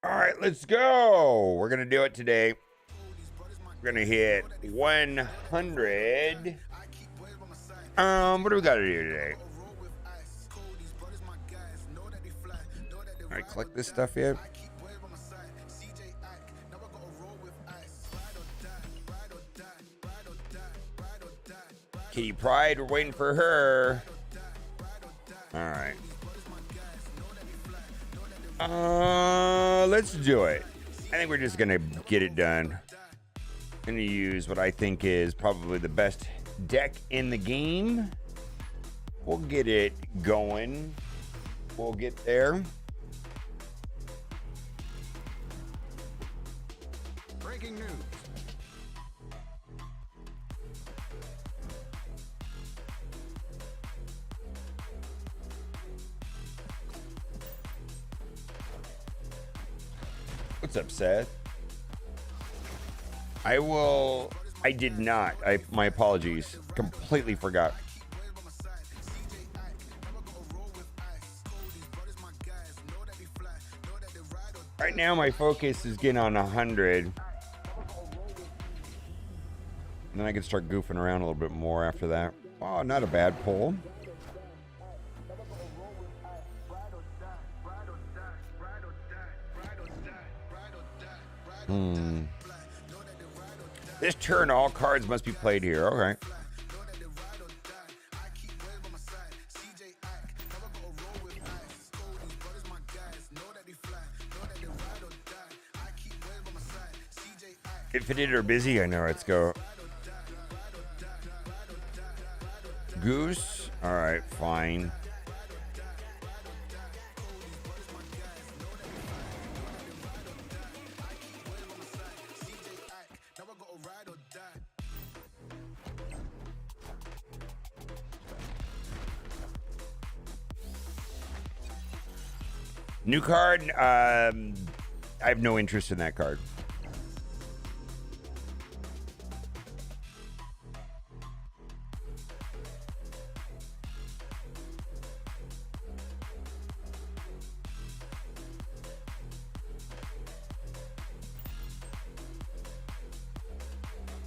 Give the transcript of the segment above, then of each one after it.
All right, let's go. We're going to do it today. We're going to hit 100. What do we got to do today? All right, collect this stuff yet? Kitty Pride, we're waiting for her. All right. Let's do it. I think we're just gonna get it done. Gonna use what I think is probably the best deck in the game. We'll get it going. We'll get there. Breaking news. What's up, Seth? I did not. My apologies. Completely forgot. Right now, my focus is getting on 100. And then I can start goofing around a little bit more after that. Oh, not a bad pull. This turn, all cards must be played here. Okay. Get fitted or busy? I know. Let's go. Goose. All right, fine. New card. I have no interest in that card.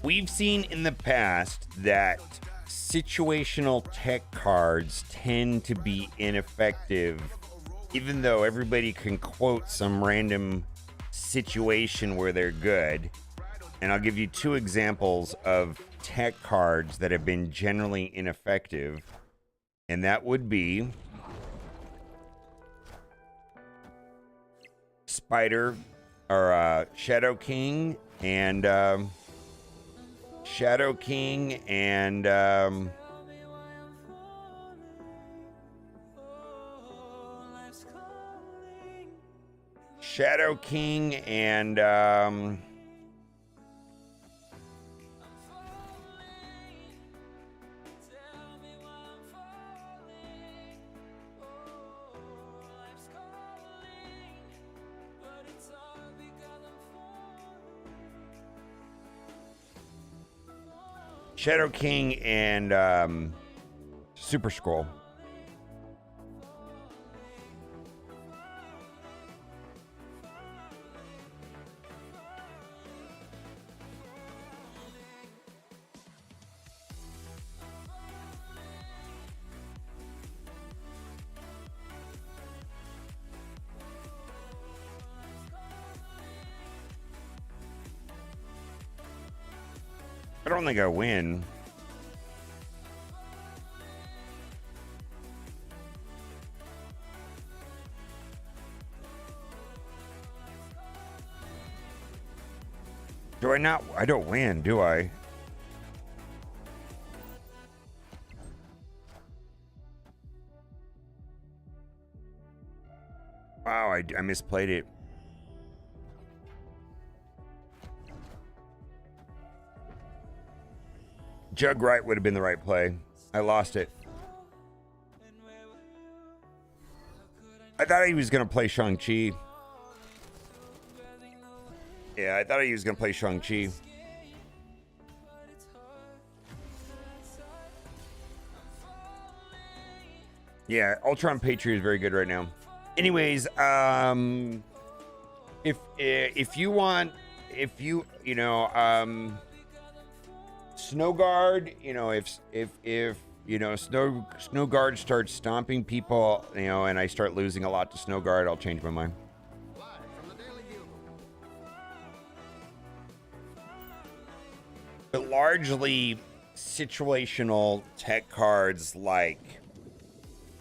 We've seen in the past that situational tech cards tend to be ineffective, even though everybody can quote some random situation where they're good. And I'll give you two examples of tech cards that have been generally ineffective. And that would be Spider or Shadow King and Shadow King and Shadow King and Shadow King and Super Scroll. I don't think I win. Do I not? I don't win, do I? Wow, I misplayed it. Jug right would have been the right play. I lost it. I thought he was going to play Shang-Chi. Yeah, I thought he was going to play Shang-Chi. Yeah, Ultron Patriot is very good right now. Anyways, If you want, you know, Snowguard, you know, if you know, Snowguard starts stomping people, you know, and I start losing a lot to Snowguard, I'll change my mind. But largely situational tech cards like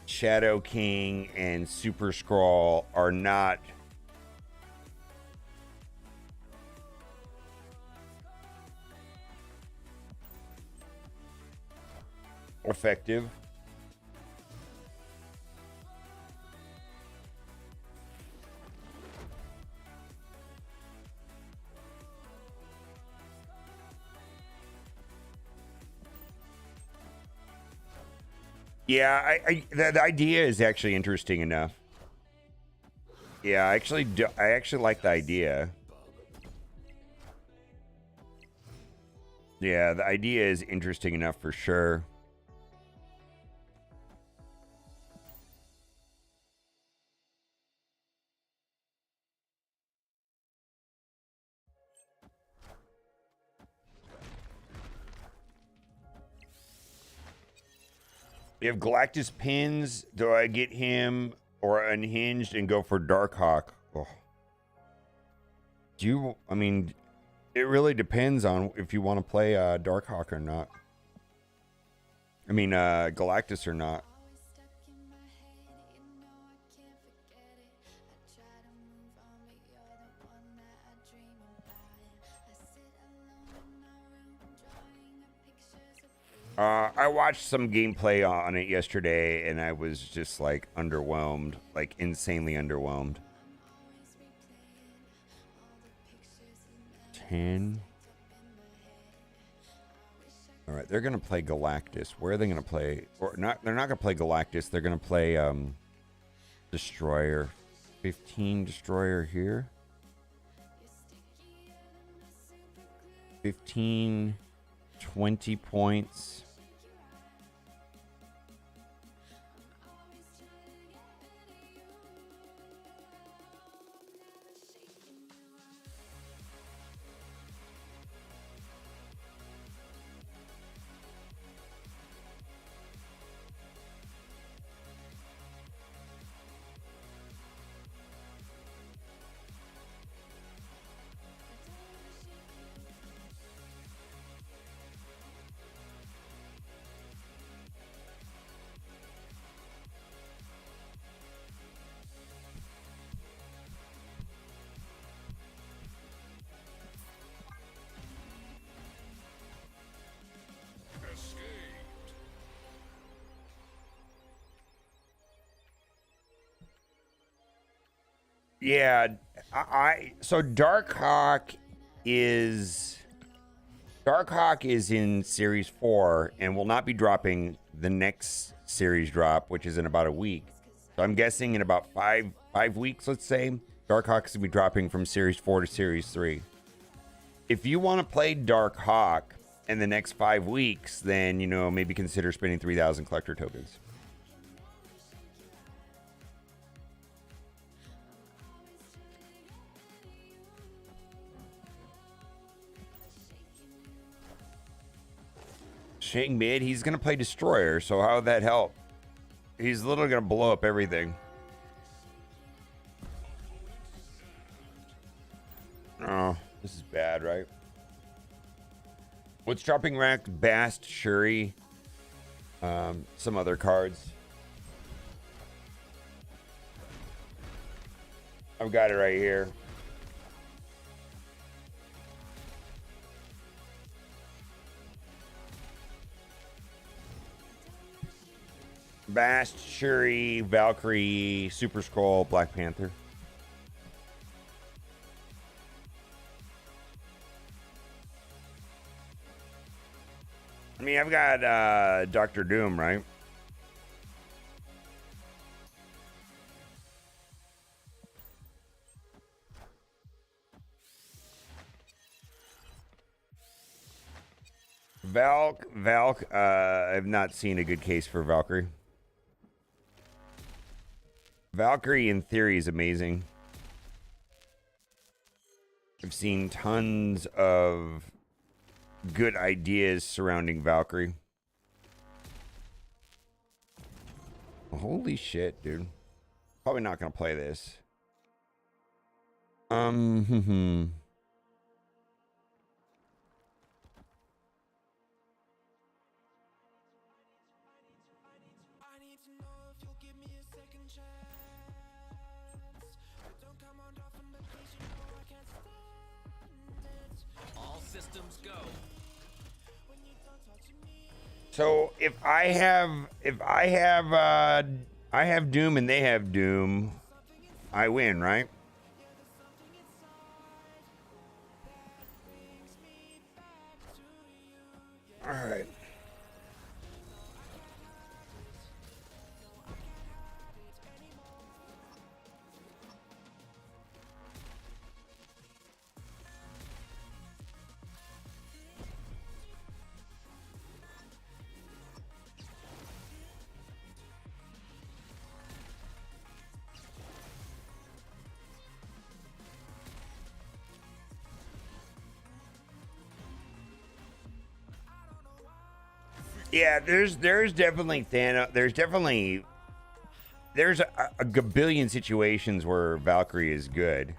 Shadow King and Super Scroll are not effective. Yeah, the idea is actually interesting enough. Yeah, I actually like the idea. Yeah, the idea is interesting enough for sure. We have Galactus pins. Do I get him or unhinged and go for DARKHAWK? Oh. Do you? I mean, it really depends on if you want to play DARKHAWK or not. I mean, Galactus or not. I watched some gameplay on it yesterday, and I was just like underwhelmed, like insanely underwhelmed. 10. All right, they're gonna play Galactus. Where are they gonna play? Or not? They're not gonna play Galactus. They're gonna play Destroyer. 15 Destroyer here. 15, 20 points. Yeah, so Darkhawk is in series 4 and will not be dropping the next series drop, which is in about a week. So I'm guessing in about five weeks, let's say, Darkhawk is gonna be dropping from series 4 to series 3. If you want to play Darkhawk in the next 5 weeks, then, you know, maybe consider spending 3,000 collector tokens. Shang mid, he's gonna play Destroyer, so how would that help? He's literally gonna blow up everything. Oh, this is bad, right? What's dropping rack? Bast, Shuri, some other cards. I've got it right here. Bast, Shuri, Valkyrie, Super Skrull, Black Panther. I mean, I've got Doctor Doom, right? Valk, I've not seen a good case for Valkyrie. Valkyrie, in theory, is amazing. I've seen tons of good ideas surrounding Valkyrie. Holy shit, dude. Probably not gonna play this. All systems go. So if I have Doom and they have Doom, I win, right? All right. Yeah, there's definitely Thanos. There's a gabillion situations where Valkyrie is good.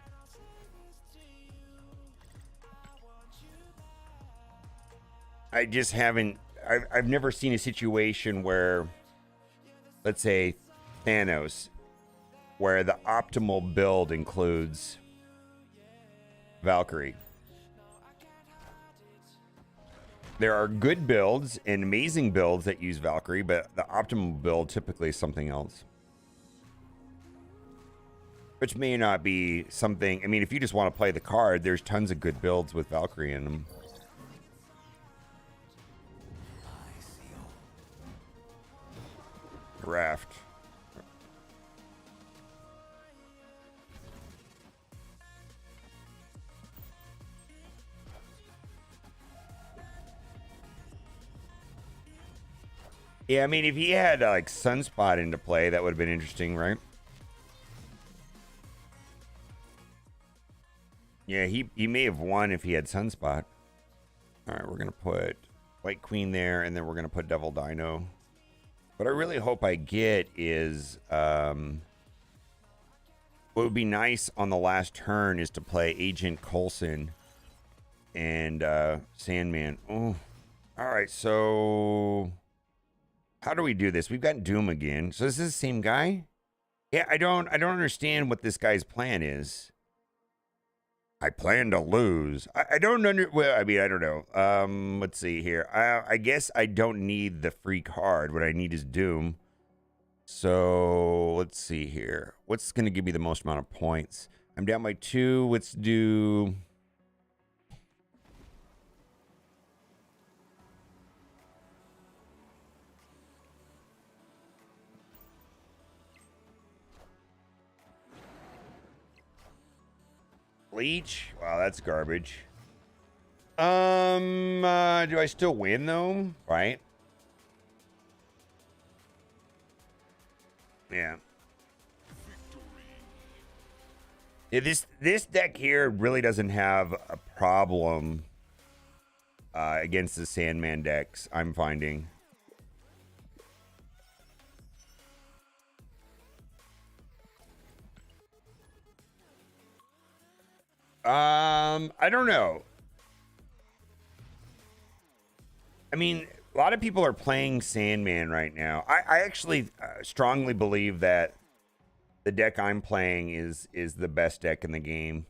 I just haven't. I've never seen a situation where, let's say, Thanos, where the optimal build includes Valkyrie. There are good builds and amazing builds that use Valkyrie, but the optimal build typically is something else. Which may not be something. I mean, if you just want to play the card, there's tons of good builds with Valkyrie in them. Raft. Yeah, I mean, if he had like Sunspot into play, that would have been interesting, right? Yeah, he may have won if he had Sunspot. All right, we're going to put White Queen there, and then we're going to put Devil Dino. What I really hope I get is, what would be nice on the last turn is to play Agent Coulson and Sandman. Oh, all right, so how do we do this? We've got Doom again. So this is the same guy? Yeah, I don't understand what this guy's plan is. I plan to lose. I don't well, I mean, I don't know. Let's see here. I guess I don't need the free card. What I need is Doom. So let's see here. What's going to give me the most amount of points? I'm down by 2. Let's do... Leech? Wow, that's garbage. Do I still win though? Right? Yeah. Yeah, this deck here really doesn't have a problem against the Sandman decks, I'm finding. I don't know. I mean, a lot of people are playing Sandman right now. I actually strongly believe that the deck I'm playing is the best deck in the game,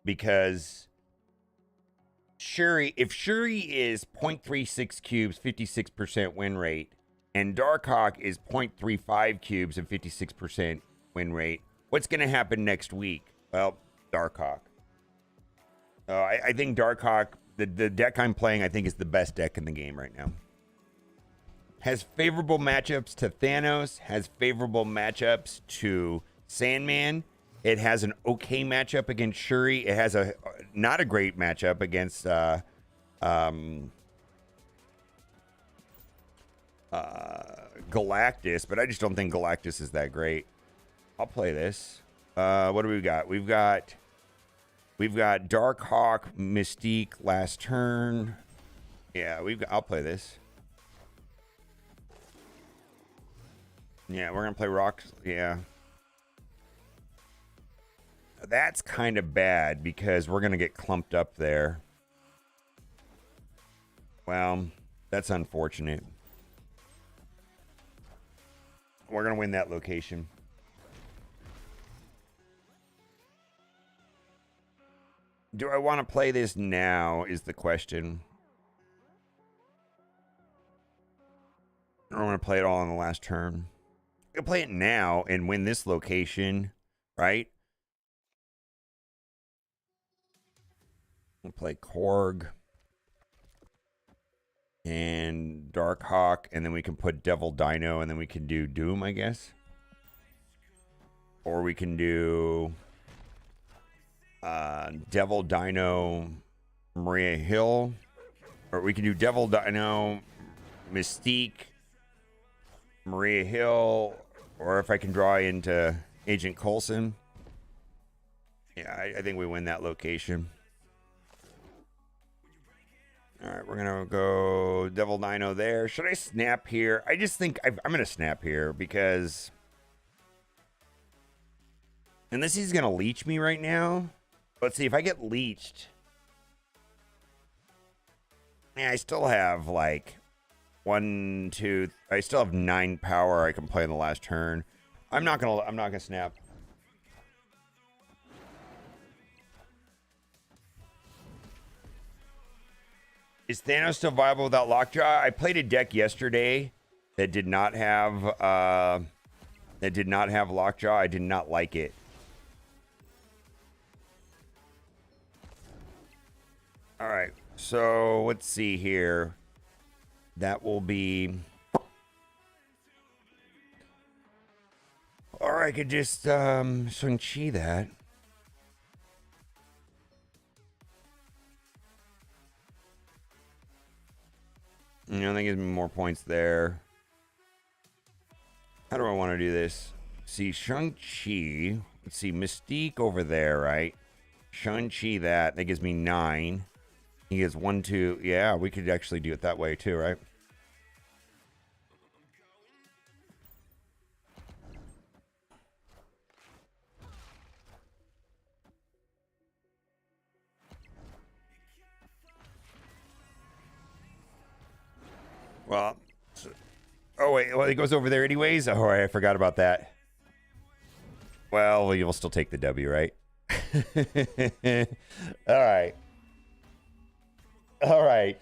because if Shuri is 0.36 cubes, 56% win rate, and DARKHAWK is 0.35 cubes and 56% win rate, what's going to happen next week? Well, DARKHAWK. I think DARKHAWK, the deck I'm playing, I think is the best deck in the game right now. Has favorable matchups to Thanos, has favorable matchups to Sandman. It has an okay matchup against Shuri. It has a not a great matchup against Galactus, but I just don't think Galactus is that great. I'll play this. What do we got? We've got We've got DARKHAWK, Mystique last turn. Yeah, I'll play this. Yeah, we're gonna play rocks. Yeah. That's kind of bad because we're gonna get clumped up there. Well, that's unfortunate. We're gonna win that location. Do I want to play this now is the question. I don't want to play it all on the last turn. I can play it now and win this location, right? We'll play Korg and DARKHAWK, and then we can put Devil Dino, and then we can do Doom, I guess. Or we can do Devil Dino, Maria Hill. Or we can do Devil Dino, Mystique, Maria Hill. Or if I can draw into Agent Coulson. Yeah, I think we win that location. All right, we're going to go Devil Dino there. Should I snap here? I just think I'm going to snap here because... Unless he's going to leech me right now. Let's see, if I get leeched... Yeah, I still have like... 1, 2... I still have 9 power I can play in the last turn. I'm not gonna snap. Is Thanos still viable without Lockjaw? I played a deck yesterday that did not have Lockjaw. I did not like it. All right, so let's see here. That will be... Or I could just Shang-Chi that. You know, that gives me more points there. How do I want to do this? See, Shang-Chi. Let's see, Mystique over there, right? Shang-Chi that. That gives me 9. He gets 1, 2. Yeah, we could actually do it that way too, right? Well, oh wait, well, he goes over there anyways. Oh, I forgot about that. Well, you'll still take the W, right? All right. All right.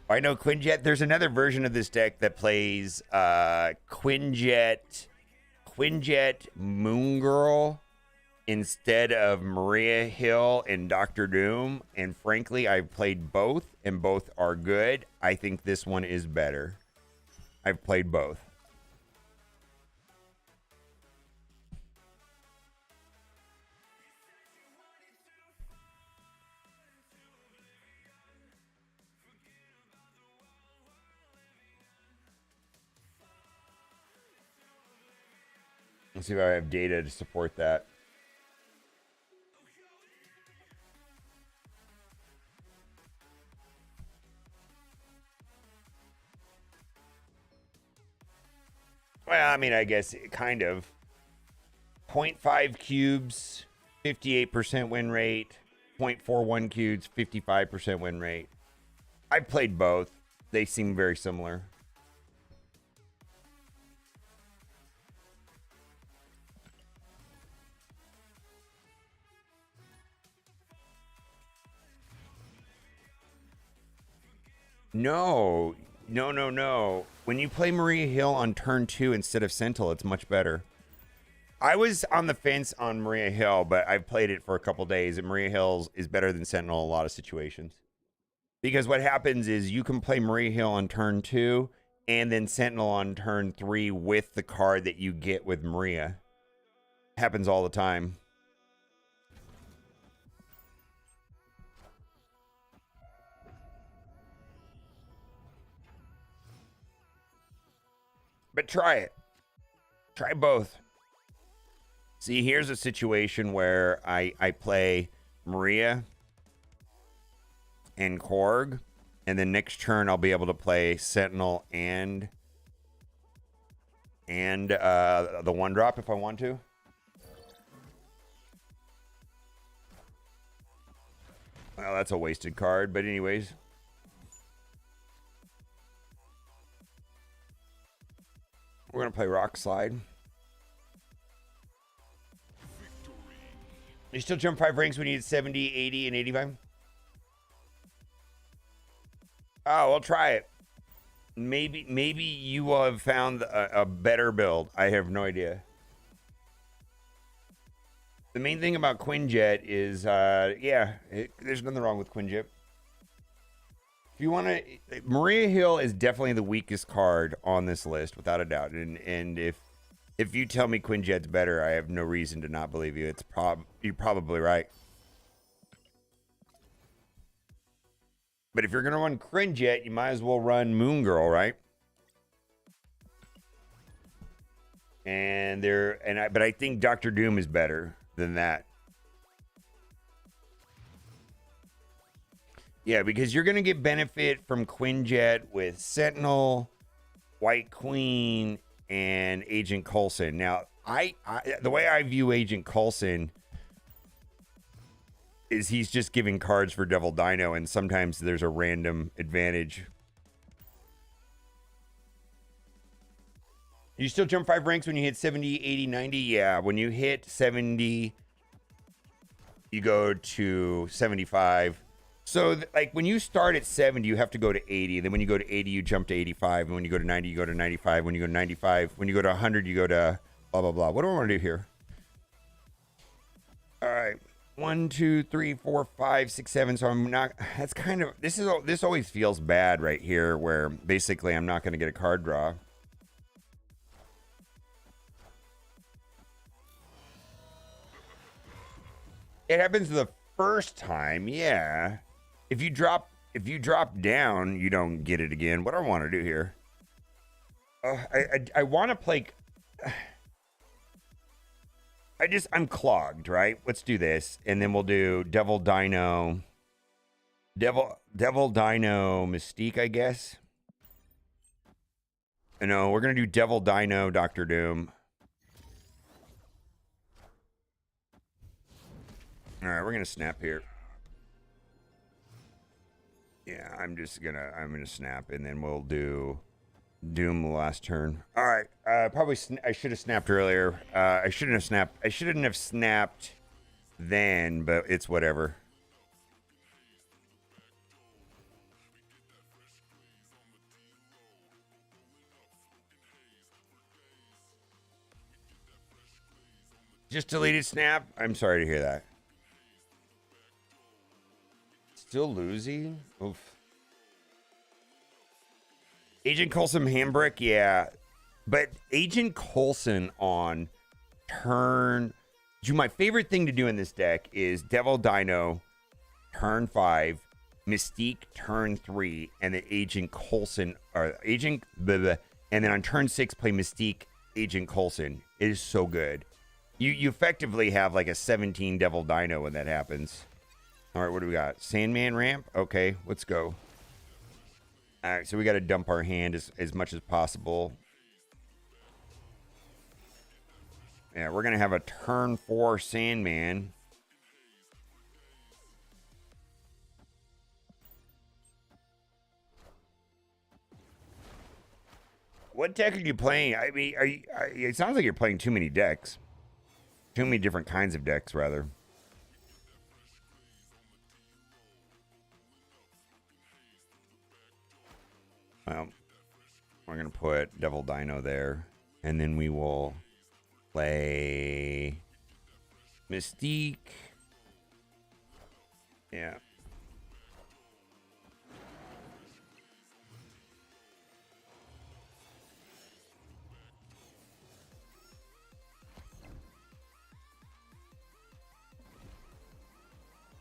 I know Quinjet. There's another version of this deck that plays Quinjet Moon Girl instead of Maria Hill and Doctor Doom. And frankly, I've played both, and both are good. I think this one is better. I've played both. Let's see if I have data to support that. Well, I mean, I guess kind of. 0.5 cubes, 58% win rate. 0.41 cubes, 55% win rate. I've played both. They seem very similar. No. When you play Maria Hill on turn 2 instead of Sentinel, it's much better. I was on the fence on Maria Hill, but I've played it for a couple days, and Maria Hill is better than Sentinel in a lot of situations. Because what happens is you can play Maria Hill on turn 2 and then Sentinel on turn 3 with the card that you get with Maria. Happens all the time. But try it. Try both. See, here's a situation where I play Maria and Korg, and then next turn I'll be able to play Sentinel and the one drop if I want to. Well, that's a wasted card, but anyways. We're going to play Rock Slide. You still jump 5 ranks when you need 70, 80, and 85? Oh, I'll try it. Maybe you will have found a better build. I have no idea. The main thing about Quinjet is, there's nothing wrong with Quinjet. If you want to, Maria Hill is definitely the weakest card on this list, without a doubt. And if you tell me Quinjet's better, I have no reason to not believe you. You're probably right. But if you're gonna run Quinjet, you might as well run Moon Girl, right? But I think Dr. Doom is better than that. Yeah, because you're gonna get benefit from Quinjet with Sentinel, White Queen, and Agent Coulson. Now, the way I view Agent Coulson is he's just giving cards for Devil Dino, and sometimes there's a random advantage. You still jump 5 ranks when you hit 70, 80, 90? Yeah, when you hit 70, you go to 75. So, like, when you start at 70, you have to go to 80. Then when you go to 80, you jump to 85. And when you go to 90, you go to 95. When you go to 95, when you go to 100, you go to blah, blah, blah. What do I want to do here? All right. 1, 2, 3, 4, 5, 6, 7. So I'm not, that's kind of, this always feels bad right here where basically I'm not going to get a card draw. It happens the first time, yeah. If you drop down, you don't get it again. What do I want to do here? I want to play. I'm clogged, right? Let's do this, and then we'll do Devil Dino, Mystique, I guess. No, we're gonna do Devil Dino, Dr. Doom. All right, we're gonna snap here. Yeah, I'm gonna snap, and then we'll do Doom the last turn. All right, I should have snapped earlier. I shouldn't have snapped. I shouldn't have snapped then, but it's whatever. Just deleted snap. I'm sorry to hear that. Still losing? Oof. Agent Coulson Handbrick, yeah. But Agent Coulson on turn... My favorite thing to do in this deck is Devil Dino, turn 5, Mystique, turn 3, and then Agent Coulson... and then on turn 6, play Mystique, Agent Coulson. It is so good. You effectively have like a 17 Devil Dino when that happens. All right, what do we got? Sandman ramp? Okay, let's go. All right, so we got to dump our hand as much as possible. Yeah, we're going to have a turn 4 Sandman. What deck are you playing? I mean, it sounds like you're playing too many decks. Too many different kinds of decks, rather. Well, we're going to put Devil Dino there. And then we will play Mystique. Yeah.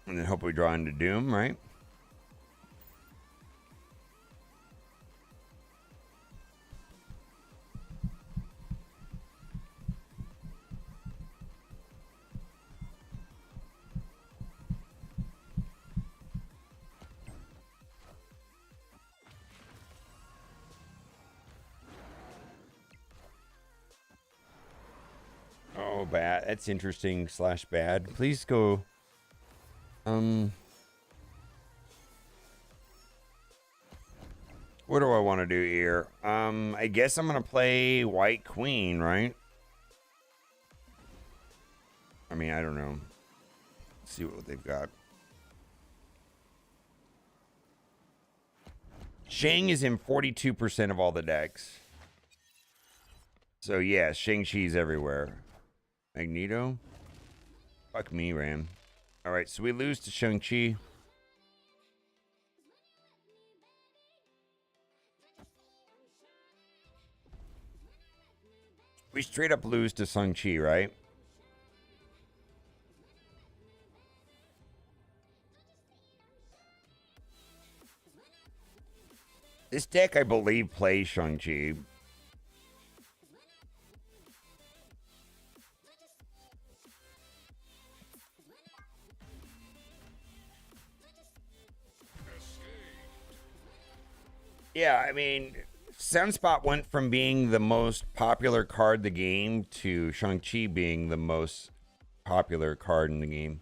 And then hope we draw into Doom, right? bad. That's interesting slash bad. Please go. What do I want to do here? I guess I'm gonna play White Queen, right? I mean, I don't know. Let's see what they've got. Shang is in 42% of all the decks. So yeah, Shang-Chi's everywhere. Magneto? Fuck me, Ram. Alright, so we lose to Shang-Chi. We straight up lose to Shang-Chi, right? This deck, I believe, plays Shang-Chi. Yeah, I mean, Sunspot went from being the most popular card in the game to Shang-Chi being the most popular card in the game.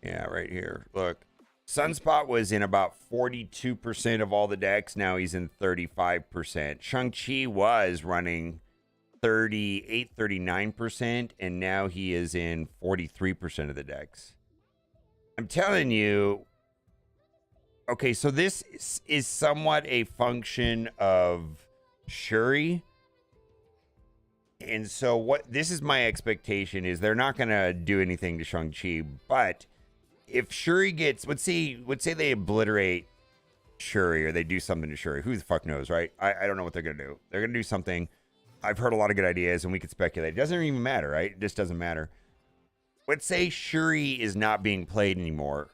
Yeah, right here. Look, Sunspot was in about 42% of all the decks. Now he's in 35%. Shang-Chi was running 38, 39%, and now he is in 43% of the decks. I'm telling you. Okay, so this is somewhat a function of Shuri. And so what this is my expectation is they're not going to do anything to Shang-Chi, but if Shuri gets, let's say they obliterate Shuri or they do something to Shuri, who the fuck knows, right? I don't know what they're going to do. They're going to do something. I've heard a lot of good ideas and we could speculate. It doesn't even matter, right? It just doesn't matter. Let's say Shuri is not being played anymore.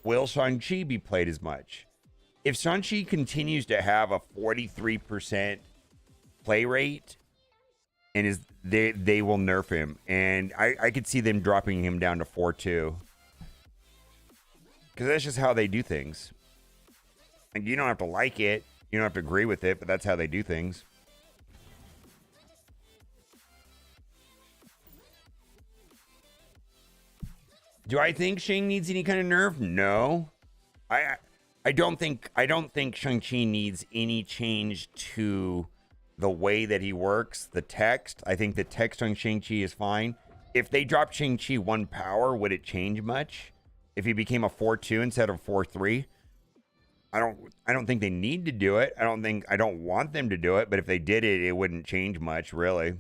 Will Shang-Chi be played as much? If Shang-Chi continues to have a 43% play rate, and they will nerf him, and I could see them dropping him down to 4-2, because that's just how they do things. And you don't have to like it, you don't have to agree with it, but that's how they do things. Do I think Shang needs any kind of nerf? No. I don't think Shang-Chi needs any change to the way that he works, the text. I think the text on Shang-Chi is fine. If they dropped Shang-Chi 1 power, would it change much? If he became a 4-2 instead of 4-3? I don't think they need to do it. I don't want them to do it, but if they did it, it wouldn't change much, really.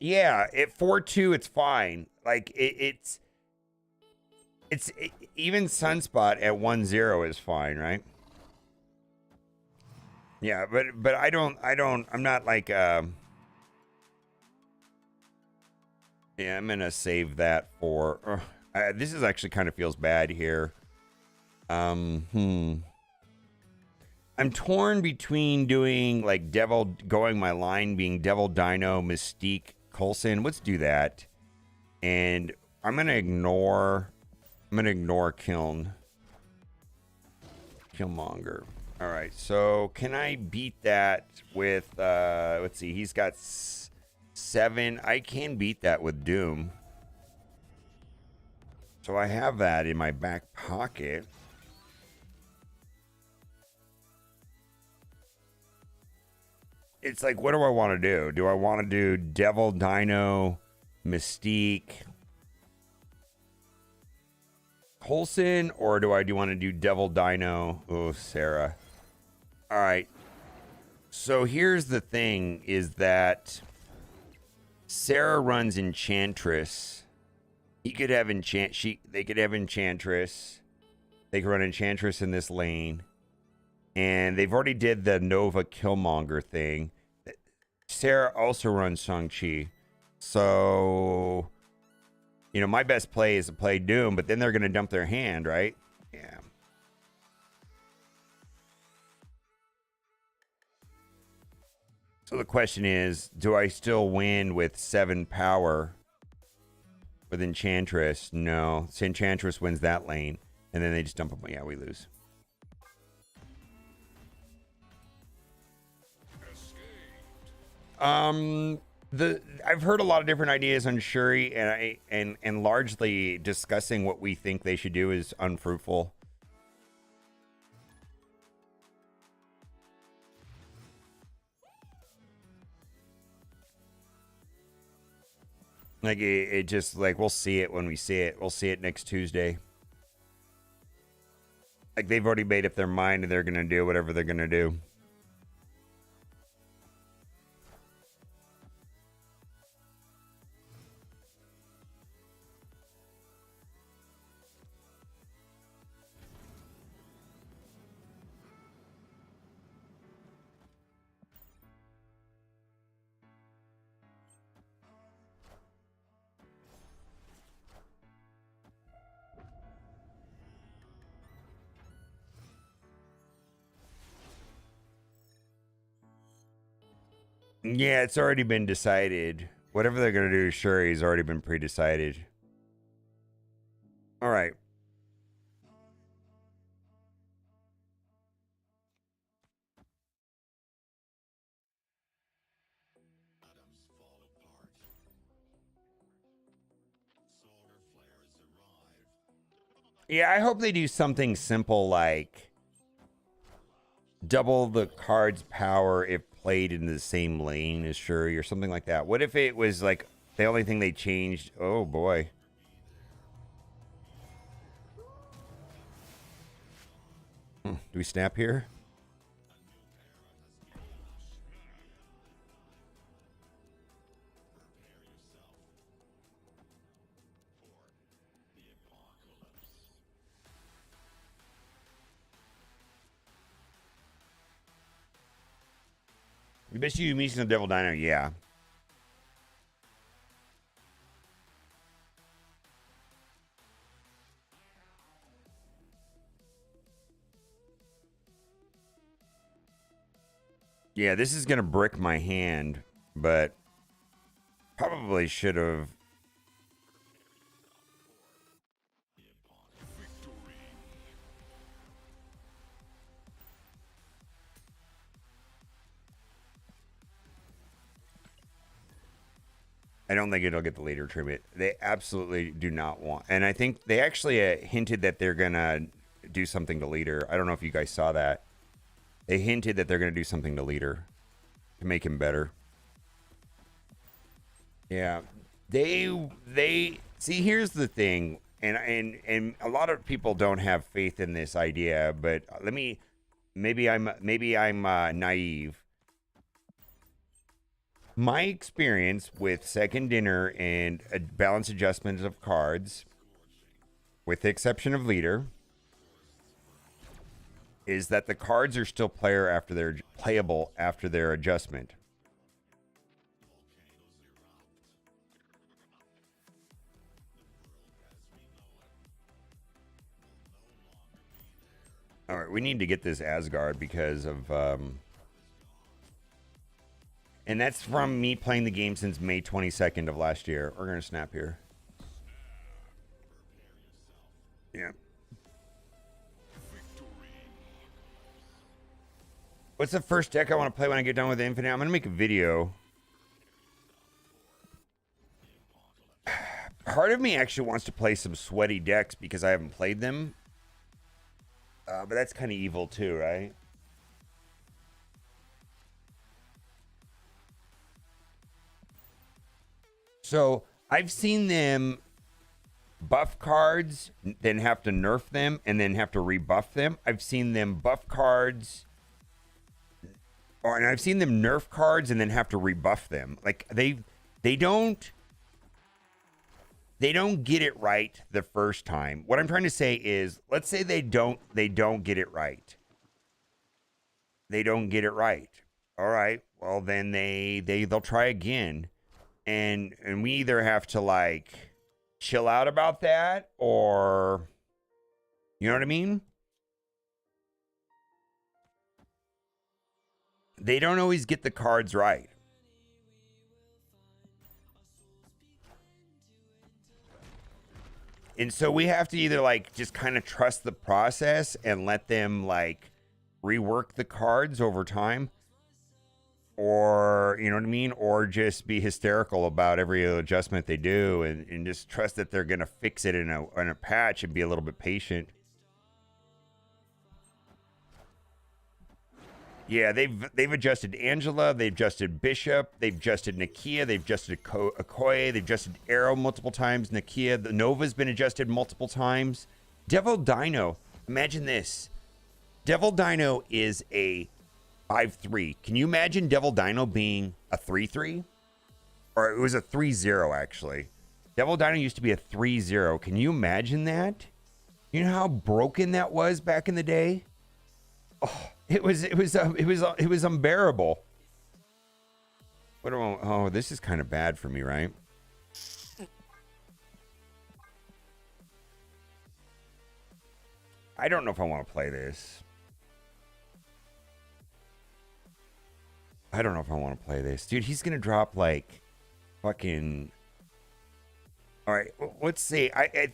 Yeah, at 4-2, it's fine. Like it's even Sunspot at 1-0 is fine, right? Yeah, but I'm not like yeah, I'm gonna save that for this is actually kind of feels bad here. I'm torn between doing like going my line being Devil, Dino, Mystique, Coulson. Let's do that. And I'm gonna ignore Killmonger. All right, so can I beat that with let's see, he's got 7. I can beat that with Doom. So I have that in my back pocket. It's like, what do I want to do? Do I want to do Devil, Dino, Mystique, Coulson, or do I want to do Devil, Dino? Oh, Sarah. All right. So here's the thing: is that Sarah runs Enchantress. He could have They could have Enchantress. They could run Enchantress in this lane. And they've already did the Nova Killmonger thing. Sarah also runs Shang-Chi. So, you know, my best play is to play Doom, but then they're going to dump their hand, right? Yeah. So the question is, do I still win with 7 power with Enchantress? No. So Enchantress wins that lane, and then they just dump them. Yeah, we lose. I've heard a lot of different ideas on Shuri, and largely discussing what we think they should do is unfruitful. Like it just like we'll see it when we see it. We'll see it next Tuesday. Like they've already made up their mind and they're gonna do whatever they're gonna do. Yeah, it's already been decided. Whatever they're gonna do to Shuri's already been pre-decided. All right. Yeah, I hope they do something simple like double the card's power if played in the same lane as Shuri or something like that. What if it was like the only thing they changed? Oh boy. Do we snap here? You bet you meeting the Devil Dino, yeah. Yeah, this is gonna brick my hand, but probably should have. I don't think it'll get the leader tribute. They absolutely do not want. And I think they actually hinted that they're going to do something to leader. I don't know if you guys saw that. They hinted that they're going to do something to leader to make him better. Yeah. They see, here's the thing. And a lot of people don't have faith in this idea, but maybe I'm naive. My experience with second dinner and a balance adjustment of cards, with the exception of leader, is that the cards are still playable after their adjustment. All right, we need to get this Asgard because of and that's from me playing the game since May 22nd of last year. We're going to snap here. Yeah. What's the first deck I want to play when I get done with Infinite? I'm going to make a video. Part of me actually wants to play some sweaty decks because I haven't played them. But that's kind of evil too, right? So I've seen them buff cards, then have to nerf them, and then have to rebuff them. I've seen them buff cards, and I've seen them nerf cards and then have to rebuff them. Like they don't get it right the first time. What I'm trying to say is, let's say they don't get it right. They don't get it right. All right. Well, then they'll try again. And we either have to like chill out about that, or you know what I mean? They don't always get the cards right. And so we have to either like just kind of trust the process and let them like rework the cards over time, or you know what I mean, or just be hysterical about every adjustment they do, and just trust that they're gonna fix it in a patch and be a little bit patient. Yeah, they've adjusted Angela, they've adjusted Bishop, they've adjusted Nakia, they've adjusted Okoye, they've adjusted Arrow multiple times. Nakia, the Nova's been adjusted multiple times. Devil Dino, imagine this. Devil Dino is a 5-3. Can you imagine Devil Dino being a 3-3? Or it was a 3-0 actually. Devil Dino used to be a 3-0. Can you imagine that? You know how broken that was back in the day? Oh, it was unbearable. What do I, oh, this is kind of bad for me, right? I don't know if I want to play this. I don't know if I want to play this. Dude, he's going to drop like fucking... All right, let's see. I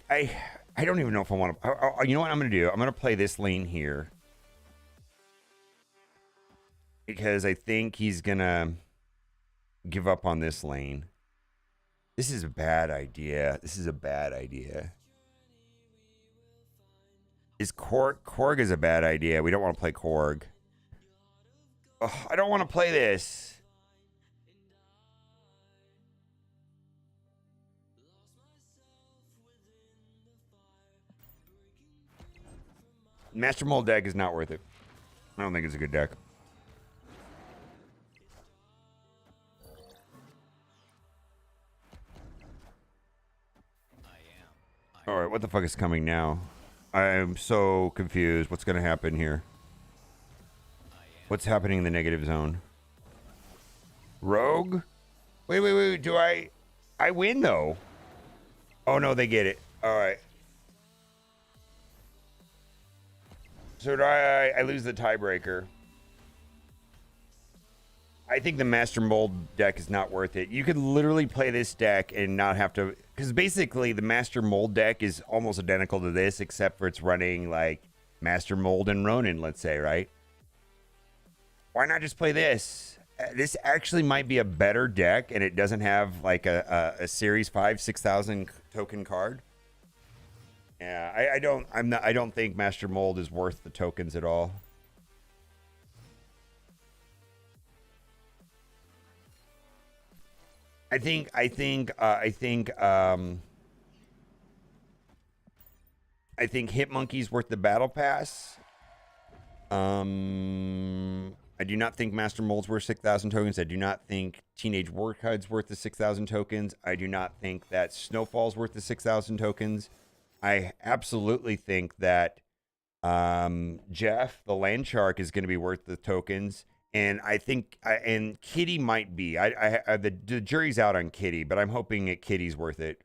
don't even know if I want to... You know what I'm going to do? I'm going to play this lane here. Because I think he's going to give up on this lane. This is a bad idea. This is a bad idea. Is Korg is a bad idea. We don't want to play Korg. Oh, I don't want to play this. Master Mold deck is not worth it. I don't think it's a good deck. All right, what the fuck is coming now? I'm so confused. What's going to happen here? What's happening in the negative zone? Rogue? Wait. Do I win, though? Oh, no, they get it. All right. So do I lose the tiebreaker. I think the Master Mold deck is not worth it. You could literally play this deck and not have to... Because basically, the Master Mold deck is almost identical to this, except for it's running, like, Master Mold and Ronin, let's say, right? Why not just play this? This actually might be a better deck, and it doesn't have, like, a Series 5, 6,000 token card. Yeah, I don't think Master Mold is worth the tokens at all. I think Hitmonkey's worth the battle pass. I do not think Master Mold's worth 6,000 tokens. I do not think Teenage Warcud's worth the 6,000 tokens. I do not think that Snowfall's worth the 6,000 tokens. I absolutely think that Jeff, the Land Shark, is going to be worth the tokens. And I think, and Kitty might be. The jury's out on Kitty, but I'm hoping that Kitty's worth it.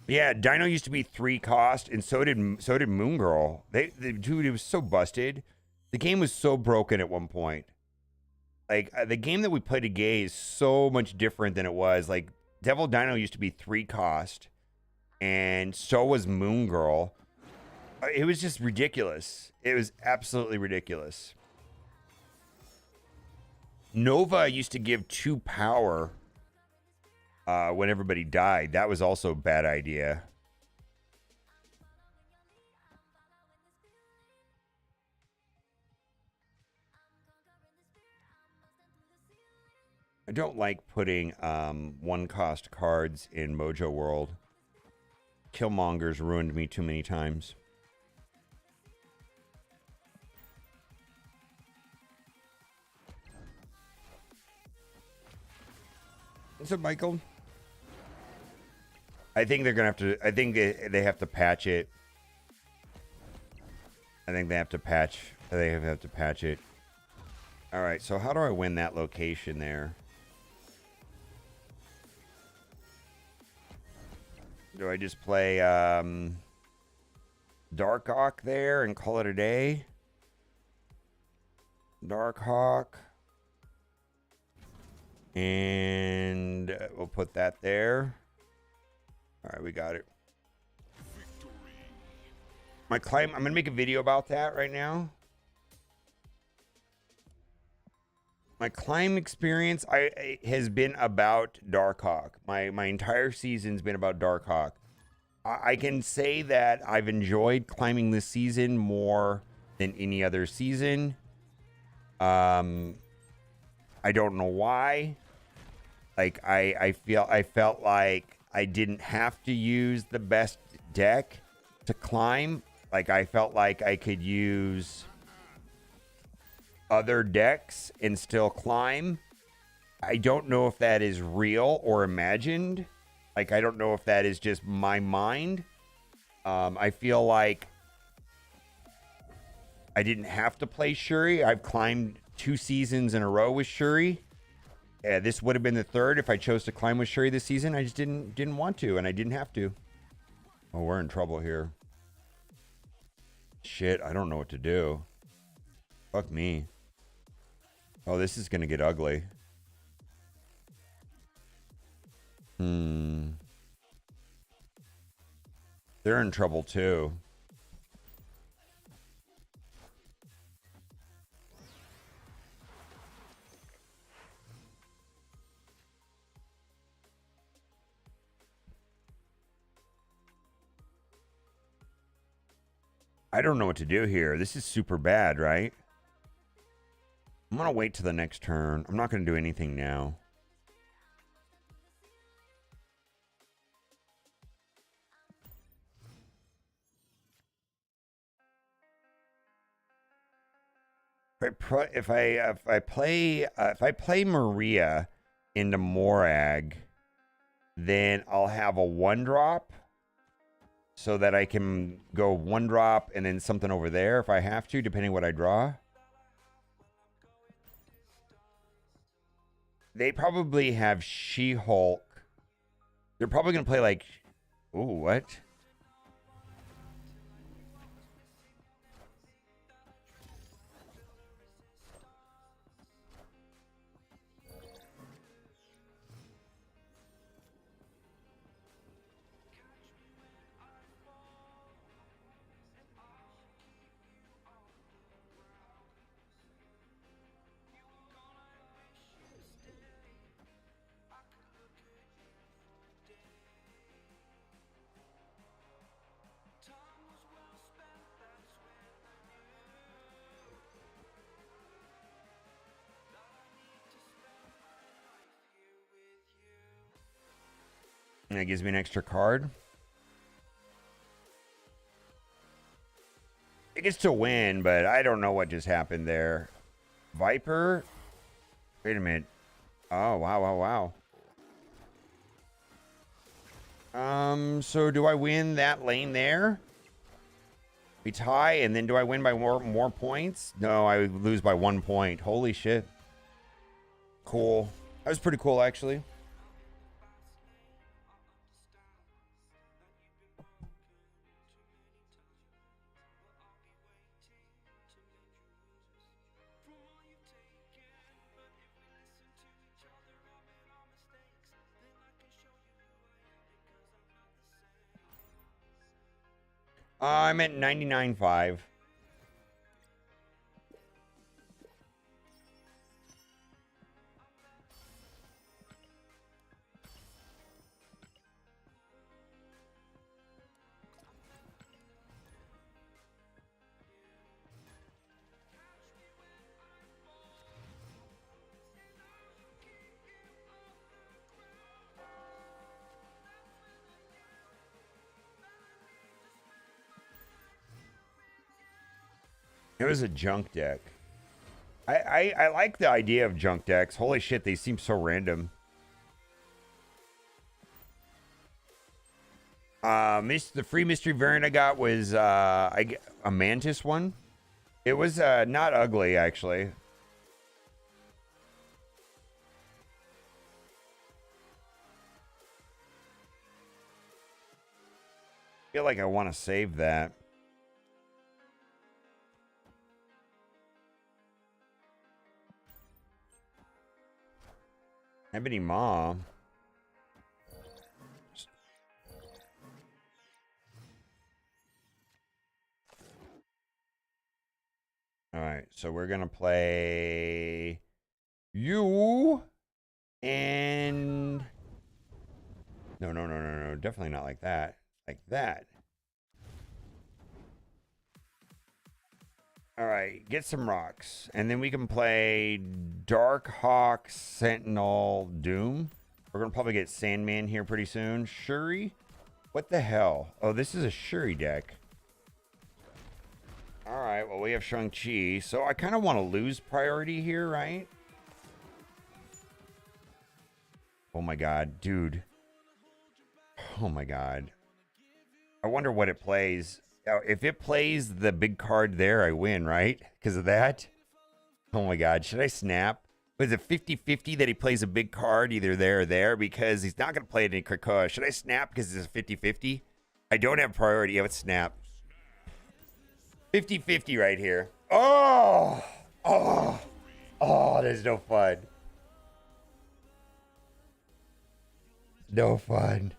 Yeah, Dino used to be 3 cost, and so did Moon Girl. Dude, it was so busted. The game was so broken at one point. Like the game that we played today is so much different than it was. Like Devil Dino used to be 3 cost, and so was Moon Girl. It was just ridiculous. It was absolutely ridiculous. Nova used to give 2 power when everybody died. That was also a bad idea. I don't like putting 1 cost cards in Mojo World. Killmonger's ruined me too many times. What's up, Michael? I think they're gonna have to. I think they have to patch it. I think they have to patch. They have to patch it. All right. So how do I win that location there? Do I just play DARKHAWK there and call it a day? DARKHAWK. And we'll put that there. All right, we got it. My climb, I'm gonna make a video about that right now. My climb experience has been about DARKHAWK. My entire season's been about DARKHAWK. I can say that I've enjoyed climbing this season more than any other season. I don't know why. Like I felt like I didn't have to use the best deck to climb. Like I felt like I could use other decks and still climb. I don't know if that is real or imagined. Like I don't know if that is just my mind. I feel like I didn't have to play Shuri. I've climbed 2 seasons in a row with Shuri. This would have been the third if I chose to climb with Shuri this season. I just didn't want to, and I didn't have to. Oh, we're in trouble here. Shit, I don't know what to do. Fuck me. Oh, this is gonna get ugly. They're in trouble too. I don't know what to do here. This is super bad, right? I'm gonna wait till the next turn. I'm not gonna do anything now. If I play Maria into Morag, then I'll have a 1-drop so that I can go 1-drop and then something over there if I have to, depending what I draw. They probably have She-Hulk. They're probably gonna play like, ooh, what? And that gives me an extra card. It gets to win, but I don't know what just happened there. Viper? Wait a minute. Oh, wow. So do I win that lane there? We tie, and then do I win by more points? No, I lose by 1 point. Holy shit. Cool. That was pretty cool, actually. I'm at 99.5. It was a junk deck. I like the idea of junk decks. Holy shit, they seem so random. The free mystery variant I got was a Mantis one. It was not ugly, actually. I feel like I want to save that. Ebony Maw. So we're going to play you and... No, no, no, no, no. Definitely not like that. Like that. All right, get some rocks. And then we can play DARKHAWK, Sentinel, Doom. We're going to probably get Sandman here pretty soon. Shuri? What the hell? Oh, this is a Shuri deck. All right, well, we have Shang-Chi. So I kind of want to lose priority here, right? Oh, my God. Dude. Oh, my God. I wonder what it plays. If it plays the big card there, I win, right? Because of that? Oh my God. Should I snap? Was it 50-50 that he plays a big card either there or there? Because he's not going to play it in Krakoa. Should I snap because it's a 50-50? I don't have priority. Yeah, let's snap. 50-50 right here. Oh! Oh! Oh, there's no fun. No fun.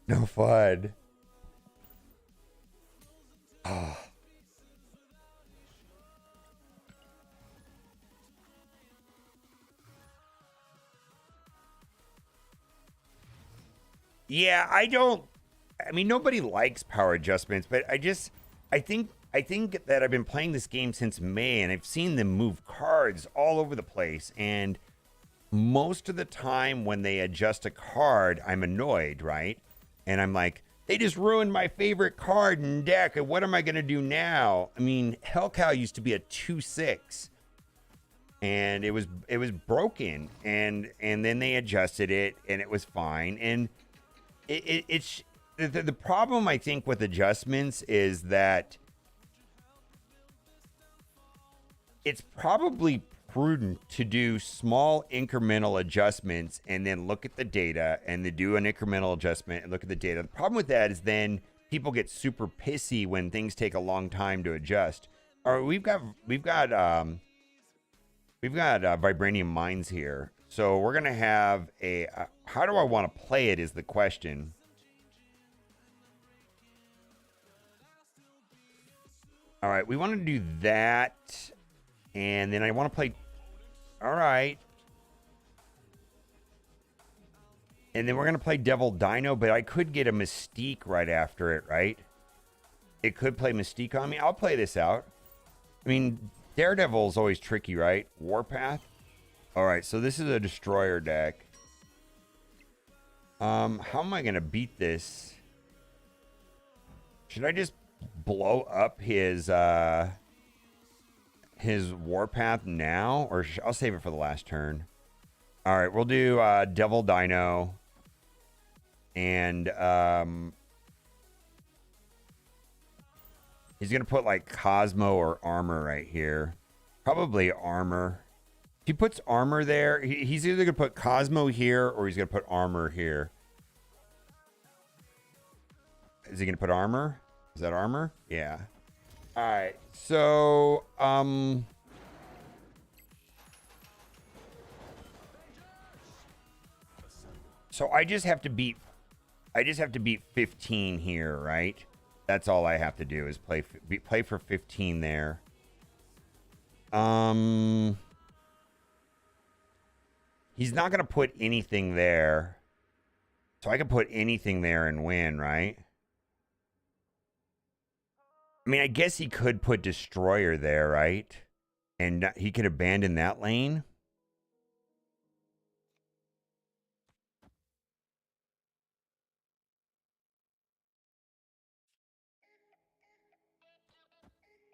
No fun. Oh. Yeah, I mean, nobody likes power adjustments, but I think that I've been playing this game since May and I've seen them move cards all over the place, and most of the time when they adjust a card, I'm annoyed, right? And I'm like, they just ruined my favorite card in deck, and what am I going to do now? I mean, Hellcow used to be a 2/6. And it was broken, and then they adjusted it and it was fine. And it's the problem, I think, with adjustments is that it's probably prudent to do small incremental adjustments and then look at the data and then do an incremental adjustment and look at the data. The problem with that is then people get super pissy when things take a long time to adjust. All right, we've got vibranium mines here. So we're going to have a... how do I want to play it is the question. All right, we want to do that. And then I want to play... All right. And then we're going to play Devil Dino, but I could get a Mystique right after it, right? It could play Mystique on me. I'll play this out. I mean, Daredevil is always tricky, right? Warpath. All right, so this is a destroyer deck. How am I gonna beat this? Should I just blow up his Warpath now, or I'll save it for the last turn? All right, we'll do Devil Dino, and he's gonna put like Cosmo or Armor right here. Probably Armor. If he puts Armor there, he's either gonna put Cosmo here or he's gonna put Armor here. Is he gonna put Armor? Is that Armor? Yeah. All right. So so I just have to beat 15 here, right? That's all I have to do is play for 15 there. He's not going to put anything there. So I can put anything there and win, right? I mean, I guess he could put Destroyer there, right? And he could abandon that lane.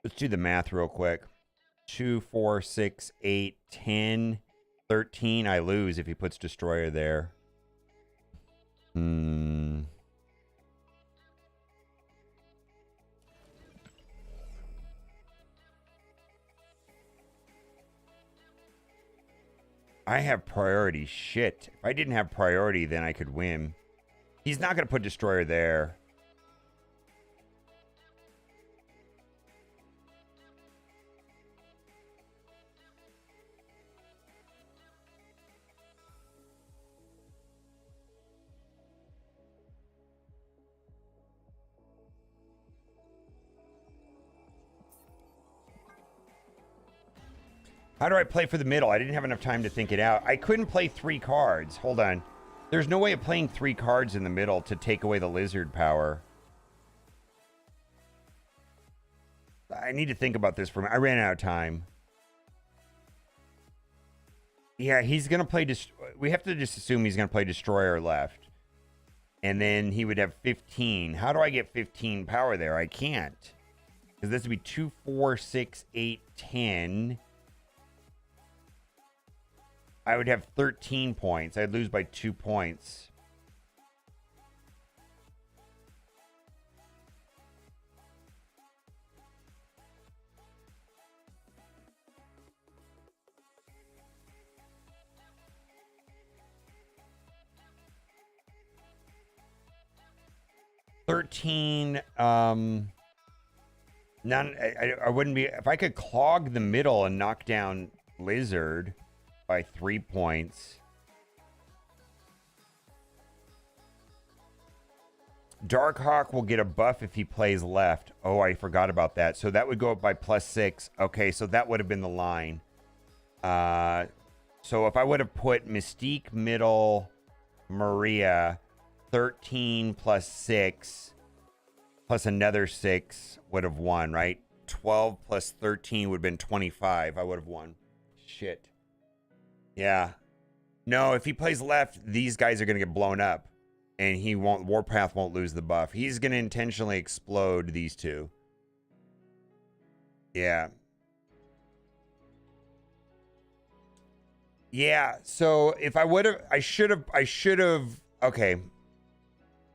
Let's do the math real quick. 2, 4, 6, 8, 10, 13. I lose if he puts Destroyer there. I have priority. Shit. If I didn't have priority, then I could win. He's not going to put Destroyer there. How do I play for the middle? I didn't have enough time to think it out. I couldn't play 3 cards. Hold on. There's no way of playing 3 cards in the middle to take away the lizard power. I need to think about this for a minute. I ran out of time. Yeah, he's going to play... We have to just assume he's going to play Destroyer left. And then he would have 15. How do I get 15 power there? I can't. Because this would be 2, 4, 6, 8, 10. I would have 13 points. I'd lose by 2 points. I wouldn't be... If I could clog the middle and knock down Lizard by 3 points. DARKHAWK will get a buff if he plays left. Oh, I forgot about that. So that would go up by +6. Okay, so that would have been the line. So if I would have put Mystique, middle, Maria, 13 plus 6 plus another 6 would have won, right? 12 plus 13 would have been 25. I would have won. Shit. Yeah. No, if he plays left, these guys are going to get blown up. And he won't... Warpath won't lose the buff. He's going to intentionally explode these two. Yeah. Yeah, so if I would have... I should have... Okay.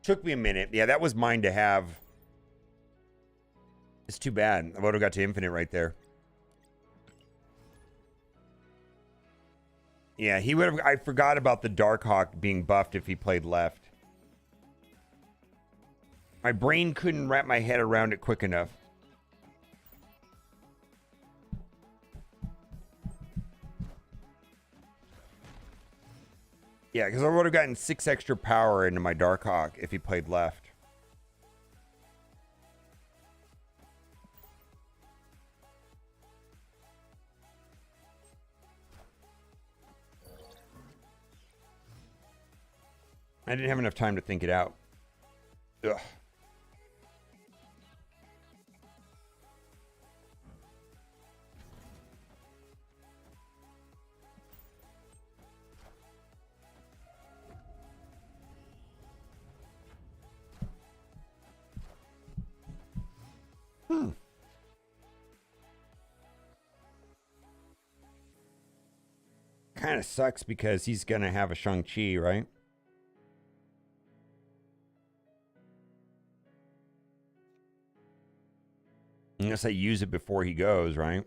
Took me a minute. Yeah, that was mine to have. It's too bad. I would have got to infinite right there. Yeah, he would have... I forgot about the DARKHAWK being buffed if he played left. My brain couldn't wrap my head around it quick enough. Yeah, because I would have gotten 6 extra power into my DARKHAWK if he played left. I didn't have enough time to think it out. Ugh. Kind of sucks because he's going to have a Shang-Chi, right? Unless I use it before he goes, right?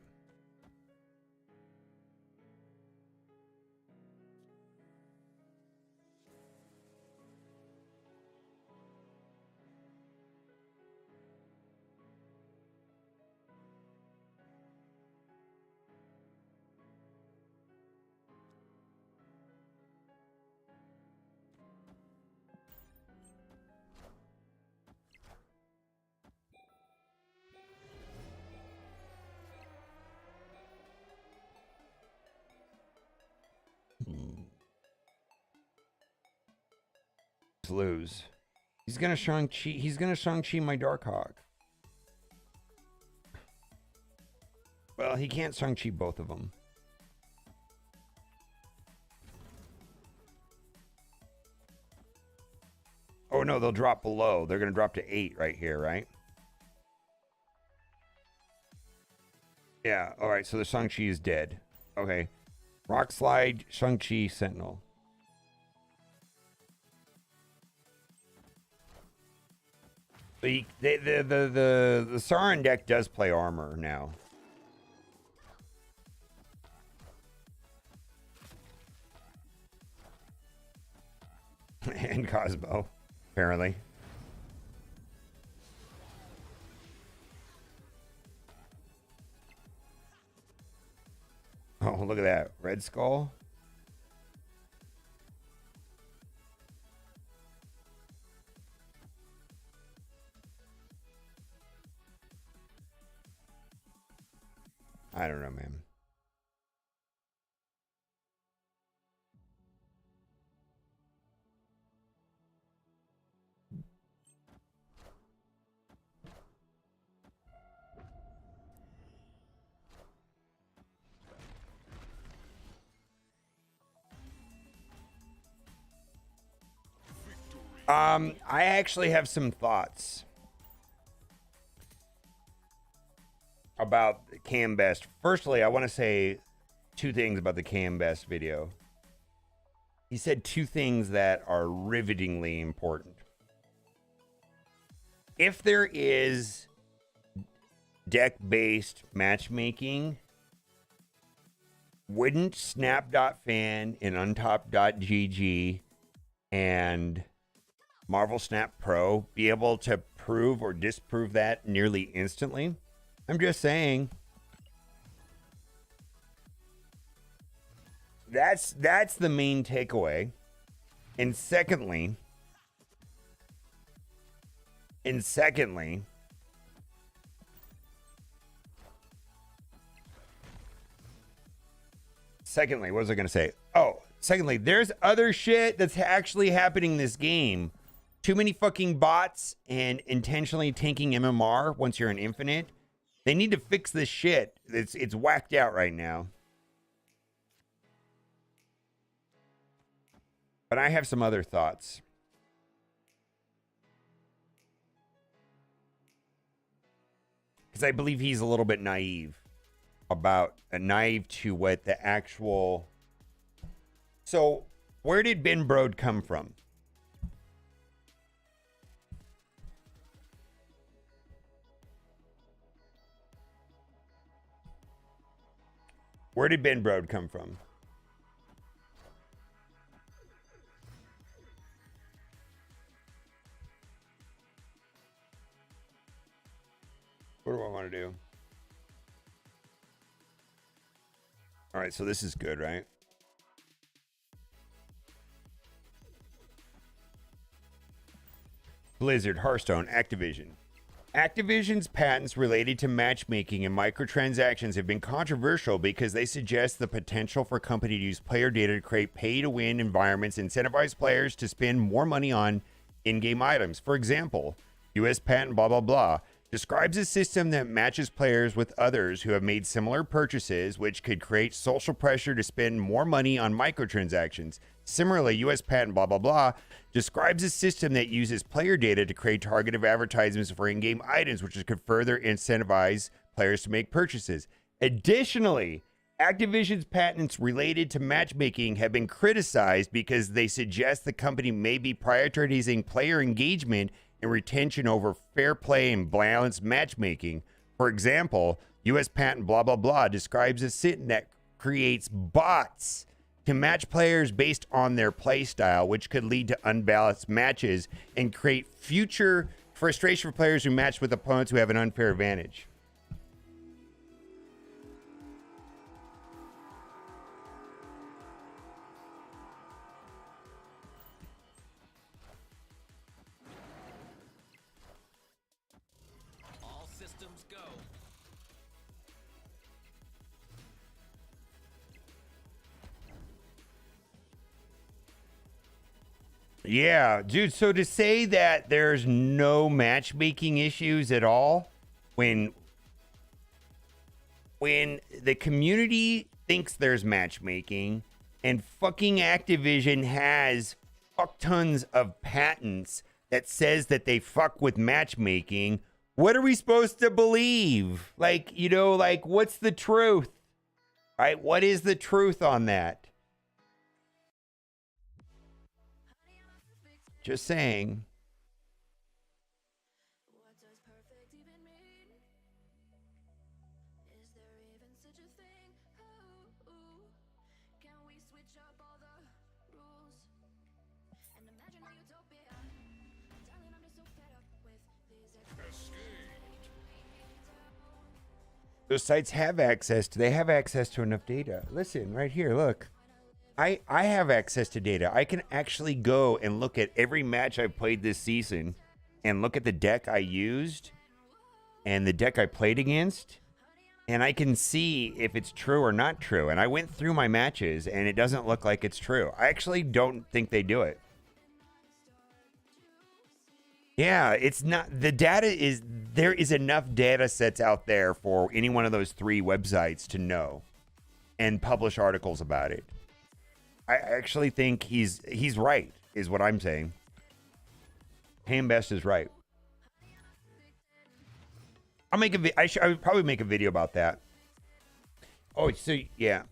Lose. He's gonna Shang-Chi. He's gonna Shang-Chi my DARKHAWK. Well, he can't Shang-Chi both of them. Oh no, they'll drop below. They're gonna drop to 8 right here, right? Yeah. All right. So the Shang-Chi is dead. Okay. Rock Slide, Shang-Chi, Sentinel. The Sauron deck does play armor now. And Cosmo, apparently. Oh, look at that. Red Skull. I don't know, man. I actually have some thoughts about Cam Best. Firstly, I want to say two things about the Cam Best video. He said two things that are rivetingly important. If there is deck-based matchmaking, wouldn't Snap.fan and Untop.gg and Marvel Snap Pro be able to prove or disprove that nearly instantly? I'm just saying. That's the main takeaway. And secondly, what was I going to say? Oh, secondly, there's other shit that's actually happening in this game. Too many fucking bots and intentionally tanking MMR once you're in Infinite. They need to fix this shit. It's whacked out right now. But I have some other thoughts. Because I believe he's a little bit naive to what the actual... So, where did Ben Brode come from? Where did Ben Brode come from? What do I want to do? All right, so this is good, right? Blizzard, Hearthstone, Activision. Activision's patents related to matchmaking and microtransactions have been controversial because they suggest the potential for company to use player data to create pay-to-win environments, incentivize players to spend more money on in-game items. For example, U.S. patent blah, blah, blah describes a system that matches players with others who have made similar purchases, which could create social pressure to spend more money on microtransactions. Similarly, U.S. patent blah, blah, blah describes a system that uses player data to create targeted advertisements for in-game items, which could further incentivize players to make purchases. Additionally, Activision's patents related to matchmaking have been criticized because they suggest the company may be prioritizing player engagement and retention over fair play and balanced matchmaking. For example, U.S. patent blah, blah, blah describes a system that creates bots to match players based on their play style, which could lead to unbalanced matches and create future frustration for players who match with opponents who have an unfair advantage. All systems go. Yeah, dude. So to say that there's no matchmaking issues at all when the community thinks there's matchmaking and fucking Activision has fuck tons of patents that says that they fuck with matchmaking, what are we supposed to believe? Like, you know, like what's the truth? Right? What is the truth on that? Just saying. What does perfect even mean? Is there even such a thing? Ooh, can we switch up all the rules and imagine a utopia? Darling, I'm just so fed up with these Those sites have access to enough data. Listen, right here, look. I have access to data. I can actually go and look at every match I've played this season and look at the deck I used and the deck I played against, and I can see if it's true or not true. And I went through my matches and it doesn't look like it's true. I actually don't think they do it. Yeah, it's not, the data is, there is enough data sets out there for any one of those three websites to know and publish articles about it. I actually think he's right, is what I'm saying. Ham Best is right. I'll make a I would probably make a video about that. Oh, so yeah.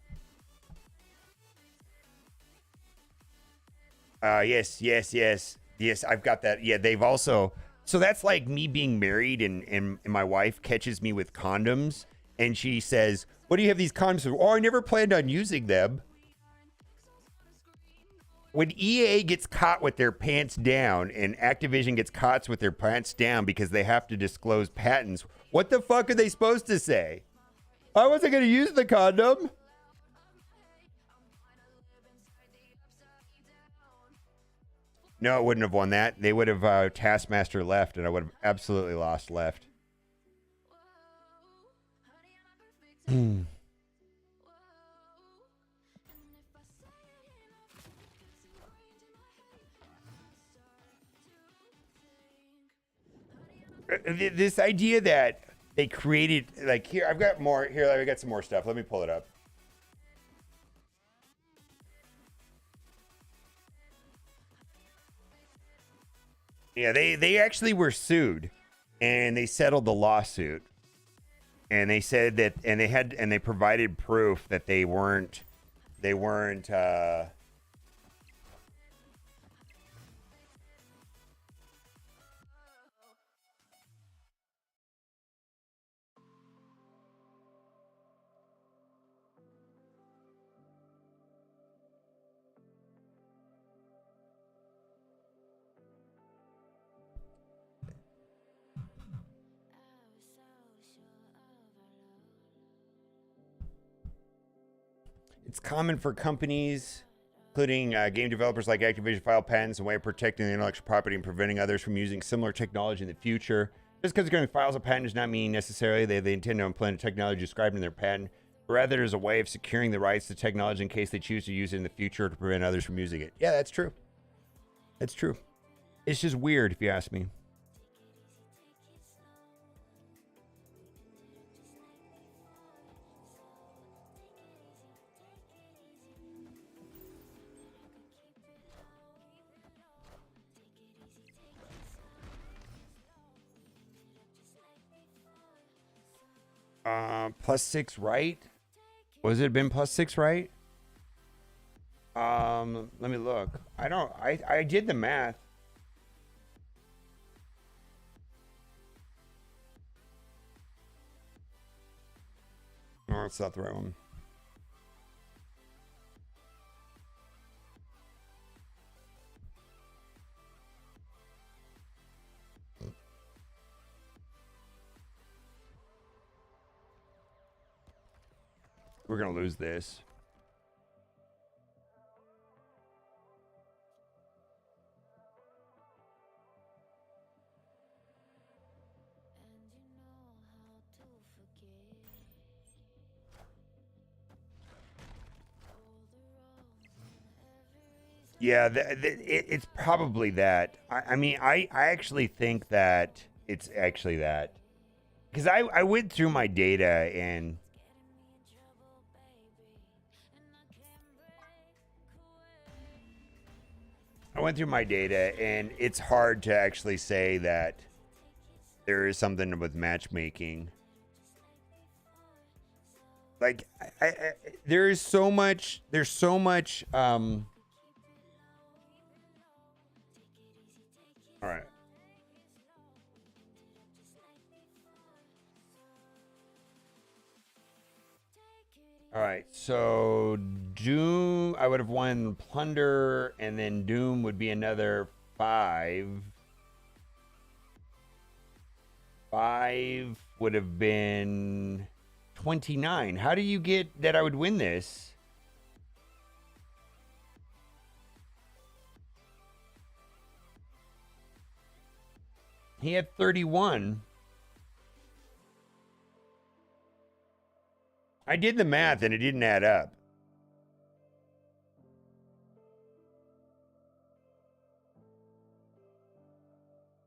Yes. I've got that. Yeah, they've also. So that's like me being married, and my wife catches me with condoms, and she says, "What do you have these condoms for?" Oh, I never planned on using them. When EA gets caught with their pants down, and Activision gets caught with their pants down because they have to disclose patents, what the fuck are they supposed to say? I wasn't going to use the condom. No, it wouldn't have won that. They would have Taskmaster left, and I would have absolutely lost left. This idea that they created, like, here, I've got more. Here, I got some more stuff. Let me pull it up. Yeah, they actually were sued, and they settled the lawsuit, and they said that, and they provided proof that they weren't. It's common for companies, including game developers like Activision, file patents and way of protecting the intellectual property and preventing others from using similar technology in the future. Just because they're going to file a patent does not mean necessarily they intend to implement technology described in their patent, but rather there's a way of securing the rights to technology in case they choose to use it in the future to prevent others from using it. Yeah, that's true. That's true. It's just weird, if you ask me. +6, right? Was it been +6, right? Let me look. I did the math. No, it's not the right one. We're gonna lose this. Yeah, it's probably that. I mean, I actually think that it's actually that. Because I went through my data and it's hard to actually say that there is something with matchmaking. Like, there's so much, all right. All right, so Doom, I would have won Plunder, and then Doom would be another 5. 5 would have been 29. How do you get that I would win this? He had 31. I did the math and it didn't add up.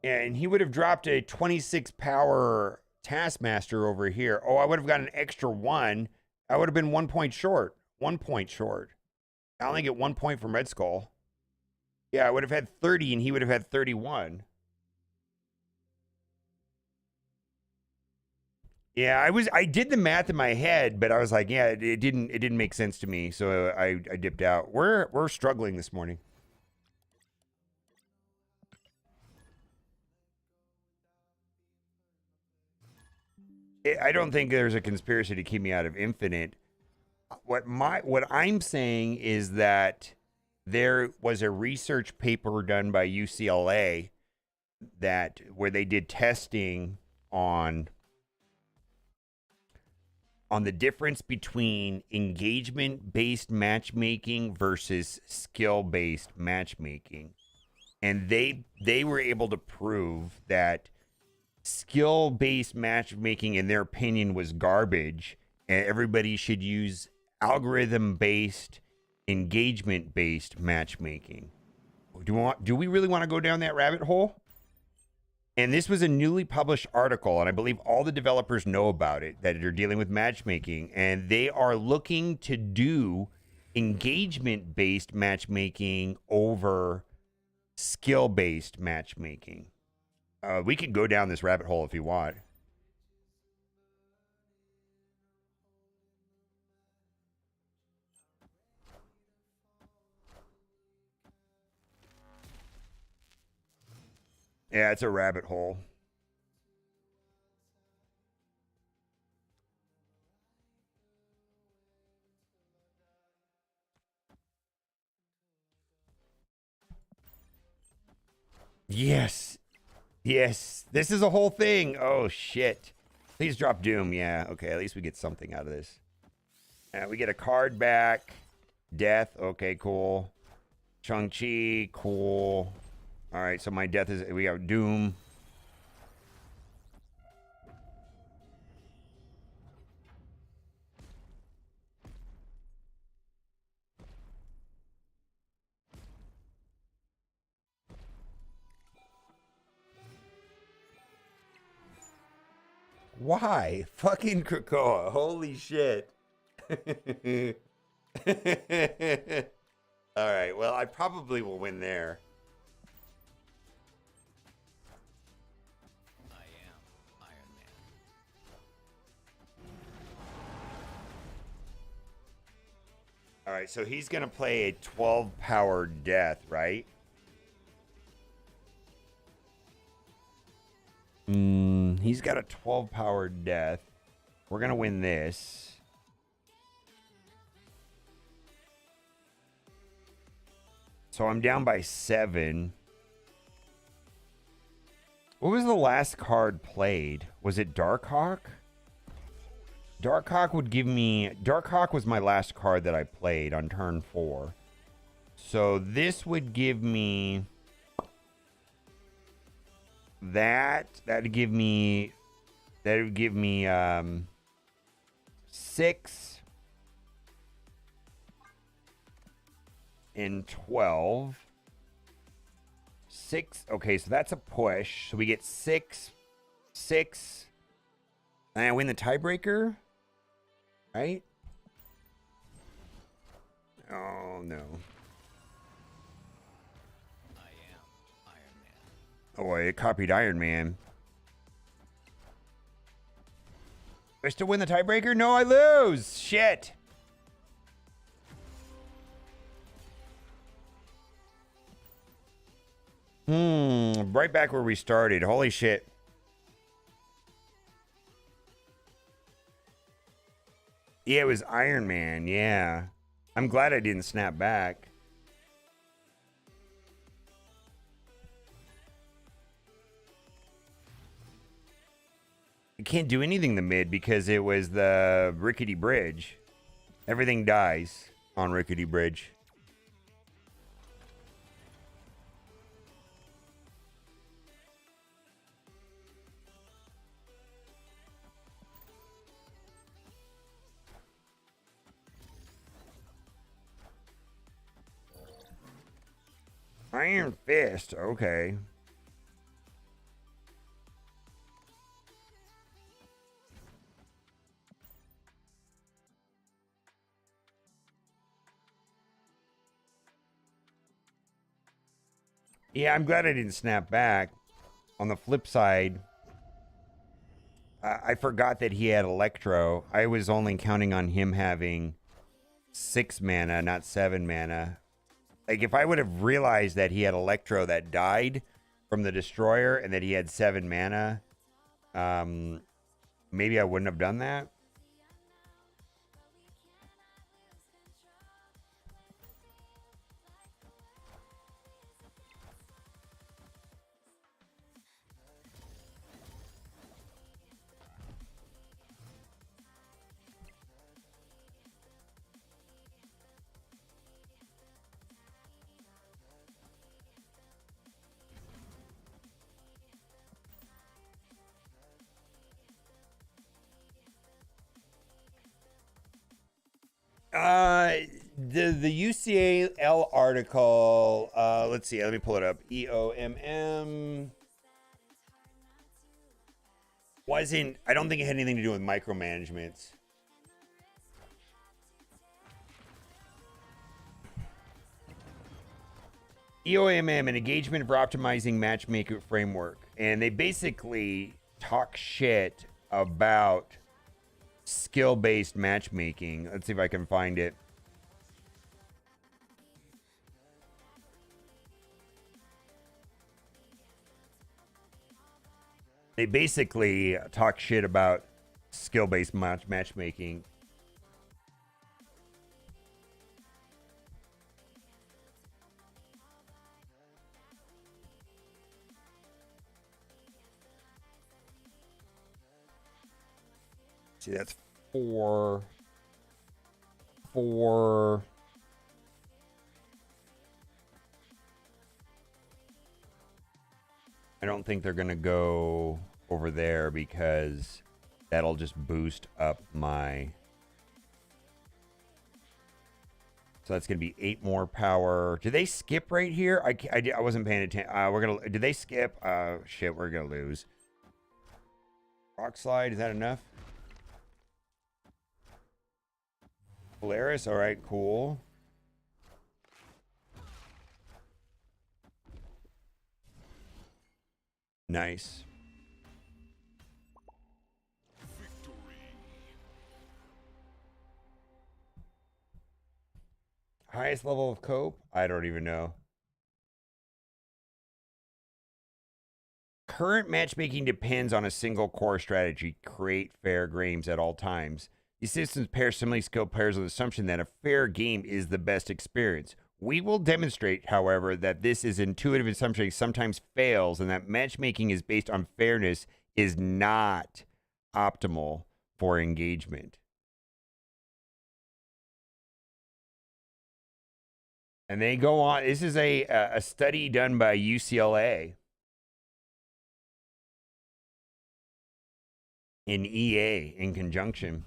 And he would have dropped a 26 power Taskmaster over here. Oh, I would have got an extra 1. I would have been 1 point short. 1 point short. I only get 1 point from Red Skull. Yeah, I would have had 30 and he would have had 31. Yeah, I did the math in my head, but I was like, yeah, it didn't make sense to me, so I dipped out. We're struggling this morning. I don't think there's a conspiracy to keep me out of Infinite. What I'm saying is that there was a research paper done by UCLA that where they did testing on the difference between engagement based matchmaking versus skill based matchmaking, and they were able to prove that skill based matchmaking in their opinion was garbage, and everybody should use algorithm based engagement based matchmaking. Do we really want to go down that rabbit hole? And this was a newly published article, and I believe all the developers know about it that are dealing with matchmaking, and they are looking to do engagement based matchmaking over skill based matchmaking. We could go down this rabbit hole if you want. Yeah, it's a rabbit hole. Yes. Yes. This is a whole thing. Oh, shit. Please drop Doom. Yeah. Okay. At least we get something out of this. We get a card back. Death. Okay, cool. Shang-Chi. Cool. All right. So my death is. We got Doom. Why? Fucking Krakoa. Holy shit. All right. Well, I probably will win there. I am Iron Man. All right. So he's going to play a 12 power death, right? He's got a 12 power death. We're going to win this. So I'm down by 7. What was the last card played? Was it DARKHAWK? DARKHAWK would give me... DARKHAWK was my last card that I played on turn 4. So this would give me... That'd give me 6 and 12. 6. Okay, so that's a push. So we get 6. And I win the tiebreaker, right? Oh no. I am Iron Man. Oh, I copied Iron Man. Do I still win the tiebreaker? No, I lose. Shit. Right back where we started. Holy shit. Yeah, it was Iron Man. Yeah. I'm glad I didn't snap back. I can't do anything in the mid because it was the rickety bridge. Everything dies on rickety bridge. Iron Fist. Okay. Yeah, I'm glad I didn't snap back. On the flip side, I forgot that he had Electro. I was only counting on him having 6 mana, not 7 mana. Like, if I would have realized that he had Electro that died from the Destroyer and that he had 7 mana, maybe I wouldn't have done that. The UCAL article, let's see, let me pull it up. EOMM wasn't, I don't think it had anything to do with micromanagements. EOMM, an engagement for optimizing matchmaker framework. And they basically talk shit about skill-based matchmaking. Let's see if I can find it. They basically talk shit about skill-based matchmaking. See, that's 4. I don't think they're going to go over there because that'll just boost up my... So that's going to be 8 more power. Do they skip right here? I wasn't paying attention. Did they skip? Shit, we're going to lose. Rock slide, is that enough? Polaris, all right, cool. Nice. Highest level of cope? I don't even know. Current matchmaking depends on a single core strategy. Create fair games at all times. These systems pair similarly skilled players with the assumption that a fair game is the best experience. We will demonstrate, however, that this is intuitive assumption sometimes fails and that matchmaking is based on fairness is not optimal for engagement. And they go on. This is a study done by UCLA in EA in conjunction.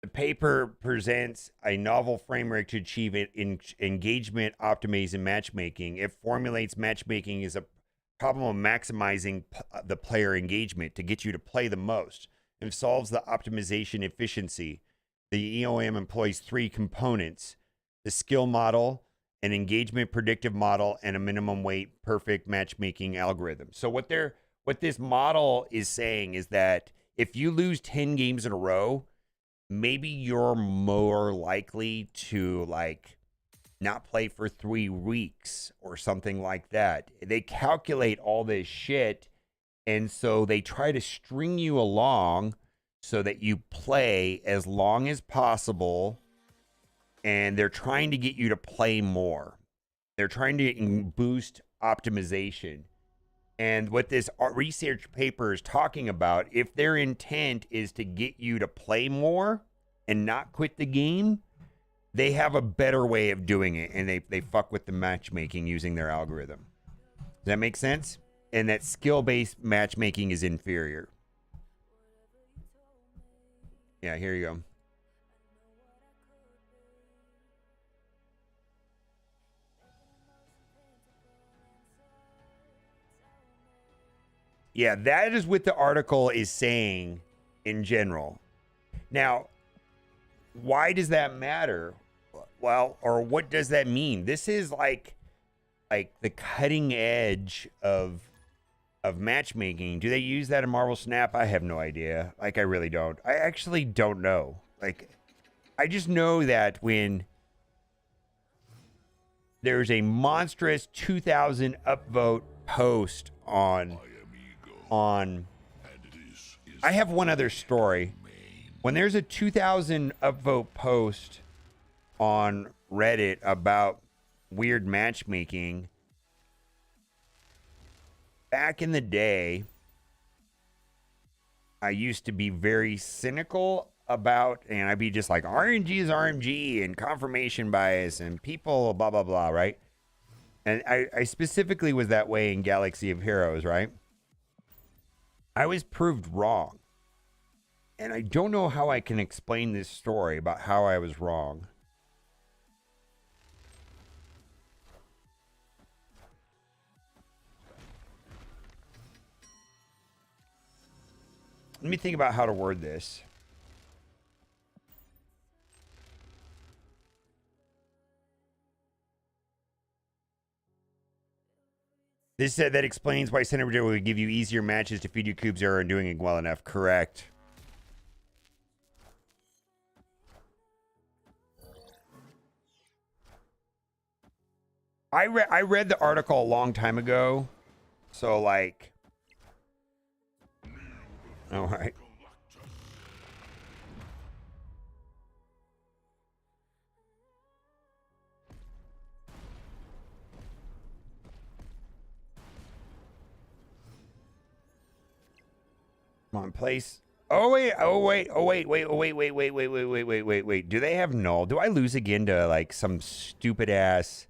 The paper presents a novel framework to achieve engagement optimization matchmaking. It formulates matchmaking as a problem of maximizing the player engagement to get you to play the most, and solves the optimization efficiency. The EOM employs 3 components: the skill model, an engagement predictive model, and a minimum weight perfect matchmaking algorithm. So what this model is saying is that if you lose 10 games in a row, maybe you're more likely to like not play for 3 weeks or something like that. They calculate all this shit, and so they try to string you along so that you play as long as possible, and they're trying to get you to play more. They're trying to boost optimization. And what this research paper is talking about, if their intent is to get you to play more and not quit the game, they have a better way of doing it, and they fuck with the matchmaking using their algorithm. Does that make sense? And that skill-based matchmaking is inferior. Yeah, here you go. Yeah, that is what the article is saying in general. Now, why does that matter? Well, or what does that mean? This is like like the cutting edge of matchmaking. Do they use that in Marvel Snap? I have no idea. Like, I really don't. I actually don't know. Like, I just know that when there's a monstrous 2,000 upvote post on I have one other story. When there's a 2,000 upvote post on Reddit about weird matchmaking, back in the day, I used to be very cynical about, and I'd be just like, RNG is RNG and confirmation bias and people blah, blah, blah, right? And I specifically was that way in Galaxy of Heroes, right? I was proved wrong. And I don't know how I can explain this story about how I was wrong. Let me think about how to word this. This that explains why Senator Joe would give you easier matches to feed you Cube Zero and doing it well enough. Correct. I read the article a long time ago, so like, all right. Come on, place. Oh wait, wait. Do they have null? Do I lose again to like some stupid ass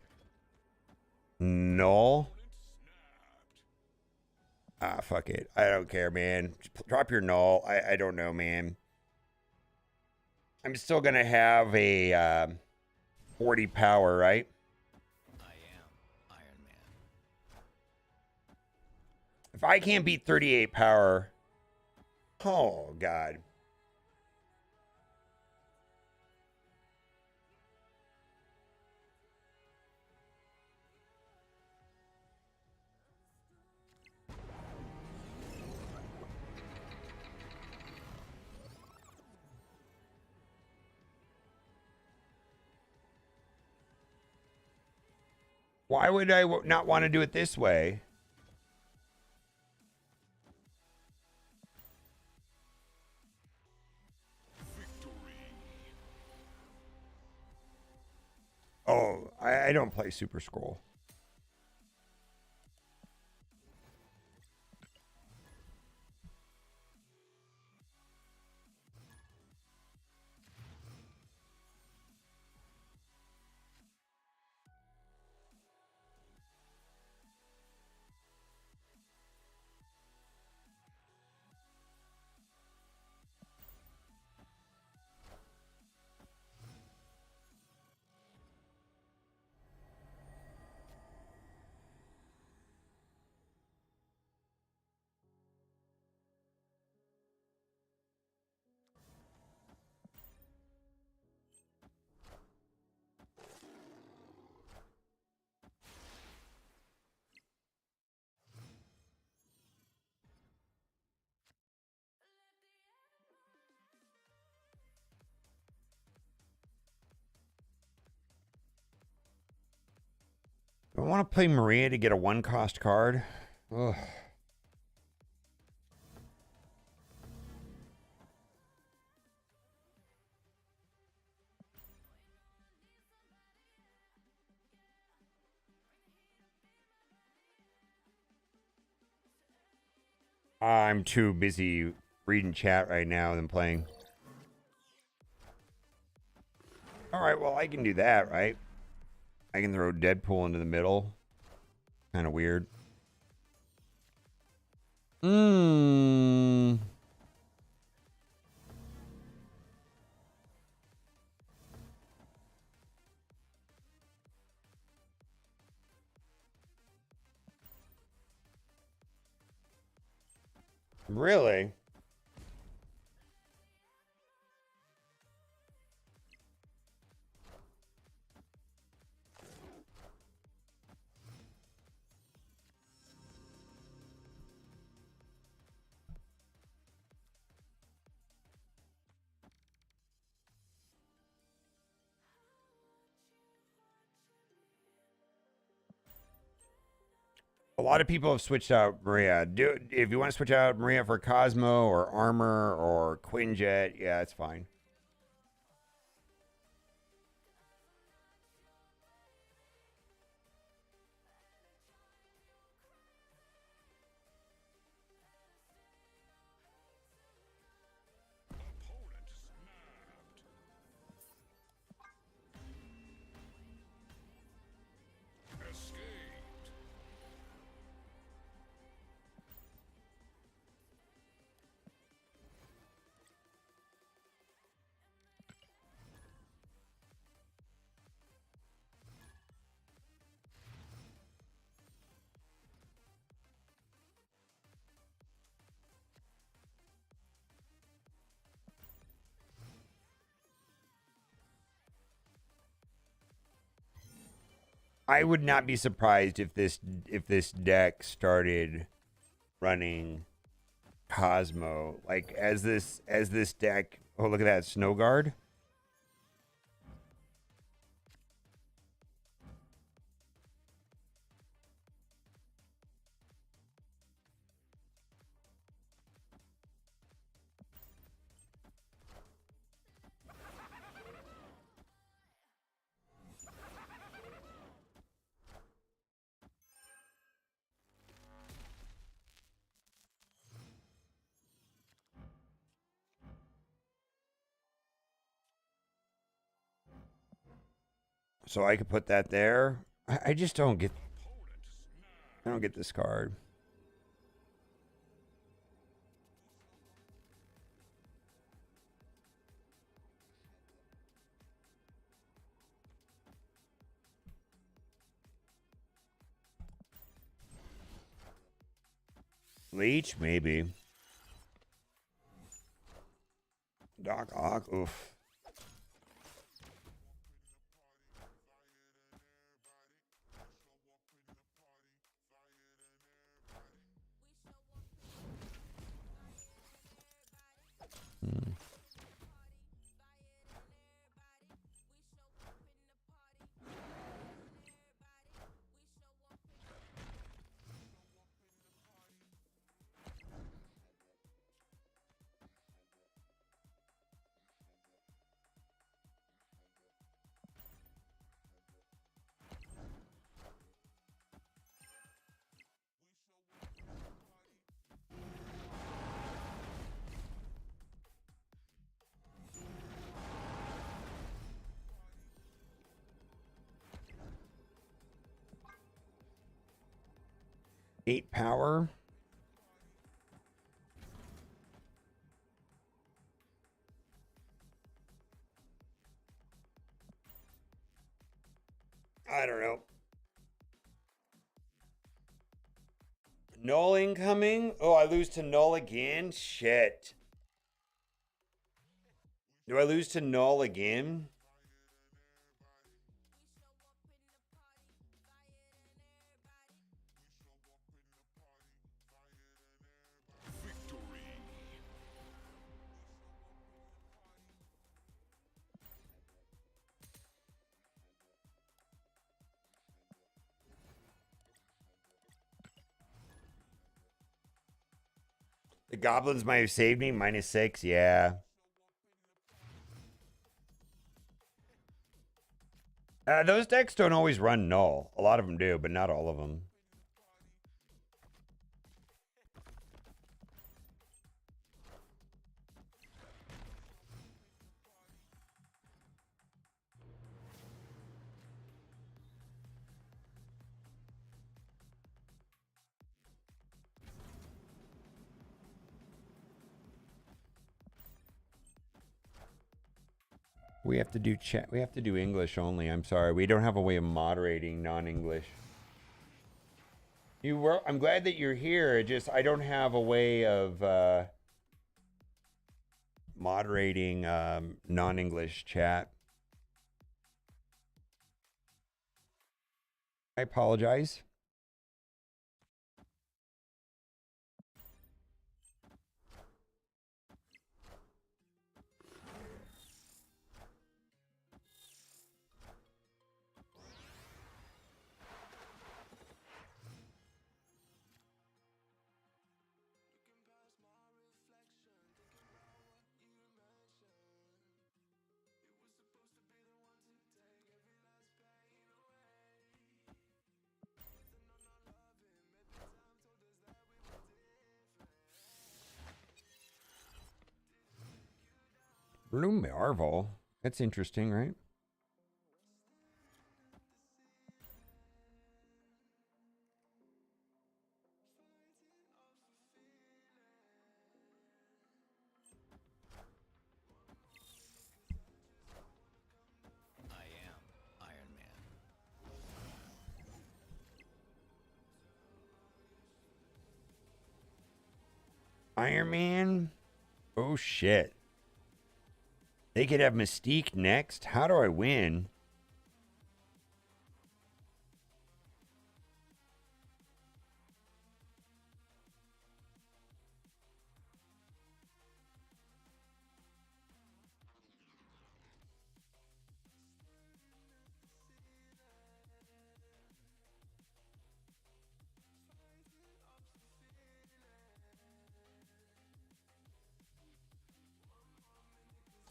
null? Ah, fuck it. I don't care, man. Just drop your null. I don't know, man. I'm still gonna have a 40 power, right? I am Iron Man. If I can't beat 38 power, oh god. Why would I not want to do it this way? Oh, I don't play Super Scroll. I want to play Maria to get a one-cost card. Ugh. I'm too busy reading chat right now than playing. All right, well, I can do that, right? I can throw Deadpool into the middle. Kind of weird. Really? A lot of people have switched out Maria. If you want to switch out Maria for Cosmo or Armor or Quinjet, yeah, it's fine. I would not be surprised if this deck started running Cosmo like as this deck. Oh, look at that Snowguard. So I could put that there. I just don't get. I don't get this card. Leech, maybe. DARKHAWK, oof. Hmm. Eight power. I don't know. Null incoming? Oh, I lose to Null again? Shit. Do I lose to Null again? The goblins might have saved me. -6, yeah. Those decks don't always run Null. A lot of them do, but not all of them. We have to do chat. We have to do English only. I'm sorry. We don't have a way of moderating non-English. I'm glad that you're here. I don't have a way of moderating non-English chat. I apologize. Blue Marvel. That's interesting, right? I am Iron Man. Iron Man? Oh, shit. They could have Mystique next. How do I win?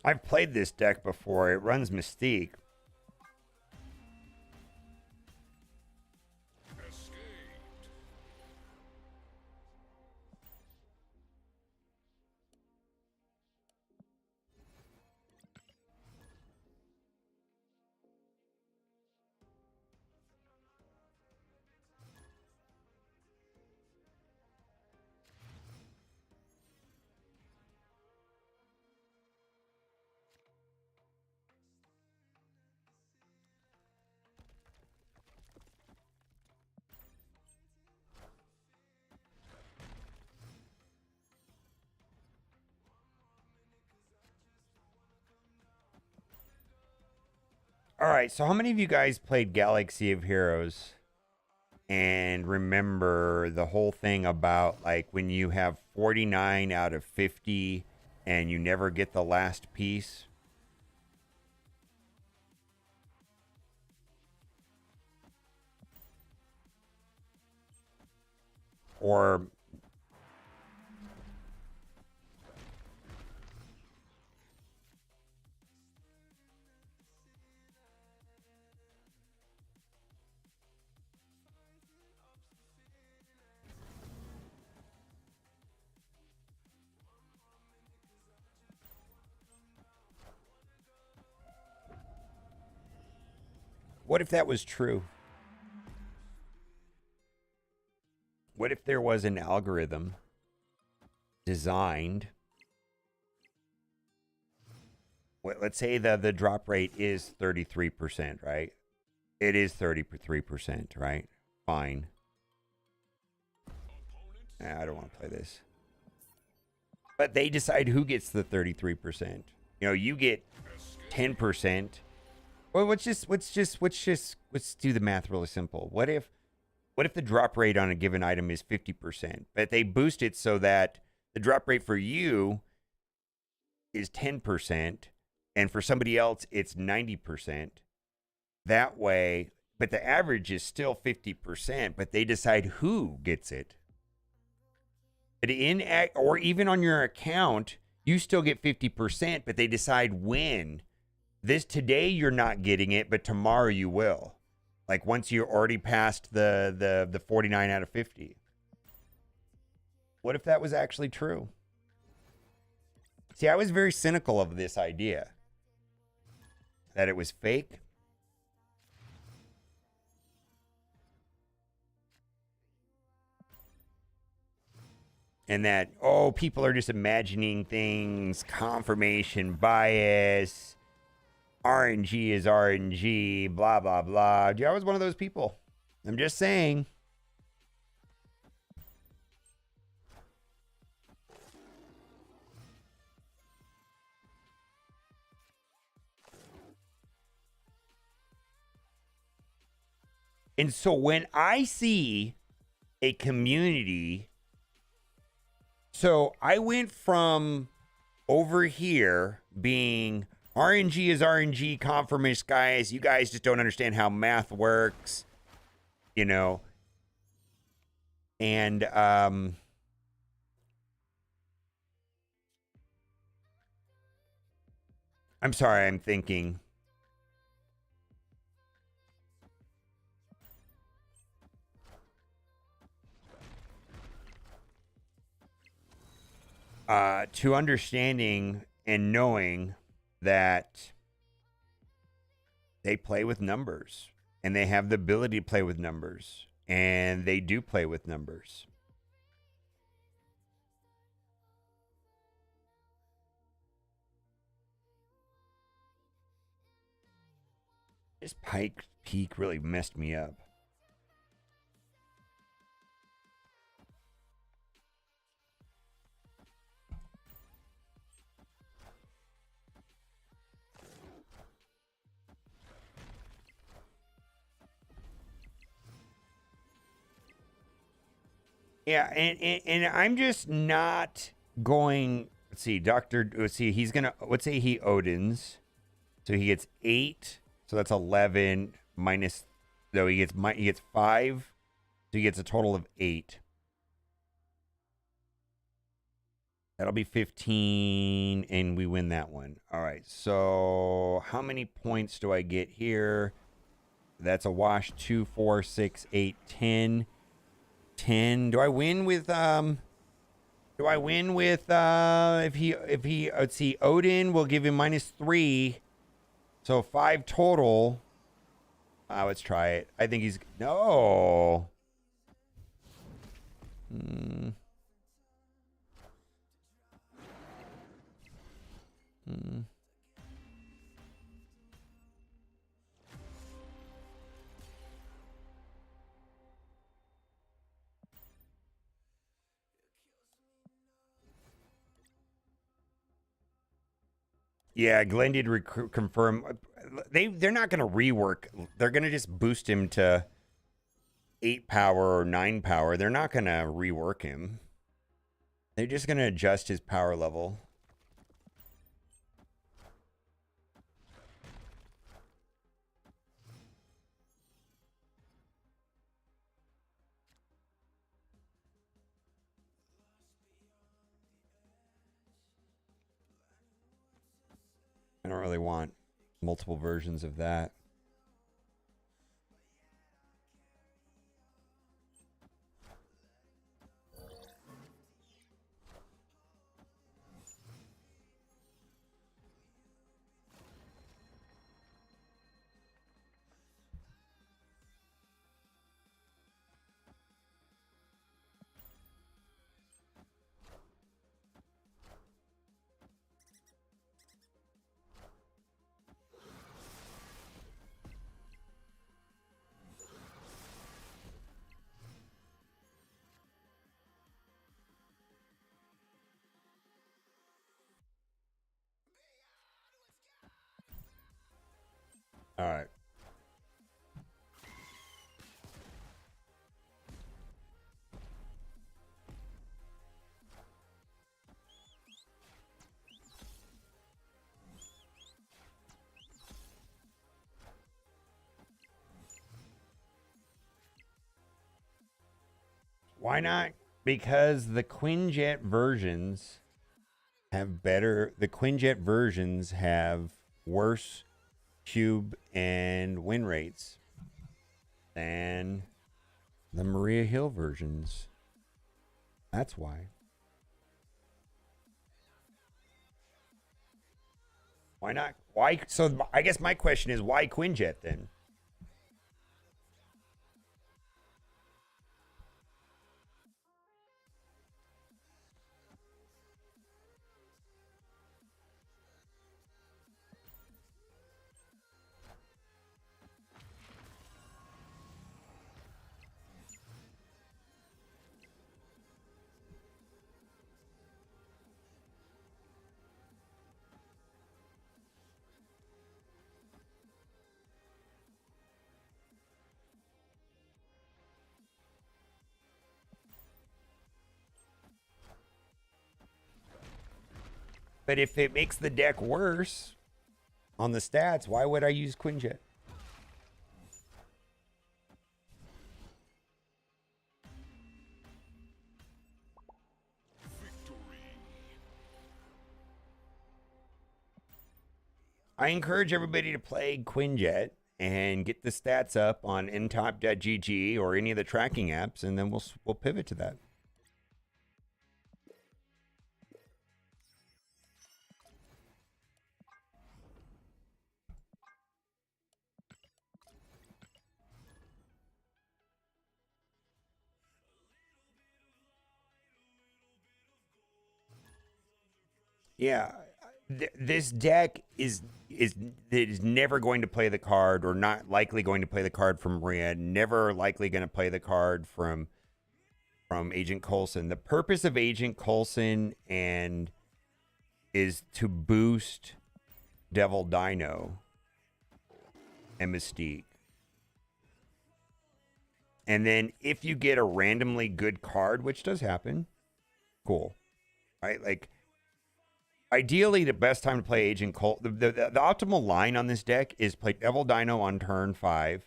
I've played this deck before. It runs Mystique. All right, so how many of you guys played Galaxy of Heroes and remember the whole thing about like when you have 49 out of 50 and you never get the last piece? Or what if that was true? What if there was an algorithm designed? Let's say the drop rate is 33%, right? It is 33%, right? Fine. I don't want to play this. But they decide who gets the 33%. You know, you get 10%. Well, let's do the math really simple. What if the drop rate on a given item is 50%, but they boost it so that the drop rate for you is 10%, and for somebody else it's 90%. That way, but the average is still 50%, but they decide who gets it. But or even on your account, you still get 50%, but they decide when. This today you're not getting it, but tomorrow you will. Like once you're already past the 49 out of 50. What if that was actually true? See, I was very cynical of this idea. That it was fake. And that, oh, people are just imagining things, confirmation bias, RNG is RNG, blah, blah, blah. I was one of those people. I'm just saying. And so when I see a community, so I went from over here being RNG is RNG, conformist guys. You guys just don't understand how math works, you know. And I'm sorry, I'm thinking. To understanding and knowing that they play with numbers and they have the ability to play with numbers, and they do play with numbers. This Pike Peak really messed me up. Yeah, and I'm just not going. Let's see, Doctor. Let's see, he's gonna. Let's say he Odin's, so he gets 8. So that's 11 minus. No, he gets 5. So he gets a total of 8. That'll be 15, and we win that one. All right. So how many points do I get here? That's a wash. 2, 4, 6, 8, 10. 10. Do I win with if he let's see, Odin will give him -3. So 5 total. Let's try it. I think he's no. Hmm. Hmm. Yeah, Glenn did confirm. They're not going to rework. They're going to just boost him to 8 power or 9 power. They're not going to rework him. They're just going to adjust his power level. I don't really want multiple versions of that. All right. Why not? Because the Quinjet versions have better. The Quinjet versions have worse cube and win rates than the Maria Hill versions. That's why. Why not? Why? So I guess my question is, why Quinjet then? But if it makes the deck worse on the stats, why would I use Quinjet? I encourage everybody to play Quinjet and get the stats up on ntop.gg or any of the tracking apps, and then we'll pivot to that. Yeah, this deck is never going to play the card, or not likely going to play the card from Maria. Never likely going to play the card from Agent Coulson. The purpose of Agent Coulson and is to boost Devil Dino and Mystique. And then if you get a randomly good card, which does happen, cool. Right? Like, ideally, the best time to play Agent Coulson, the optimal line on this deck is play Devil Dino on turn 5,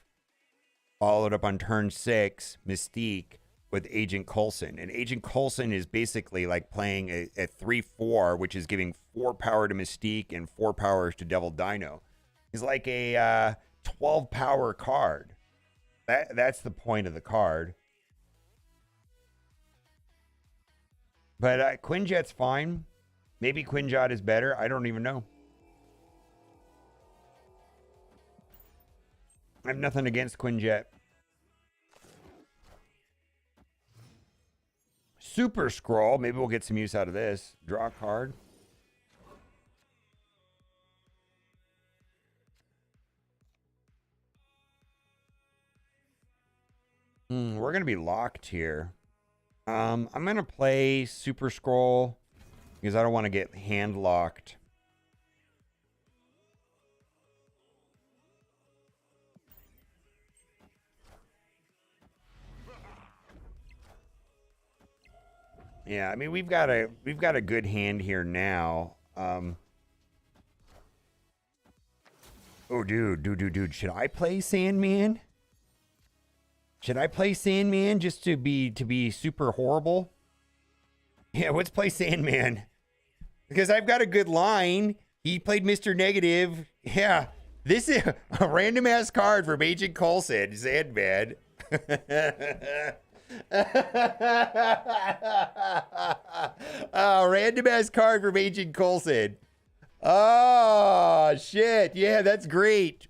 followed up on turn 6, Mystique, with Agent Coulson. And Agent Coulson is basically like playing a 3-4, which is giving 4 power to Mystique and 4 powers to Devil Dino. He's like a 12 power card. That's the point of the card. But Quinjet's fine. Maybe Quinjet is better. I don't even know. I have nothing against Quinjet. Super Scroll. Maybe we'll get some use out of this. Draw a card. We're going to be locked here. I'm going to play Super Scroll because I don't want to get hand locked. Yeah, I mean, we've got a good hand here now. Oh, dude. Should I play Sandman? Should I play Sandman just to be super horrible? Yeah, let's play Sandman. Because I've got a good line. He played Mr. Negative. Yeah. This is a random ass card from Agent Coulson, Sandman. Oh, random ass card from Agent Coulson. Oh, shit. Yeah, that's great.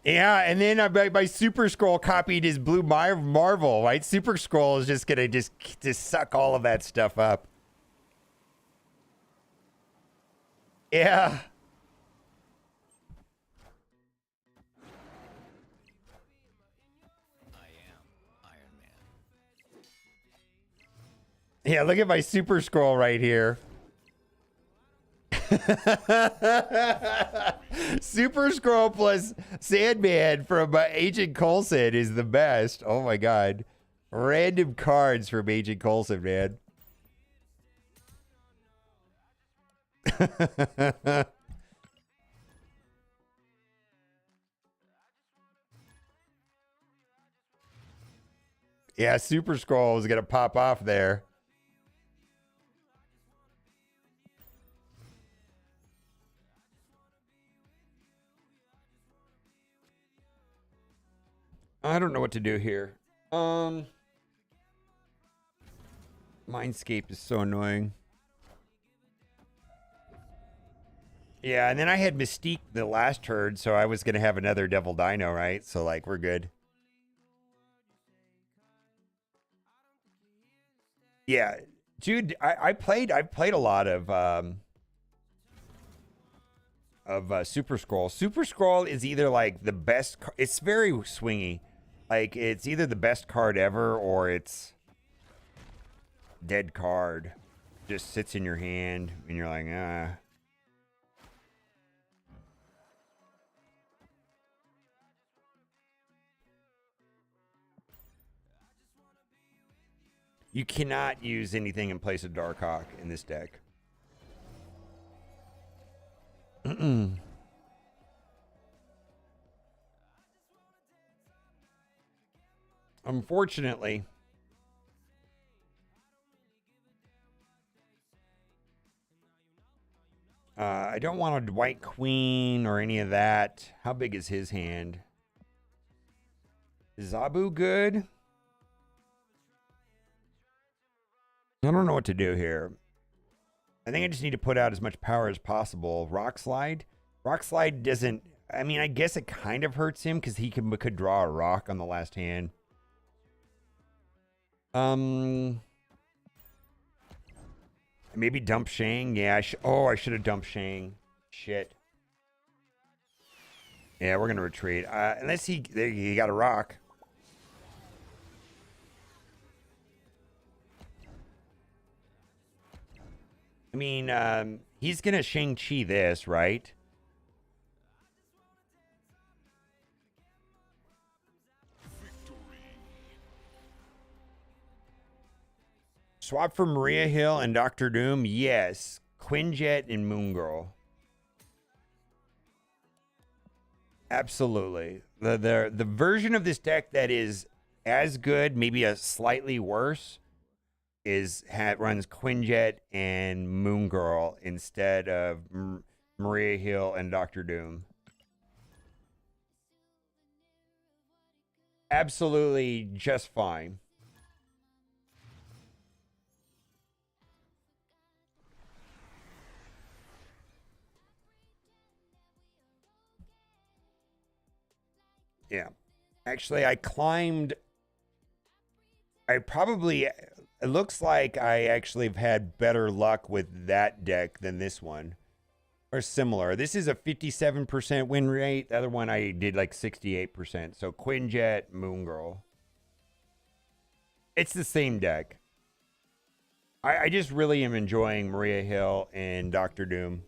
Yeah, and then my Super Scroll copied his Blue Marvel, right? Super Scroll is just gonna just suck all of that stuff up. Yeah. I am Iron Man. Yeah, look at my Super Scroll right here. Super Scroll plus Sandman from Agent Coulson is the best. Oh my god. Random cards from Agent Coulson, man. Yeah, Super Scroll is gonna pop off there. I don't know what to do here. Mindscape is so annoying. Yeah, and then I had Mystique the last turn, so I was gonna have another Devil Dino, right? So like we're good. Yeah, dude, I've played a lot of Super Scroll. Super Scroll is either like the best. It's very swingy. Like it's either the best card ever or it's dead card. Just sits in your hand and you're like, ah. You cannot use anything in place of DARKHAWK in this deck. Unfortunately. I don't want a White Queen or any of that. How big is his hand? Is Zabu good? I don't know what to do here. I think I just need to put out as much power as possible. Rock Slide? Rock Slide doesn't... I mean, I guess it kind of hurts him because he could draw a rock on the last hand. Maybe dump Shang? Yeah, I should have dumped Shang. Shit. Yeah, we're going to retreat. Unless he got a rock. I mean, he's going to Shang-Chi this, right? Swap for Maria Hill and Doctor Doom? Yes. Quinjet and Moon Girl. Absolutely. The version of this deck that is as good, maybe a slightly worse, runs Quinjet and Moon Girl instead of Maria Hill and Doctor Doom. Absolutely just fine. Yeah. Actually, I climbed... it looks like I actually have had better luck with that deck than this one. Or similar. This is a 57% win rate. The other one I did like 68%. So Quinjet, Moon Girl. It's the same deck. I just really am enjoying Maria Hill and Doctor Doom.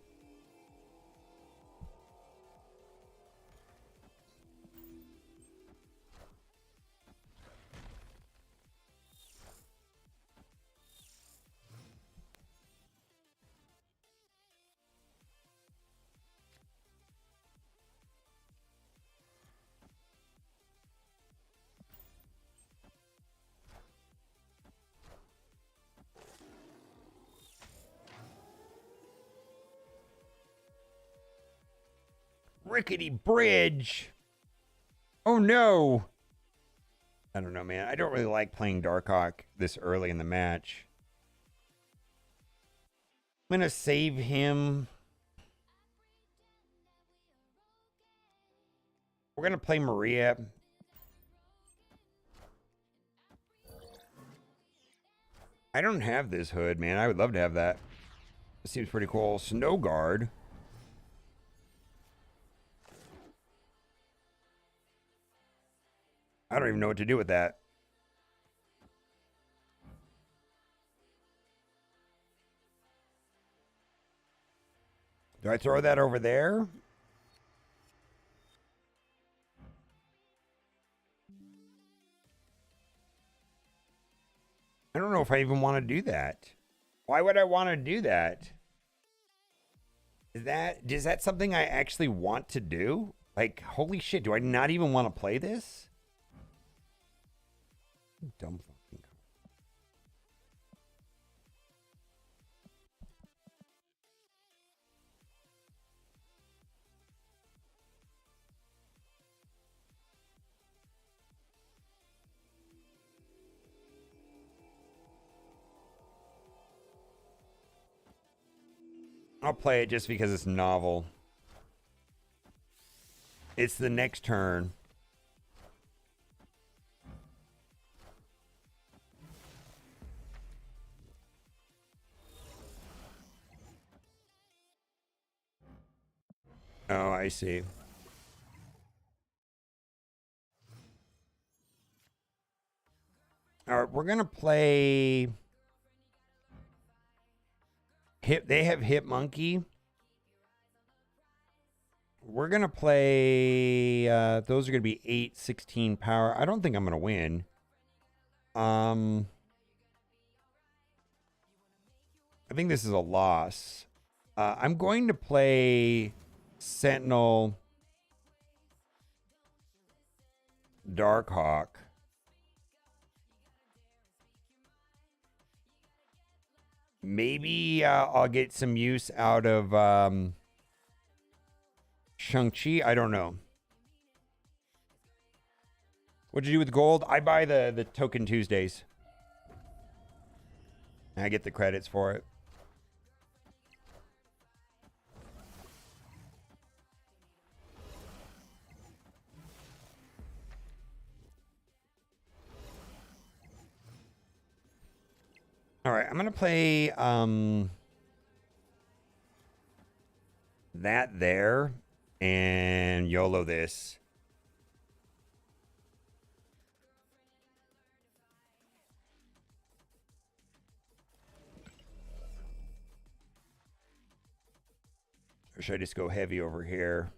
Rickety bridge. Oh no. I don't know, man. I don't really like playing DARKHAWK this early in the match. I'm going to save him. We're going to play Maria. I don't have this hood, man. I would love to have that. It seems pretty cool. Snowguard. I don't even know what to do with that. Do I throw that over there? I don't know if I even want to do that. Why would I want to do that? Is that something I actually want to do? Like, holy shit, do I not even want to play this? Dumb fucking card. I'll play it just because it's novel. It's the next turn. Oh, I see. All right, we're gonna play. They have Hip Monkey. We're gonna play. Those are gonna be 8, 16 power. I don't think I'm gonna win. I think this is a loss. I'm going to play Sentinel DARKHAWK. Maybe I'll get some use out of Shang-Chi. I don't know. What'd you do with gold? I buy the Token Tuesdays. I get the credits for it. All right, I'm gonna play that there and YOLO this. Or should I just go heavy over here?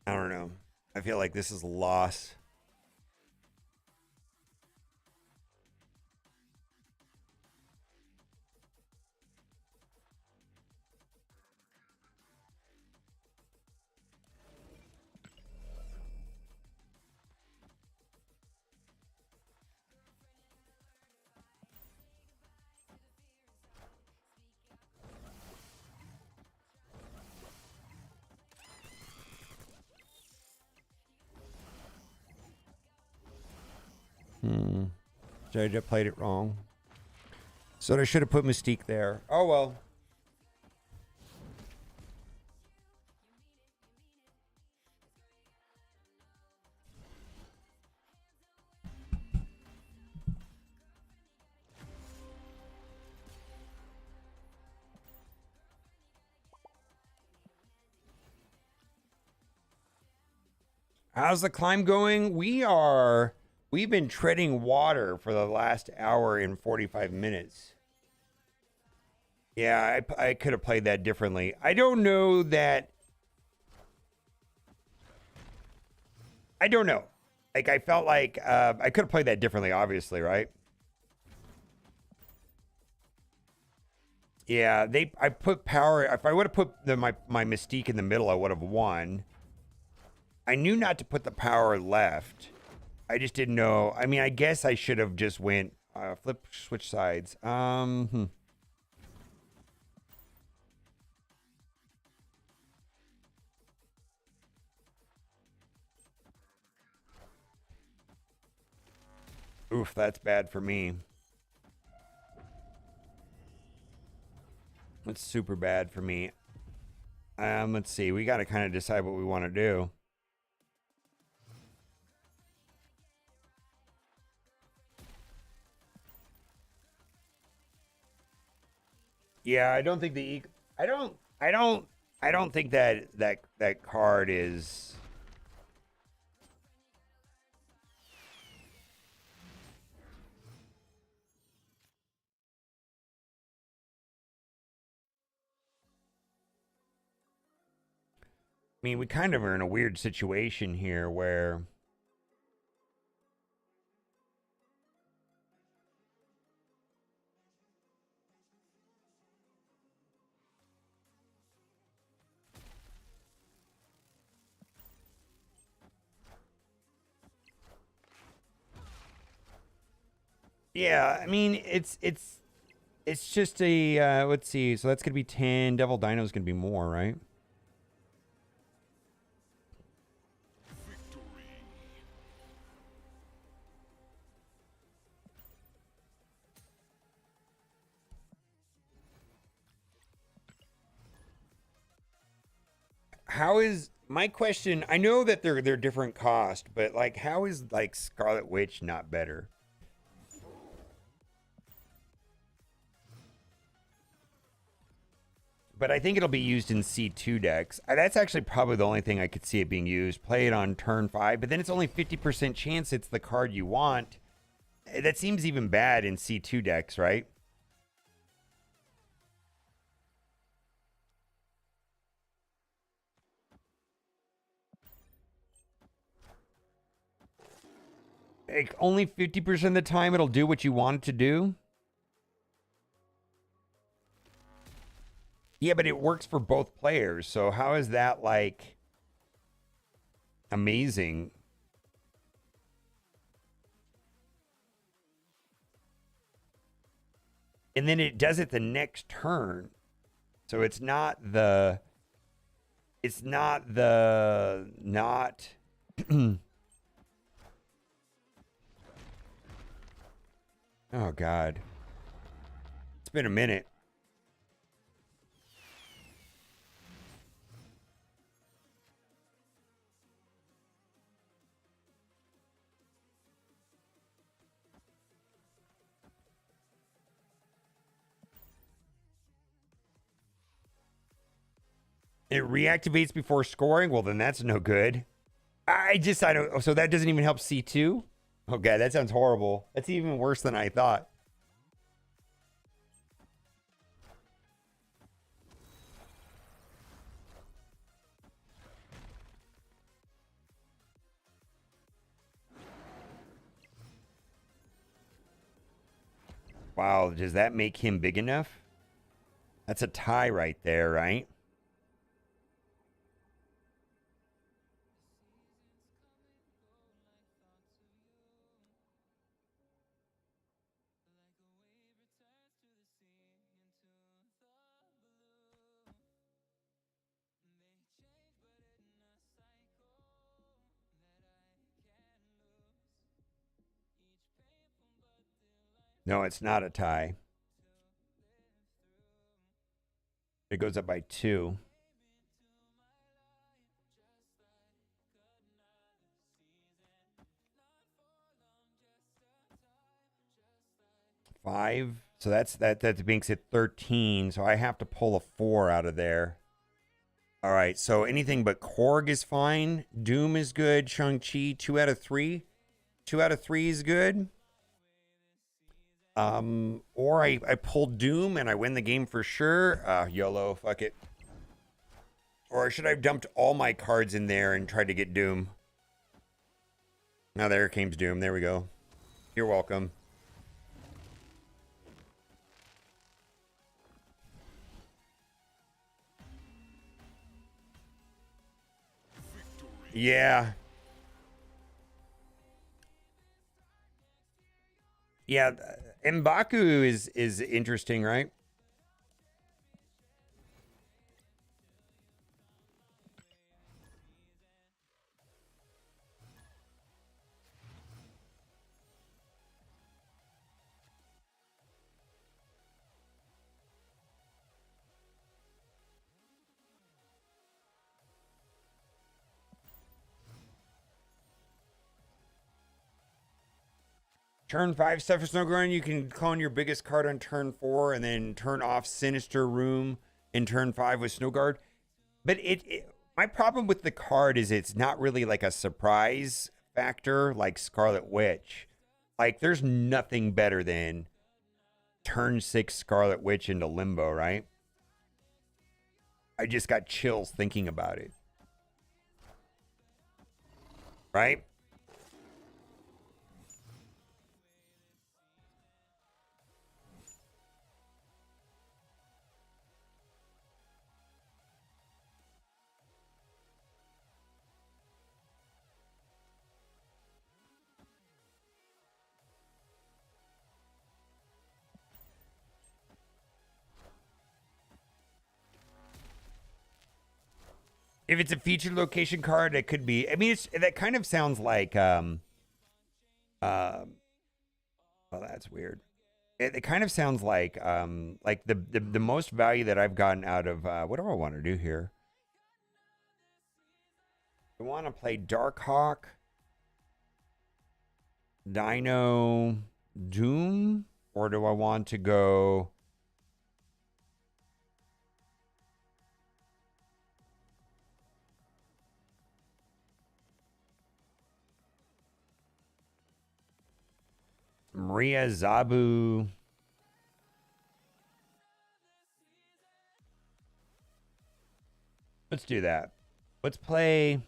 I don't know. I feel like this is a loss. I just played it wrong. So I should have put Mystique there. Oh well. How's the climb going? We've been treading water for the last hour and 45 minutes. Yeah, I could have played that differently. I don't know that. I don't know. Like, I felt like I could have played that differently, obviously, right? Yeah, I put power. If I would have put my Mystique in the middle, I would have won. I knew not to put the power left. I just didn't know. I mean, I guess I should have just went switch sides. Oof, that's bad for me. That's super bad for me. Let's see. We got to kind of decide what we want to do. Yeah, I don't think I don't think that card is. I mean, we kind of are in a weird situation here where yeah, I mean, it's just a let's see. So that's going to be 10. Devil Dino is going to be more, right? How is my question? I know that they're different cost, but like, how is like Scarlet Witch not better? But I think it'll be used in C2 decks. That's actually probably the only thing I could see it being used. Play it on turn 5, but then it's only 50% chance it's the card you want. That seems even bad in C2 decks, right? Like, only 50% of the time it'll do what you want it to do? Yeah, but it works for both players. So how is that like amazing? And then it does it the next turn. So it's not the not Oh, God. It's been a minute. It reactivates before scoring? Well, then that's no good. I don't. So that doesn't even help C2? Okay, that sounds horrible. That's even worse than I thought. Wow, does that make him big enough? That's a tie right there, right? No, it's not a tie. It goes up by 2. Five. So that makes it 13. So I have to pull a 4 out of there. All right. So anything but Korg is fine. Doom is good. Shang-Chi, 2 out of 3. 2 out of 3 is good. Or I pull Doom and I win the game for sure. YOLO, fuck it. Or should I have dumped all my cards in there and tried to get Doom? Now there came Doom. There we go. You're welcome. Yeah. Yeah, M'Baku is interesting, right? Turn 5 stuff for Snowguard. You can clone your biggest card on turn 4 and then turn off Sinister Room in turn 5 with Snowguard. But my problem with the card is it's not really like a surprise factor like Scarlet Witch. Like, there's nothing better than turn 6 Scarlet Witch into Limbo, right? I just got chills thinking about it. Right? If it's a featured location card, it could be. I mean, that kind of sounds like well, that's weird. It kind of sounds like the most value that I've gotten out of what do I want to do here? I want to play DARKHAWK, DINO, Doom, or do I want to go? Maria Zabu. Let's do that. Let's play.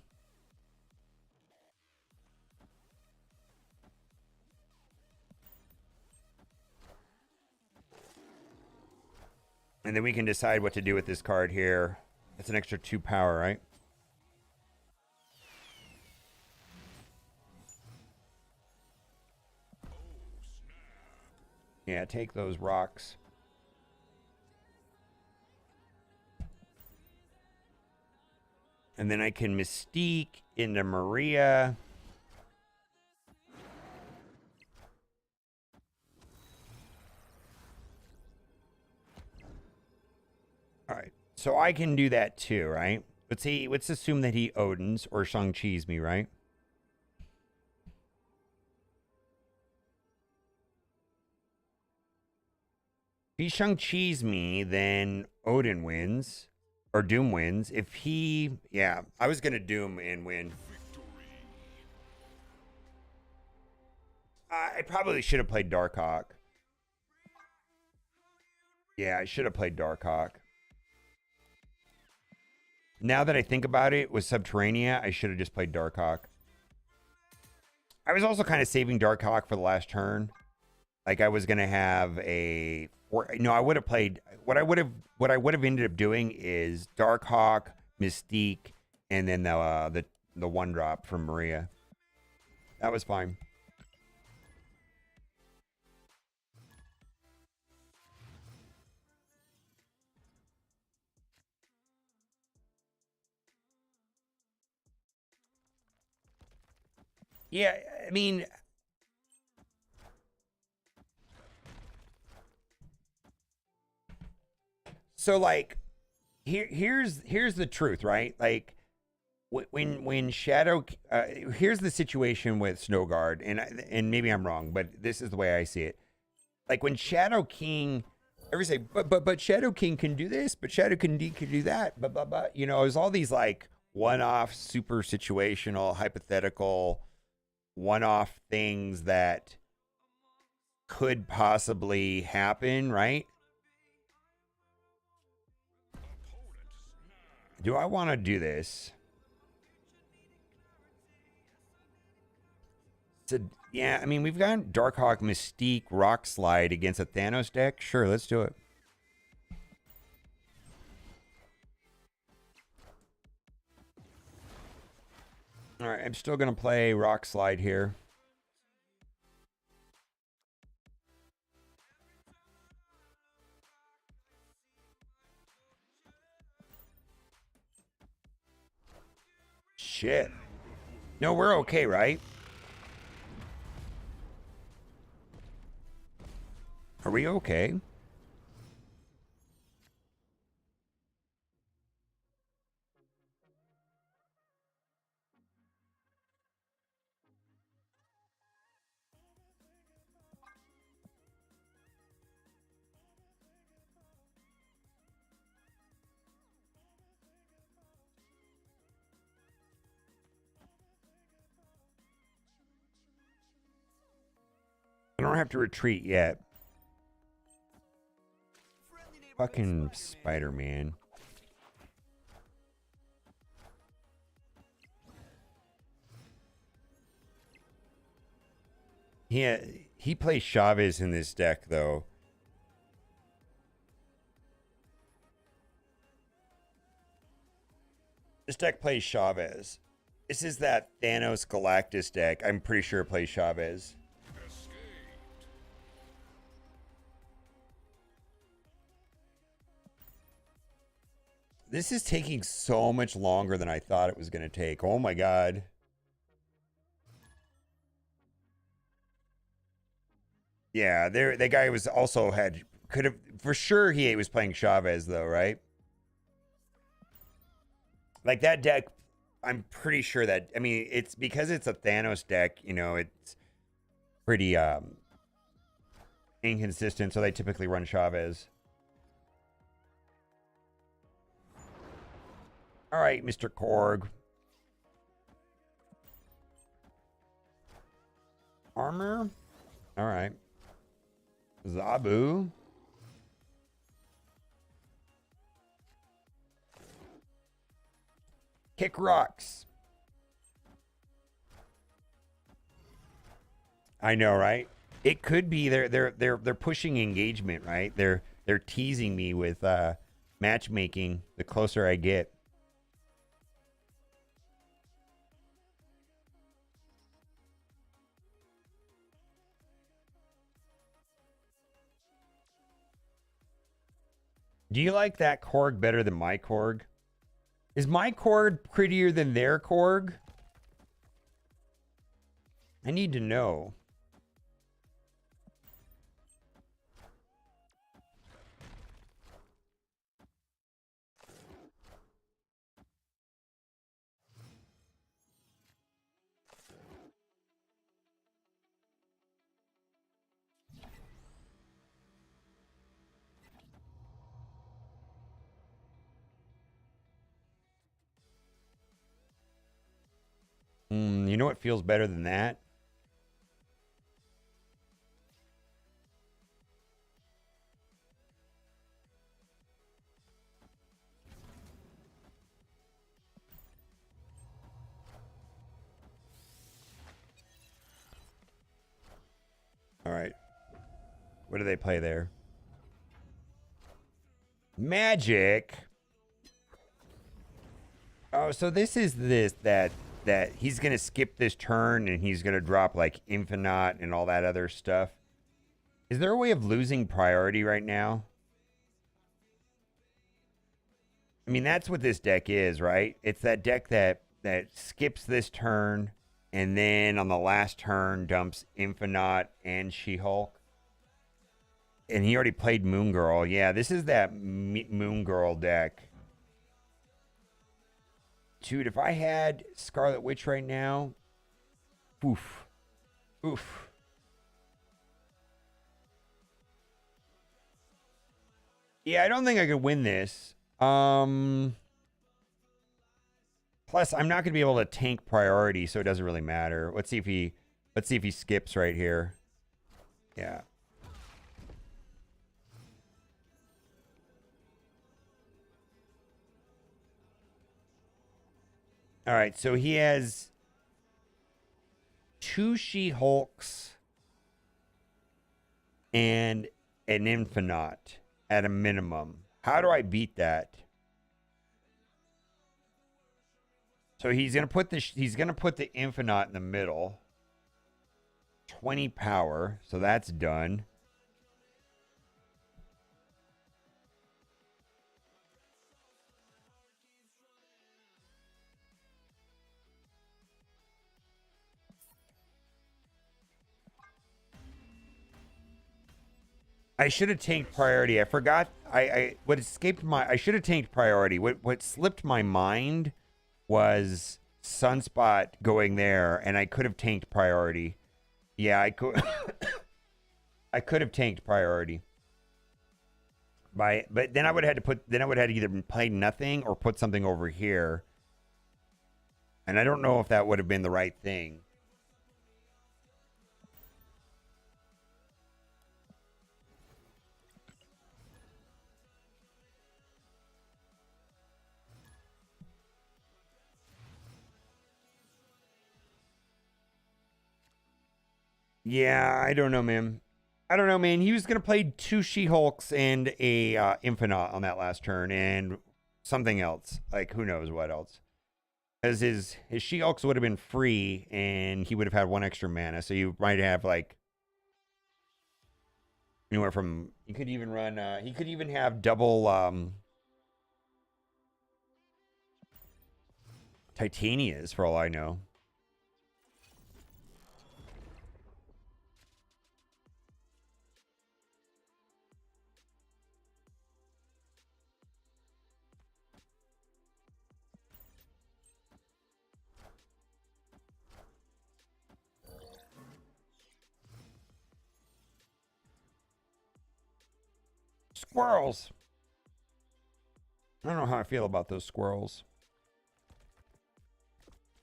And then we can decide what to do with this card here. That's an extra 2 power, right? Yeah, take those rocks. And then I can Mystique into Maria. All right. So I can do that too, right? Let's assume that he Odin's or Shang-Chi's me, right? If he Shang-Chi's me, then Odin wins. Or Doom wins. If he... Yeah, I was going to Doom and win. I probably should have played DARKHAWK. Yeah, I should have played DARKHAWK. Now that I think about it, with Subterranea, I should have just played DARKHAWK. I was also kind of saving DARKHAWK for the last turn. Like I was gonna have a... No, I would have played... What I would have ended up doing is DARKHAWK, Mystique, and then the one drop from Maria. That was fine. Yeah, I mean... So, like, here's the truth, right? Like, when Shadow... here's the situation with Snowguard, and maybe I'm wrong, but this is the way I see it. Like, when Shadow King... Everybody say, but Shadow King can do this, but Shadow King can do that, blah, blah, blah. You know, there's all these, like, one-off, super situational, hypothetical, one-off things that could possibly happen, right? Do I want to do this? So, yeah, I mean, we've got DARKHAWK, Mystique, Rock Slide against a Thanos deck. Sure, let's do it. All right, I'm still going to play Rock Slide here. Shit. No, we're okay, right? Are we okay? I don't have to retreat yet. Fucking Spider-Man. Yeah, he plays Chavez in this deck, though. This deck plays Chavez. This is that Thanos Galactus deck. I'm pretty sure it plays Chavez. This is taking so much longer than I thought it was going to take. Oh my god. Yeah, that guy was also could have for sure he was playing Chavez though, right? Like that deck, I'm pretty sure that I mean it's because it's a Thanos deck, you know, it's pretty inconsistent, so they typically run Chavez. All right, Mr. Korg. Armor? All right. Zabu. Kick rocks. I know, right? It could be they're pushing engagement, right? They're teasing me with matchmaking the closer I get. Do you like that Korg better than my Korg? Is my Korg prettier than their Korg? I need to know. You know what feels better than that? All right. What do they play there? Magic. Oh, so this is that he's gonna skip this turn and he's gonna drop like Infinite and all that other stuff. Is there a way of losing priority right now? I mean, that's what this deck is, right? It's that deck that skips this turn and then on the last turn dumps Infinite and She-Hulk. And he already played Moon Girl. Yeah, this is that Moon Girl deck. Dude, if I had Scarlet Witch right now, oof. Oof. Yeah, I don't think I could win this. Plus, I'm not gonna be able to tank priority, so it doesn't really matter. Let's see if he skips right here. Yeah. All right, so he has 2 She-Hulks and an Infinite at a minimum. How do I beat that? So he's gonna put the Infinite in the middle. 20 power, so that's done. I should have tanked priority. I forgot. What escaped my. I should have tanked priority. What slipped my mind was Sunspot going there, and I could have tanked priority. Yeah, I could. I could have tanked priority. But then I would have had to put. Then I would have had to either play nothing or put something over here. And I don't know if that would have been the right thing. Yeah, I don't know, man. I don't know, man. He was gonna play 2 She-Hulks and a Infinite on that last turn, and something else. Like who knows what else? Because his She-Hulks would have been free, and he would have had 1 extra mana. So you might have like anywhere from you could even run. He could even have double Titanias for all I know. Squirrels. I don't know how I feel about those squirrels.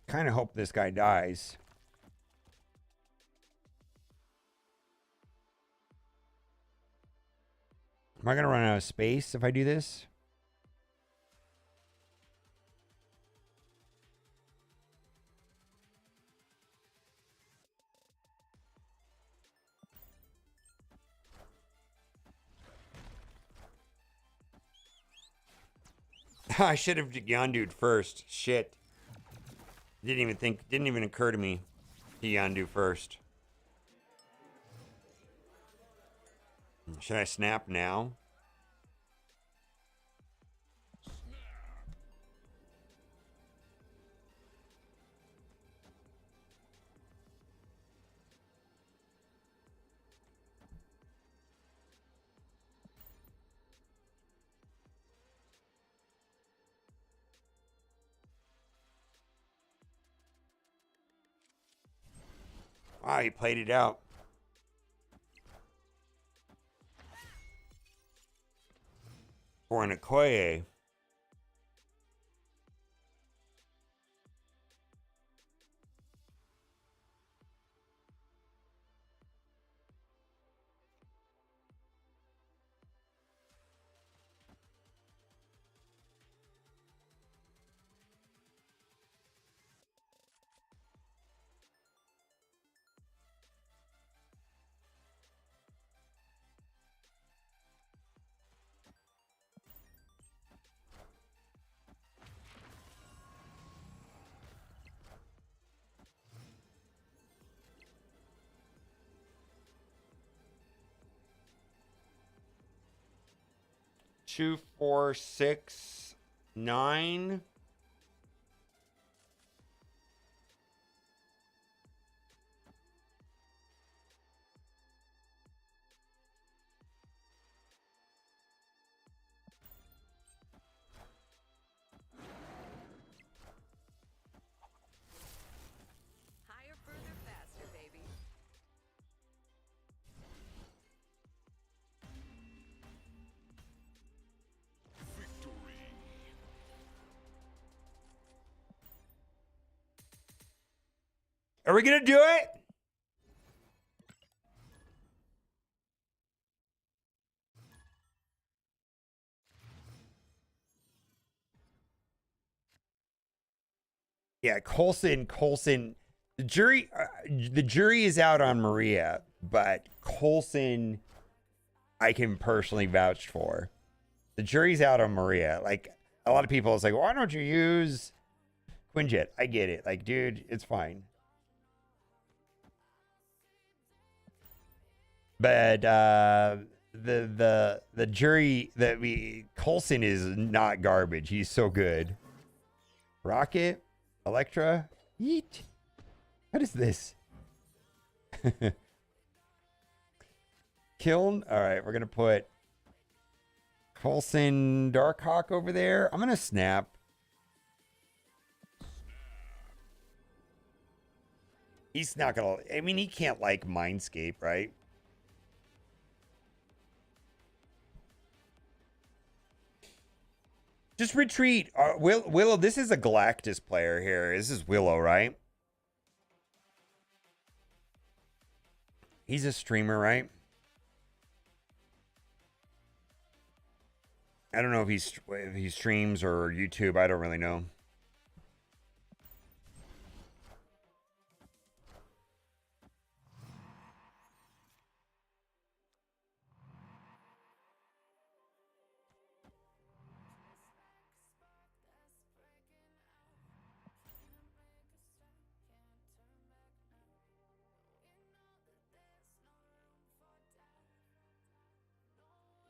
Kind of hope this guy dies. Am I going to run out of space if I do this? I should have Yondu'd first. Shit. Didn't even occur to me to Yondu first. Should I snap now? Ah, he played it out. For an Okoye. Two, 4, 6, 9. Higher, further, faster, baby. Are we gonna do it? Yeah, Coulson. The jury is out on Maria, but Coulson, I can personally vouch for. The jury's out on Maria. Like a lot of people, it's like, why don't you use Quinjet? I get it. Like, dude, it's fine. But the jury that Coulson is not garbage. He's so good. Rocket, Electra, yeet. What is this? Kiln. All right, we're gonna put Coulson DARKHAWK over there. I'm gonna snap. He's not gonna. I mean, he can't like Mindscape, right? Just retreat. Willow, this is a Galactus player here. This is Willow, right? He's a streamer, right? I don't know if he streams or YouTube. I don't really know.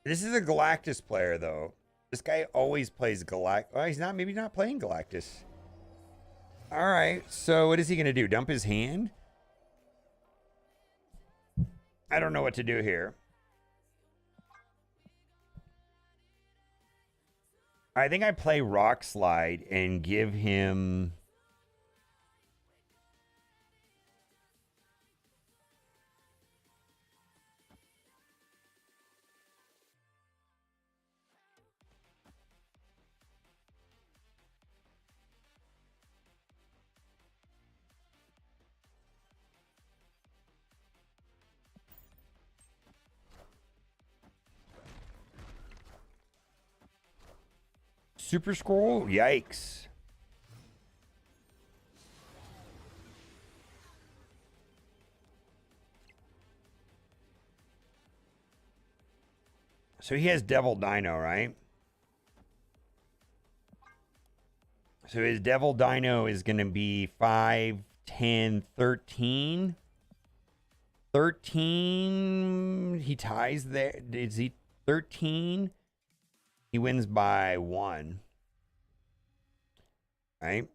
This is a Galactus player, though. This guy always plays Galactus. Well, he's not. Maybe not playing Galactus. All right. So what is he gonna do? Dump his hand? I don't know what to do here. I think I play Rock Slide and give him. Super Scroll? Yikes. So he has Devil Dino, right? So his Devil Dino is going to be 5, 10, 13. 13. He ties there. Is he 13? He wins by 1. Right?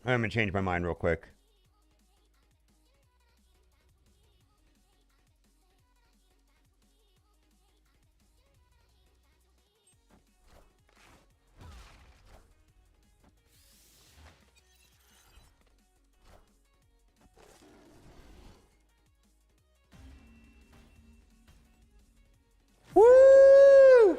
I'm gonna change my mind real quick. Woo!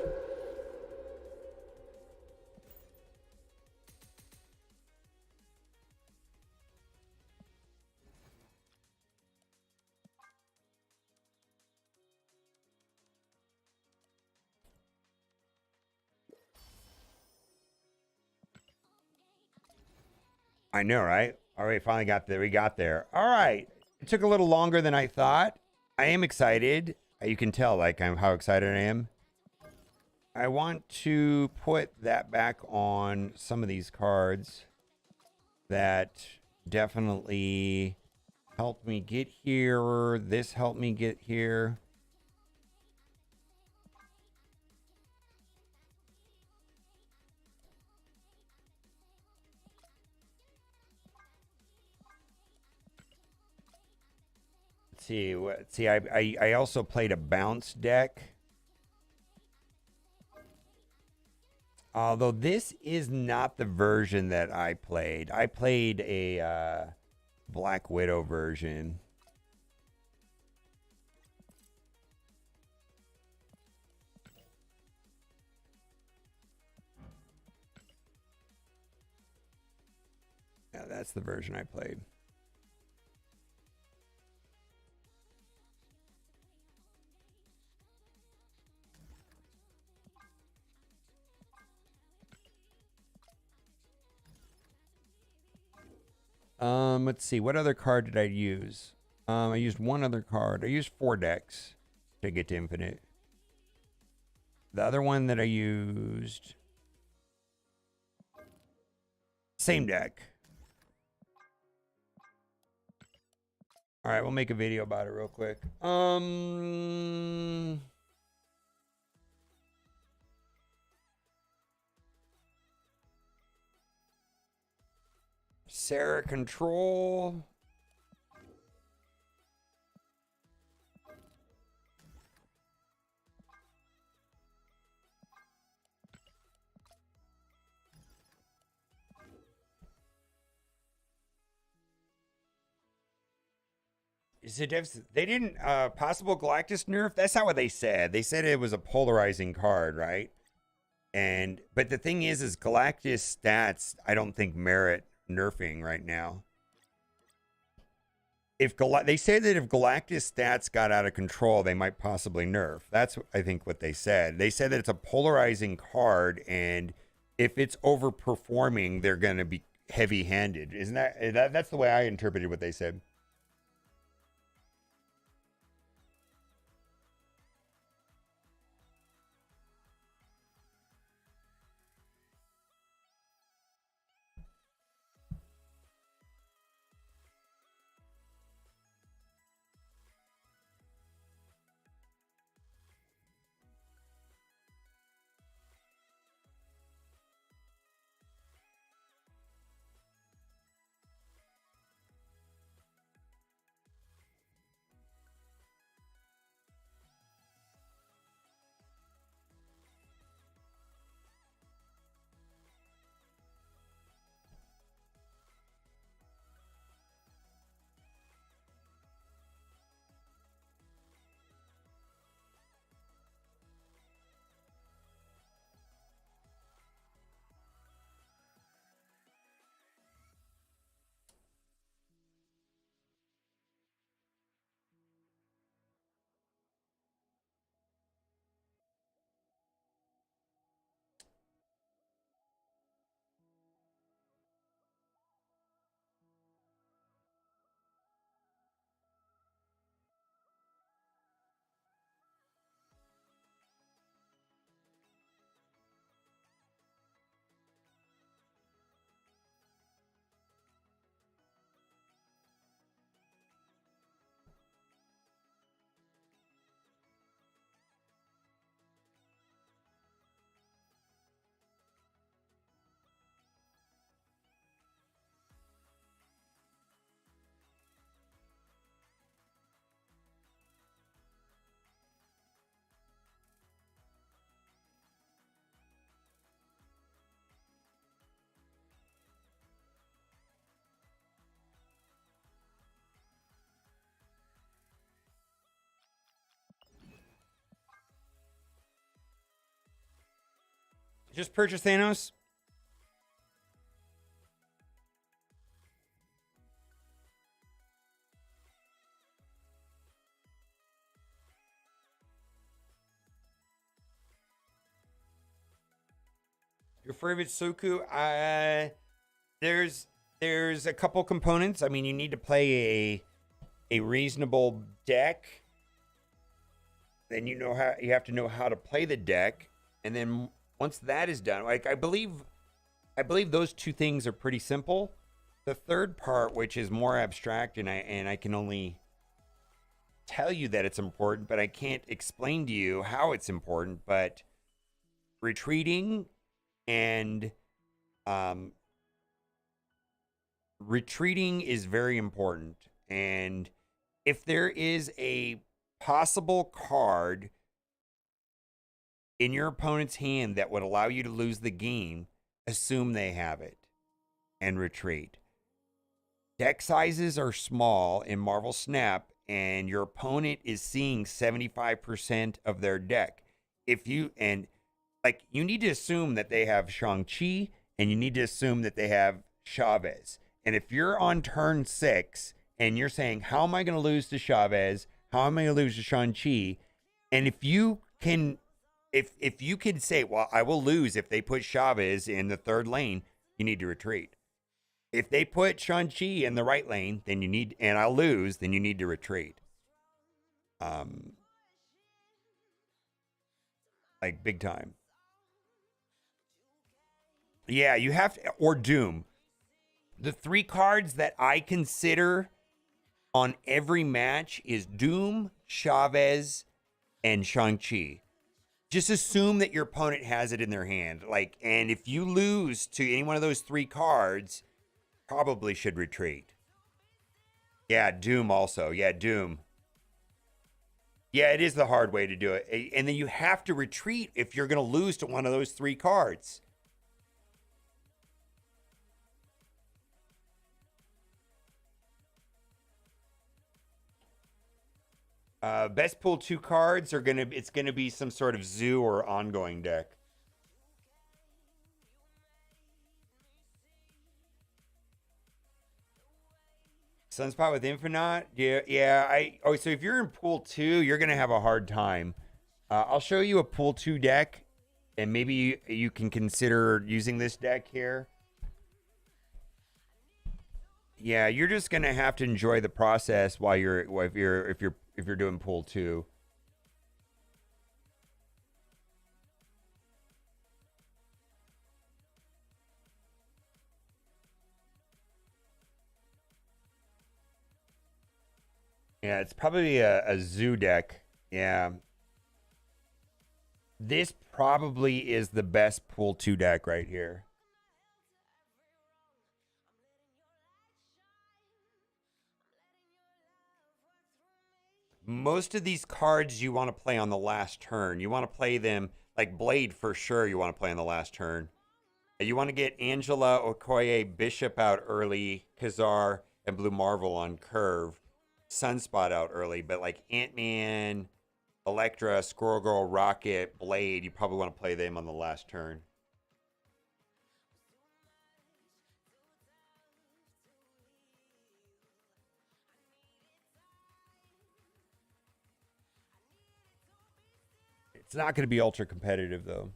I know, right? All right, finally got there. We got there. All right. It took a little longer than I thought. I am excited. You can tell, like, how excited I am. I want to put that back on some of these cards that definitely helped me get here. This helped me get here. Let's see. See, I also played a bounce deck. Although this is not the version that I played. I played a Black Widow version. Yeah, that's the version I played. Let's see. What other card did I use? I used one other card. I used 4 decks to get to infinite. The other one that I used, same deck. All right, we'll make a video about it real quick. Sarah Control. Is it? They didn't possible Galactus nerf. That's not what they said. They said it was a polarizing card, right? And but the thing is Galactus stats I don't think merit nerfing right now. If they say that if Galactus stats got out of control, they might possibly nerf. That's I think what they said. They said that it's a polarizing card, and if it's overperforming, they're going to be heavy-handed. Isn't that's the way I interpreted what they said. Just purchase Thanos. Your favorite Soku? There's a couple components. I mean, you need to play a reasonable deck. Then you have to know how to play the deck, and then once that is done, like I believe those two things are pretty simple. The third part, which is more abstract, and I can only tell you that it's important, but I can't explain to you how it's important. But retreating and retreating is very important. And if there is a possible card in your opponent's hand that would allow you to lose the game, assume they have it and retreat. Deck sizes are small in Marvel Snap, and your opponent is seeing 75% of their deck. You need to assume that they have Shang-Chi, and you need to assume that they have Chavez. And if you're on turn 6 and you're saying, how am I going to lose to Chavez? How am I going to lose to Shang-Chi? And if you can say, well, I will lose if they put Chavez in the third lane, you need to retreat. If they put Shang-Chi in the right lane, and I'll lose, then you need to retreat. Like big time. Yeah, you have to, or Doom. The 3 cards that I consider on every match is Doom, Chavez, and Shang-Chi. Just assume that your opponent has it in their hand. And if you lose to any one of those 3 cards, probably should retreat. Yeah, Doom also. Yeah, Doom. Yeah, it is the hard way to do it. And then you have to retreat if you're going to lose to one of those 3 cards. Best pull 2 cards it's gonna be some sort of zoo or ongoing deck. Sunspot with Infinite? Yeah. So if you're in pool 2, you're gonna have a hard time. I'll show you a pool 2 deck, and maybe you can consider using this deck here. Yeah, you're just gonna have to enjoy the process while if you're doing pool 2. Yeah, it's probably a zoo deck. Yeah. This probably is the best pool 2 deck right here. Most of these cards you want to play on the last turn. You want to play them, like Blade for sure, you want to play on the last turn. You want to get Angela, Okoye, Bishop out early, Khazar, and Blue Marvel on curve. Sunspot out early, but like Ant-Man, Elektra, Squirrel Girl, Rocket, Blade, you probably want to play them on the last turn. It's not going to be ultra competitive, though.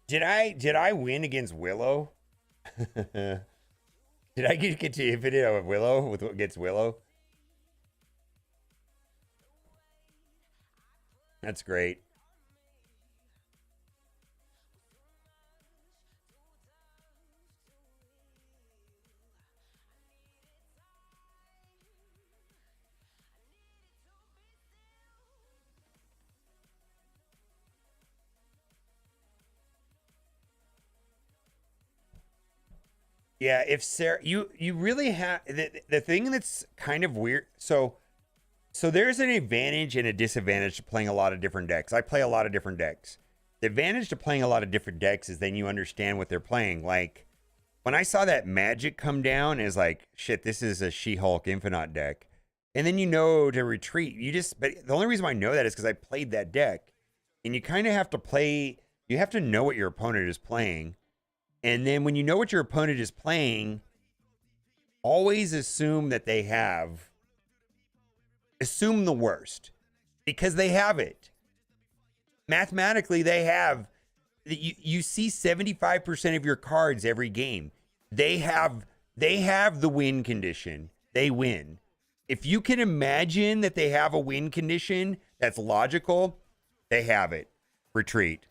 Did I win against Willow? Did I get to Infinite with Willow against Willow? That's great. Yeah, if Sarah, you really have the thing that's kind of weird. So there's an advantage and a disadvantage to playing a lot of different decks. I play a lot of different decks. The advantage to playing a lot of different decks is then you understand what they're playing. Like when I saw that Magic come down, is like, shit, this is a She-Hulk Infinite deck. And then you know to retreat. But the only reason why I know that is because I played that deck. And you kind of have to play, you have to know what your opponent is playing. And then when you know what your opponent is playing, always assume that assume the worst. Because they have it. Mathematically, they have, you see 75% of your cards every game. They have the win condition. They win. If you can imagine that they have a win condition that's logical, they have it. Retreat.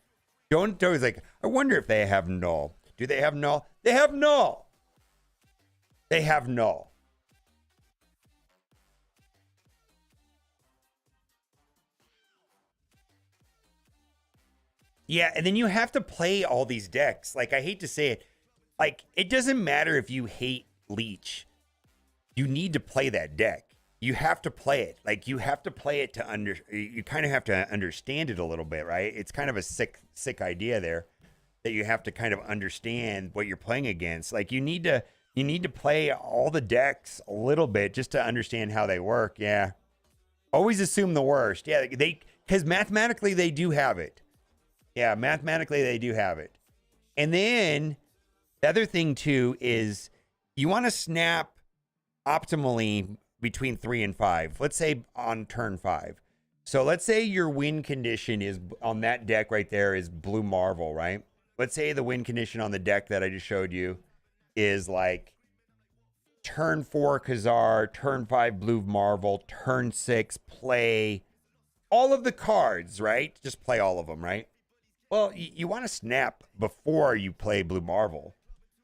Don't always like, I wonder if they have null. Do they have null? They have null. They have null. Yeah, and then you have to play all these decks. Like, I hate to say it. Like, it doesn't matter if you hate Leech. You need to play that deck. You have to play it. Like, you have to play it to you kind of have to understand it a little bit, right? It's kind of a sick idea there that you have to kind of understand what you're playing against. Like, you need to play all the decks a little bit just to understand how they work. Yeah. Always assume the worst. Yeah, because mathematically they do have it. Yeah, mathematically they do have it. And then the other thing too is you want to snap optimally between 3 and 5. Let's say on turn 5. So let's say your win condition is on that deck right there is Blue Marvel, right? Let's say the win condition on the deck that I just showed you is like turn 4 Khazar, turn 5 Blue Marvel, turn 6 play all of the cards, right? Just play all of them, right? Well, you want to snap before you play Blue Marvel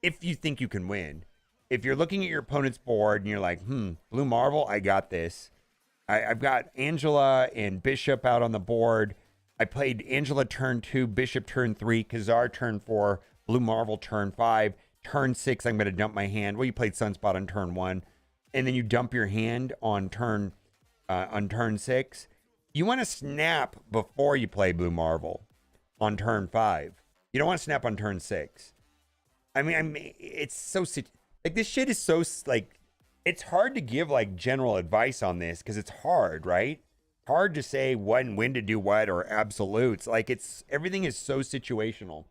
if you think you can win. If you're looking at your opponent's board and you're like, Blue Marvel, I got this. I've got Angela and Bishop out on the board. I played Angela turn 2, Bishop turn 3, Khazar turn 4, Blue Marvel turn 5. Turn 6, I'm going to dump my hand. Well, you played Sunspot on turn 1. And then you dump your hand on turn 6. You want to snap before you play Blue Marvel on turn 5. You don't want to snap on turn 6. I mean, it's so... Like, this shit is so, like... It's hard to give, like, general advice on this because it's hard, right? Hard to say what and when to do what or absolutes. Like, everything is so situational.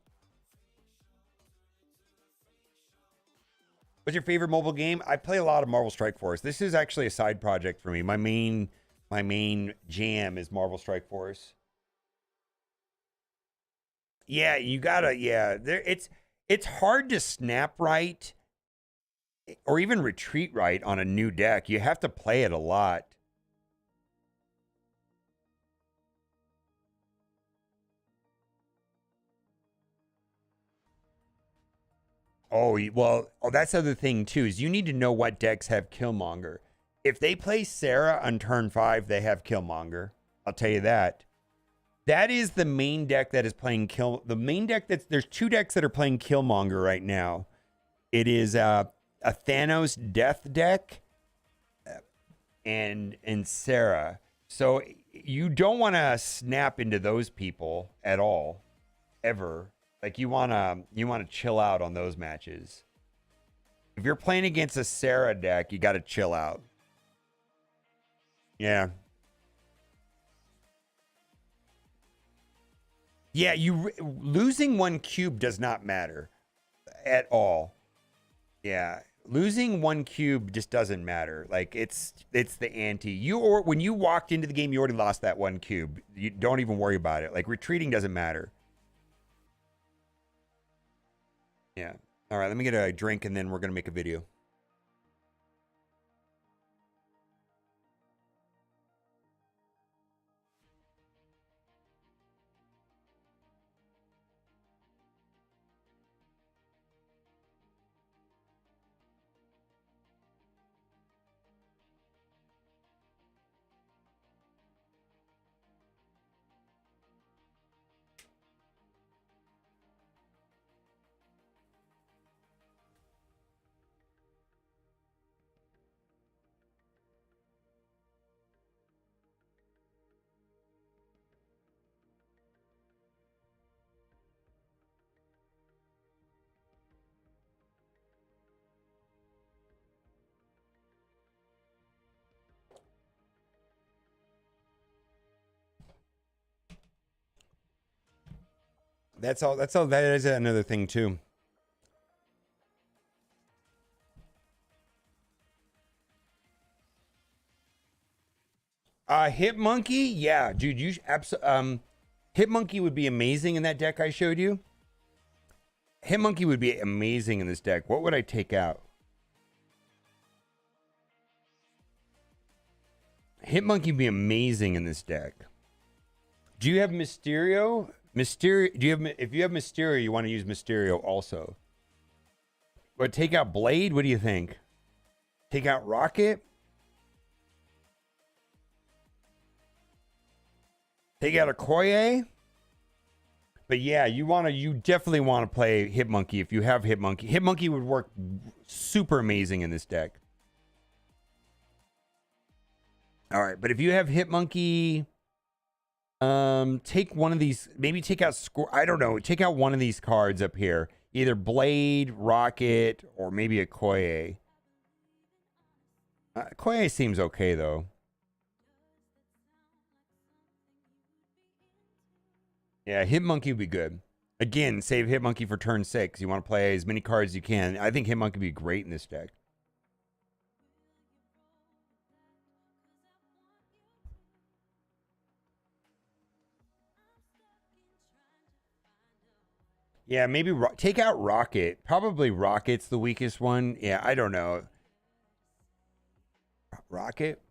What's your favorite mobile game? I play a lot of Marvel Strike Force. This is actually a side project for me. My main jam is Marvel Strike Force. Yeah, you gotta, it's hard to snap right or even retreat right on a new deck. You have to play it a lot. Oh, well, that's the other thing too, is you need to know what decks have Killmonger. If they play Sarah on turn 5, they have Killmonger. I'll tell you that. That is the main deck that is playing there's 2 decks that are playing Killmonger right now. It is a Thanos death deck and Sarah. So you don't want to snap into those people at all, ever. Like, you want to chill out on those matches. If you're playing against a Sarah deck, you got to chill out. Yeah. Yeah, losing 1 cube does not matter at all. Yeah, losing 1 cube just doesn't matter. Like, it's the ante. When you walked into the game, you already lost that 1 cube. You don't even worry about it. Like, retreating doesn't matter. Yeah. All right, let me get a drink and then we're going to make a video. That's all. That's all. That is another thing too. Hit Monkey, yeah, dude. Hit Monkey would be amazing in that deck I showed you. Hit Monkey would be amazing in this deck. What would I take out? Hit Monkey would be amazing in this deck. Do you have Mysterio? Mysterio. Do you have? If you have Mysterio, you want to use Mysterio also. But take out Blade. What do you think? Take out Rocket. Take out Okoye. But yeah, you definitely want to play Hit Monkey if you have Hit Monkey. Hit Monkey would work super amazing in this deck. All right, but if you have Hit Monkey, take one of these. Maybe take out I don't know. Take out one of these cards up here. Either Blade, Rocket, or maybe Okoye. Okoye seems okay though. Yeah, Hit Monkey would be good. Again, save Hit Monkey for turn 6. You want to play as many cards as you can. I think Hit Monkey would be great in this deck. Yeah, maybe take out Rocket. Probably Rocket's the weakest one. Yeah, I don't know. Rocket?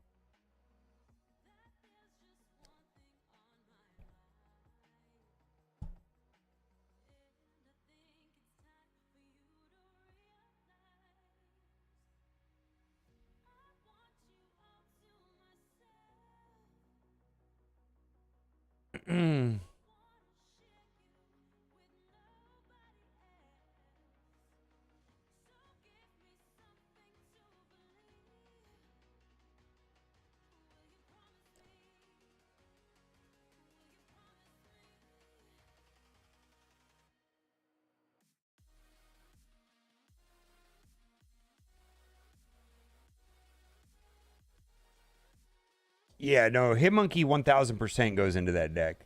Yeah, no, Hit Monkey 1000% goes into that deck.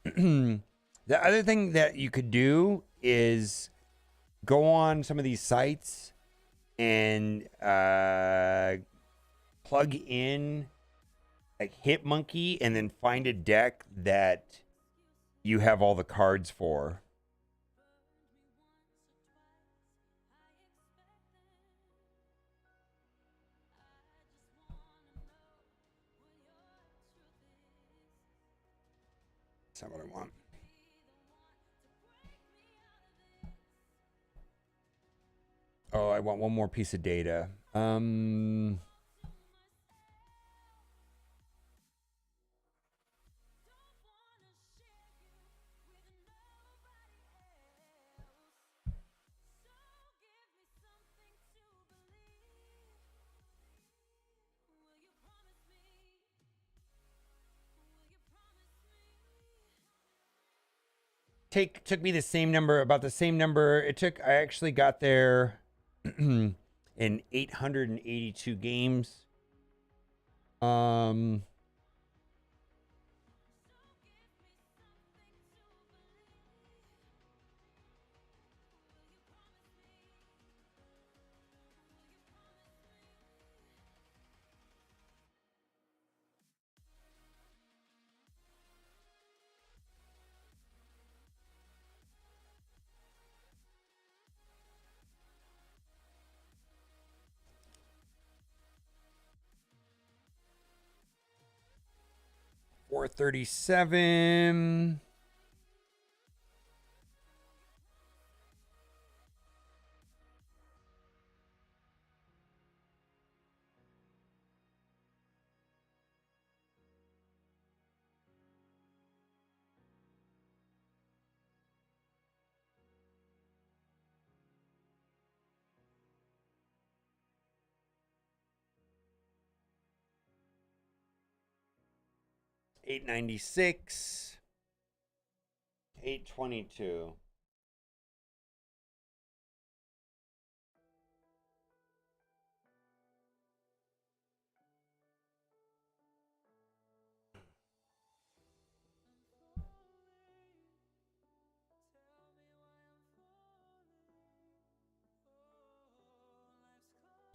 The other thing that you could do is go on some of these sites and plug in like Hit Monkey and then find a deck that you have all the cards for. That's not what I want. Oh, I want one more piece of data. Took me the same number, about the same number. I actually got there in 882 games. 437. $896, $822.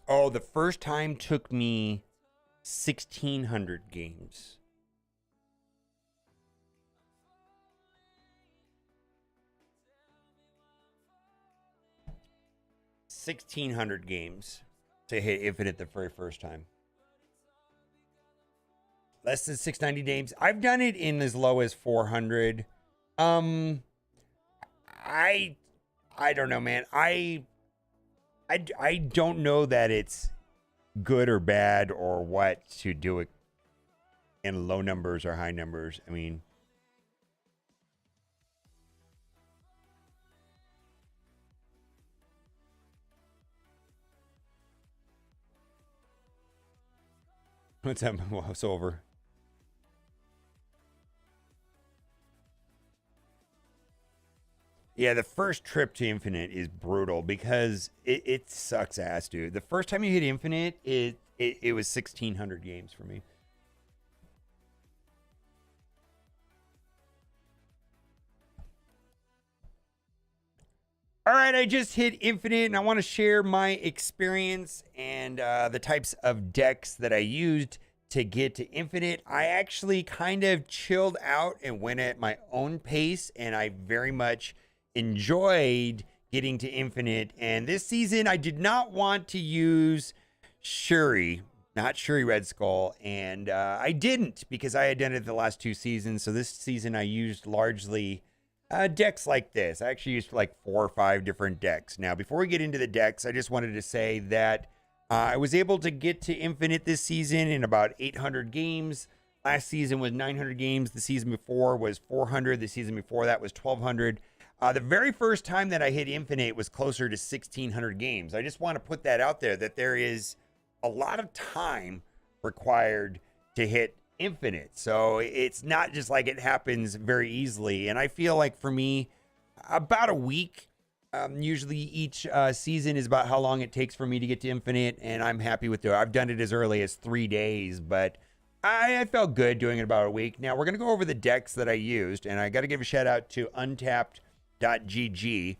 Oh, the first time took me 1,600 games. $1,600 to hit infinite the very first time. Less than 690 games. I've done it in as low as 400. I don't know, man. I don't know that it's good or bad or what to do it in low numbers or high numbers. I mean, what's that? Well, it's over. Yeah, the first trip to Infinite is brutal because it sucks ass, dude. The first time you hit Infinite, it was 1,600 games for me. All right, I just hit Infinite, and I want to share my experience and the types of decks that I used to get to Infinite. I actually kind of chilled out and went at my own pace, and I very much enjoyed getting to Infinite. And this season, I did not want to use Shuri, not Shuri Red Skull, and I didn't because I had done it the last two seasons. So this season, I used largely decks like this. I actually used like 4 or 5 different decks. Now, before we get into the decks, I just wanted to say that I was able to get to Infinite this season in about 800 games. Last season was 900 games. The season before was 400. The season before that was 1,200. The very first time that I hit Infinite was closer to 1,600 games. I just want to put that out there, that there is a lot of time required to hit Infinite. So it's not just like it happens very easily. And I feel like for me, about a week, usually each season is about how long it takes for me to get to Infinite. And I'm happy with it. I've done it as early as 3 days, but I felt good doing it about a week. Now we're going to go over the decks that I used. And I got to give a shout out to Untapped.gg,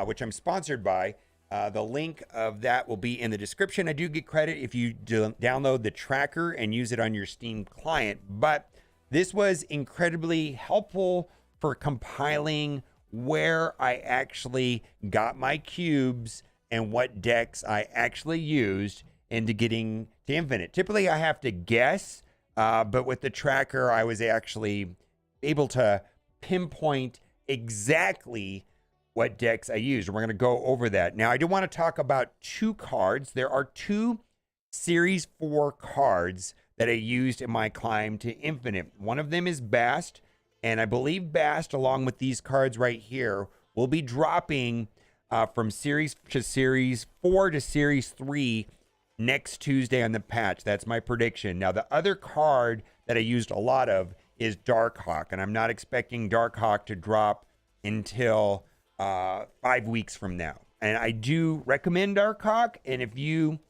which I'm sponsored by. The link of that will be in the description. I do get credit if you download the tracker and use it on your Steam client, but this was incredibly helpful for compiling where I actually got my cubes and what decks I actually used into getting to Infinite. Typically, I have to guess, but with the tracker, I was actually able to pinpoint exactly what decks I used. And we're going to go over that. Now, I do want to talk about 2 cards. There are 2 Series 4 cards that I used in my climb to Infinite. One of them is Bast, and I believe Bast, along with these cards right here, will be dropping from Series 4 to Series 3 next Tuesday on the patch. That's my prediction. Now, the other card that I used a lot of is DARKHAWK, and I'm not expecting DARKHAWK to drop until 5 weeks from now. And I do recommend DARKHAWK. And if you,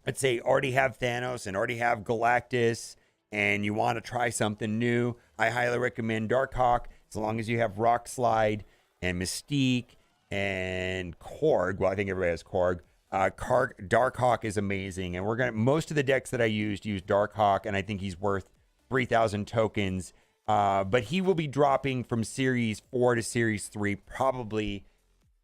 let's say, already have Thanos and already have Galactus and you want to try something new, I highly recommend DARKHAWK, as long as you have Rock Slide and Mystique and Korg. Well, I think everybody has Korg. DARKHAWK is amazing. And most of the decks that I used DARKHAWK, and I think he's worth 3,000 tokens. But he will be dropping from Series 4 to Series 3, probably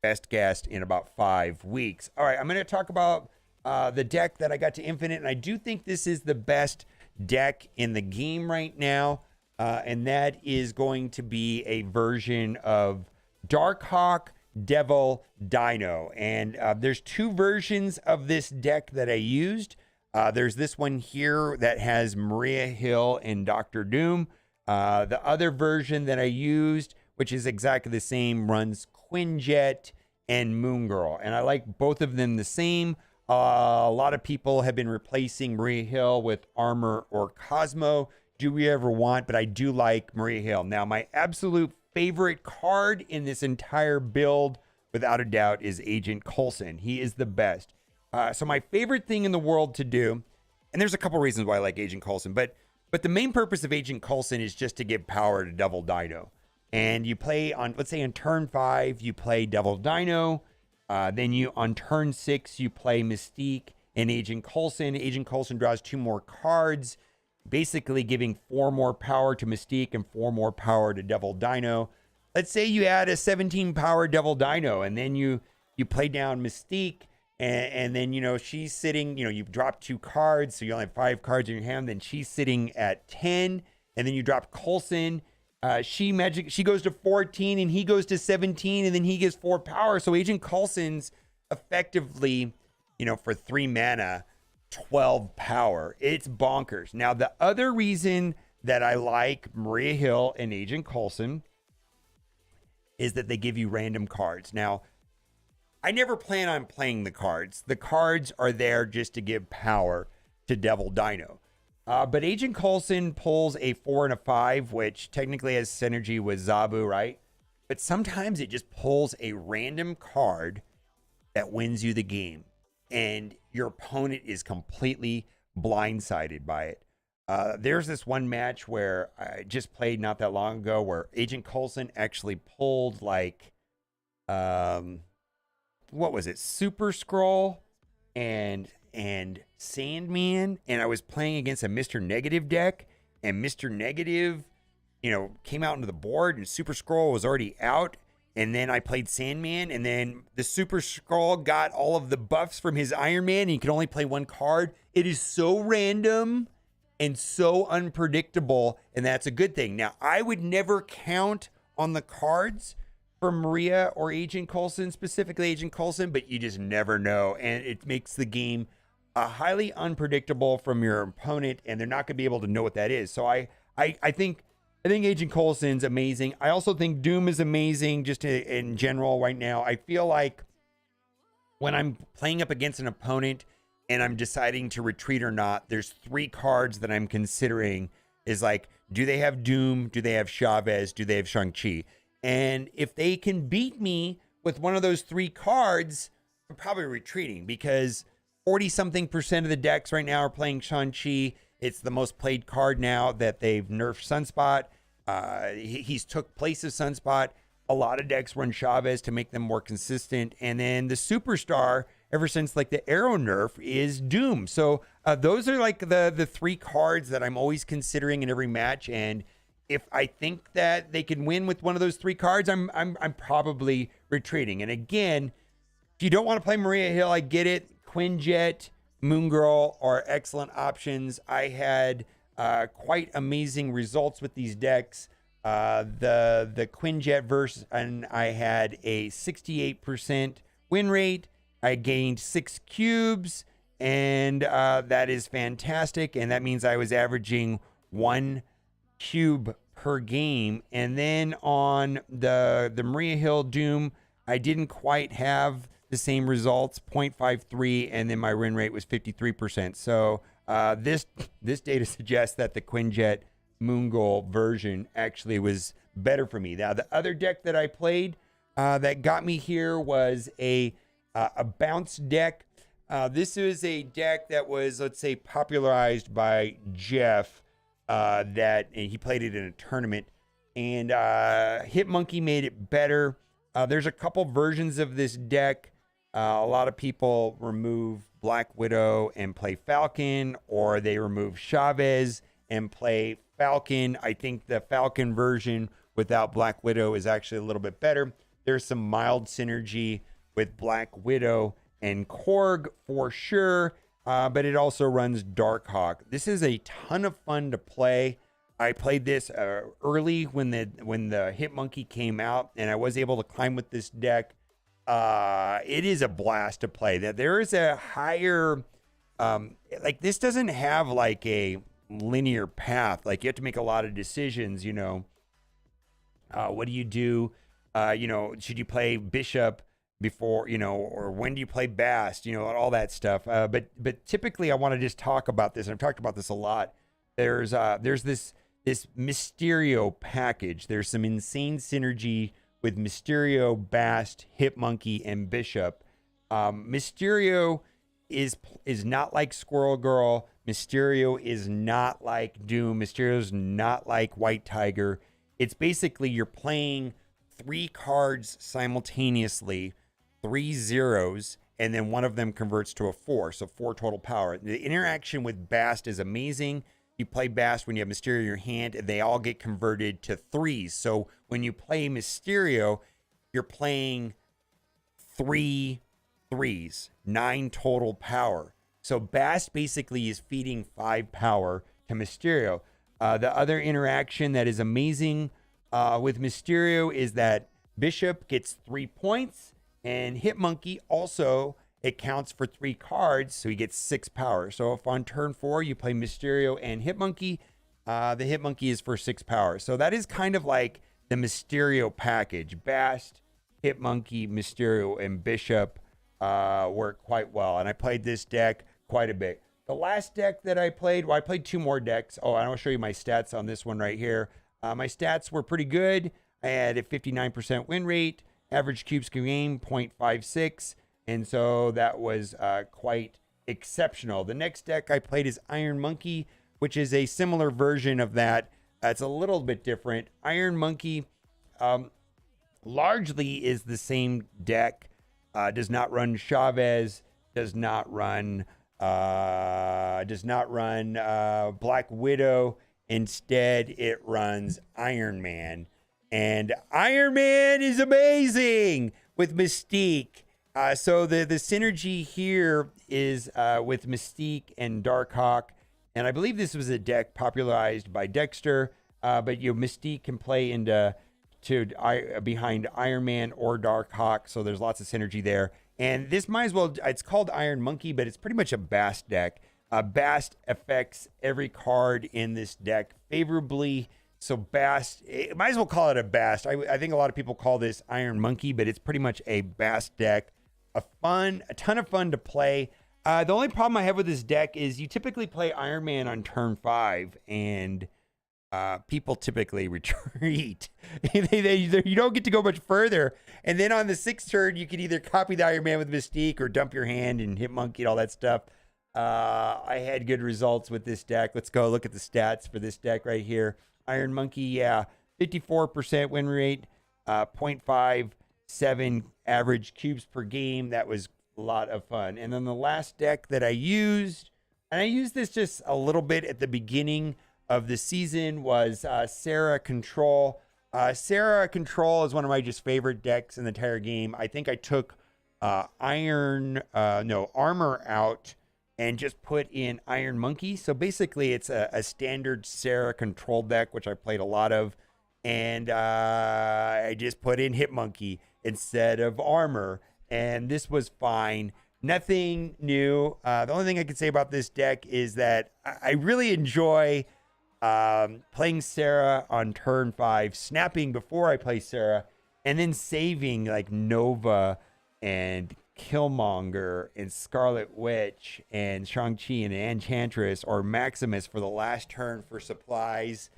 best guessed in about 5 weeks. All right, I'm going to talk about the deck that I got to Infinite, and I do think this is the best deck in the game right now, and that is going to be a version of DARKHAWK, Devil, DINO. And there's 2 versions of this deck that I used. There's this one here that has Maria Hill and Doctor Doom. The other version that I used, which is exactly the same, runs Quinjet and Moon Girl. And I like both of them the same. A lot of people have been replacing Maria Hill with Armor or Cosmo. Do we ever want? But I do like Maria Hill. Now, my absolute favorite card in this entire build, without a doubt, is Agent Coulson. He is the best. So my favorite thing in the world to do, and there's a couple reasons why I like Agent Coulson, but the main purpose of Agent Coulson is just to give power to Devil Dino. And you play on, let's say on turn 5, you play Devil Dino. Then you on turn 6 you play Mystique and Agent Coulson. Agent Coulson draws 2 more cards, basically giving 4 more power to Mystique and 4 more power to Devil Dino. Let's say you add a 17 power Devil Dino, and then you play down Mystique, and then, you know, she's sitting, you know, you drop 2 cards, so you only have 5 cards in your hand. Then she's sitting at 10, and then you drop Coulson. She goes to 14, and he goes to 17, and then he gets 4 power. So Agent Coulson's effectively, you know, for 3 mana, 12 power. It's bonkers. Now, the other reason that I like Maria Hill and Agent Coulson is that they give you random cards. Now, I never plan on playing the cards. The cards are there just to give power to Devil Dino. But Agent Coulson pulls a 4 and a 5, which technically has synergy with Zabu, right? But sometimes it just pulls a random card that wins you the game, and your opponent is completely blindsided by it. There's this one match where I just played not that long ago where Agent Coulson actually pulled like, what was it? Super Scroll and Sandman, and I was playing against a Mr. Negative deck, and Mr. Negative, you know, came out into the board, and Super Scroll was already out, and then I played Sandman, and then the Super Scroll got all of the buffs from his Iron Man, and he could only play 1 card. It is so random and so unpredictable, and that's a good thing. Now, I would never count on the cards for Maria or Agent Coulson, specifically Agent Coulson, but you just never know, and it makes the game highly unpredictable from your opponent, and they're not going to be able to know what that is. So I think Agent Coulson's amazing. I also think Doom is amazing just in general right now. I feel like when I'm playing up against an opponent and I'm deciding to retreat or not, there's 3 cards that I'm considering is like, do they have Doom? Do they have Chavez? Do they have Shang-Chi? And if they can beat me with one of those 3 cards, I'm probably retreating, because 40-something% of the decks right now are playing Shang-Chi. It's the most played card now that they've nerfed Sunspot. He's took place of Sunspot. A lot of decks run Chavez to make them more consistent. And then the superstar, ever since like the Arrow nerf, is Doom. So those are like the 3 cards that I'm always considering in every match. And if I think that they can win with one of those 3 cards, I'm probably retreating. And again, if you don't want to play Maria Hill, I get it. Quinjet, Moon Girl are excellent options. I had quite amazing results with these decks. The Quinjet verse, and I had a 68% win rate. I gained 6 cubes, and that is fantastic. And that means I was averaging 1 cube per game. And then on the Maria Hill Doom, I didn't quite have the same results, 0.53, and then my win rate was 53%. So this data suggests that the Quinjet Moon Girl version actually was better for me. Now, the other deck that I played that got me here was a bounce deck. This is a deck that was, let's say, popularized by Jeff, and he played it in a tournament, and Hitmonkey made it better. There's a couple versions of this deck. A lot of people remove Black Widow and play Falcon, or they remove Chavez and play Falcon. I think the Falcon version without Black Widow is actually a little bit better. There's some mild synergy with Black Widow and Korg for sure, but it also runs DARKHAWK. This is a ton of fun to play. I played this early when the Hitmonkey came out, and I was able to climb with this deck. It is a blast to play. That there is a higher, like this doesn't have like a linear path. Like you have to make a lot of decisions. You know, what do you do? You know, should you play Bishop before, you know, or when do you play Bast? You know, all that stuff. But typically, I want to just talk about this. And I've talked about this a lot. There's this Mysterio package. There's some insane synergy with Mysterio, Bast, Hitmonkey, and Bishop. Mysterio is not like Squirrel Girl. Mysterio is not like Doom. Mysterio's not like White Tiger. It's basically you're playing 3 cards simultaneously 3 zeros, and then one of them converts to a 4. So 4 total power. The interaction with Bast is amazing. You play Bast when you have Mysterio in your hand, and they all get converted to 3s. So when you play Mysterio, you're playing 3 3s, 9 total power. So Bast basically is feeding 5 power to Mysterio. The other interaction that is amazing with Mysterio is that Bishop gets 3 points, and Hitmonkey also, it counts for 3 cards, so he gets 6 power. So if on turn 4 you play Mysterio and Hitmonkey, the Hitmonkey is for 6 power. So that is kind of like the Mysterio package. Bast, Hitmonkey, Mysterio, and Bishop work quite well. And I played this deck quite a bit. The last deck that I played, well, I played 2 more decks. Oh, and I'll show you my stats on this one right here. My stats were pretty good. I had a 59% win rate, average cubes per game, 0.56. And so that was quite exceptional. The next deck I played is Iron Monkey, which is a similar version of that. It's a little bit different. Iron Monkey largely is the same deck. Does not run Chavez, does not run Black Widow. Instead, it runs Iron Man. And Iron Man is amazing with Mystique. So the synergy here is with Mystique and DARKHAWK. And I believe this was a deck popularized by Dexter. But Mystique can play into behind Iron Man or DARKHAWK. So there's lots of synergy there. And this might as well, it's called Iron Monkey, but it's pretty much a Bast deck. Bast affects every card in this deck favorably. So Bast, might as well call it a Bast. I think a lot of people call this Iron Monkey, but it's pretty much a Bast deck. A ton of fun to play. The only problem I have with this deck is you typically play Iron Man on turn 5, and people typically retreat. You don't get to go much further. And then on the 6th turn, you can either copy the Iron Man with Mystique or dump your hand and hit Monkey and all that stuff. I had good results with this deck. Let's go look at the stats for this deck right here. Iron Monkey, yeah, 54% win rate, 0.57 average cubes per game. That was a lot of fun. And then the last deck that I used, and I used this just a little bit at the beginning of the season, was Sarah Control. Sarah Control is one of my just favorite decks in the entire game. I think I took Armor out and just put in Iron Monkey. So basically it's a standard Sarah Control deck, which I played a lot of. And I just put in Hitmonkey instead of Armor. And this was fine. Nothing new. The only thing I can say about this deck is that I really enjoy playing Sarah on turn 5, snapping before I play Sarah, and then saving like Nova and Killmonger and Scarlet Witch and Shang-Chi and Enchantress or Maximus for the last turn for surprise.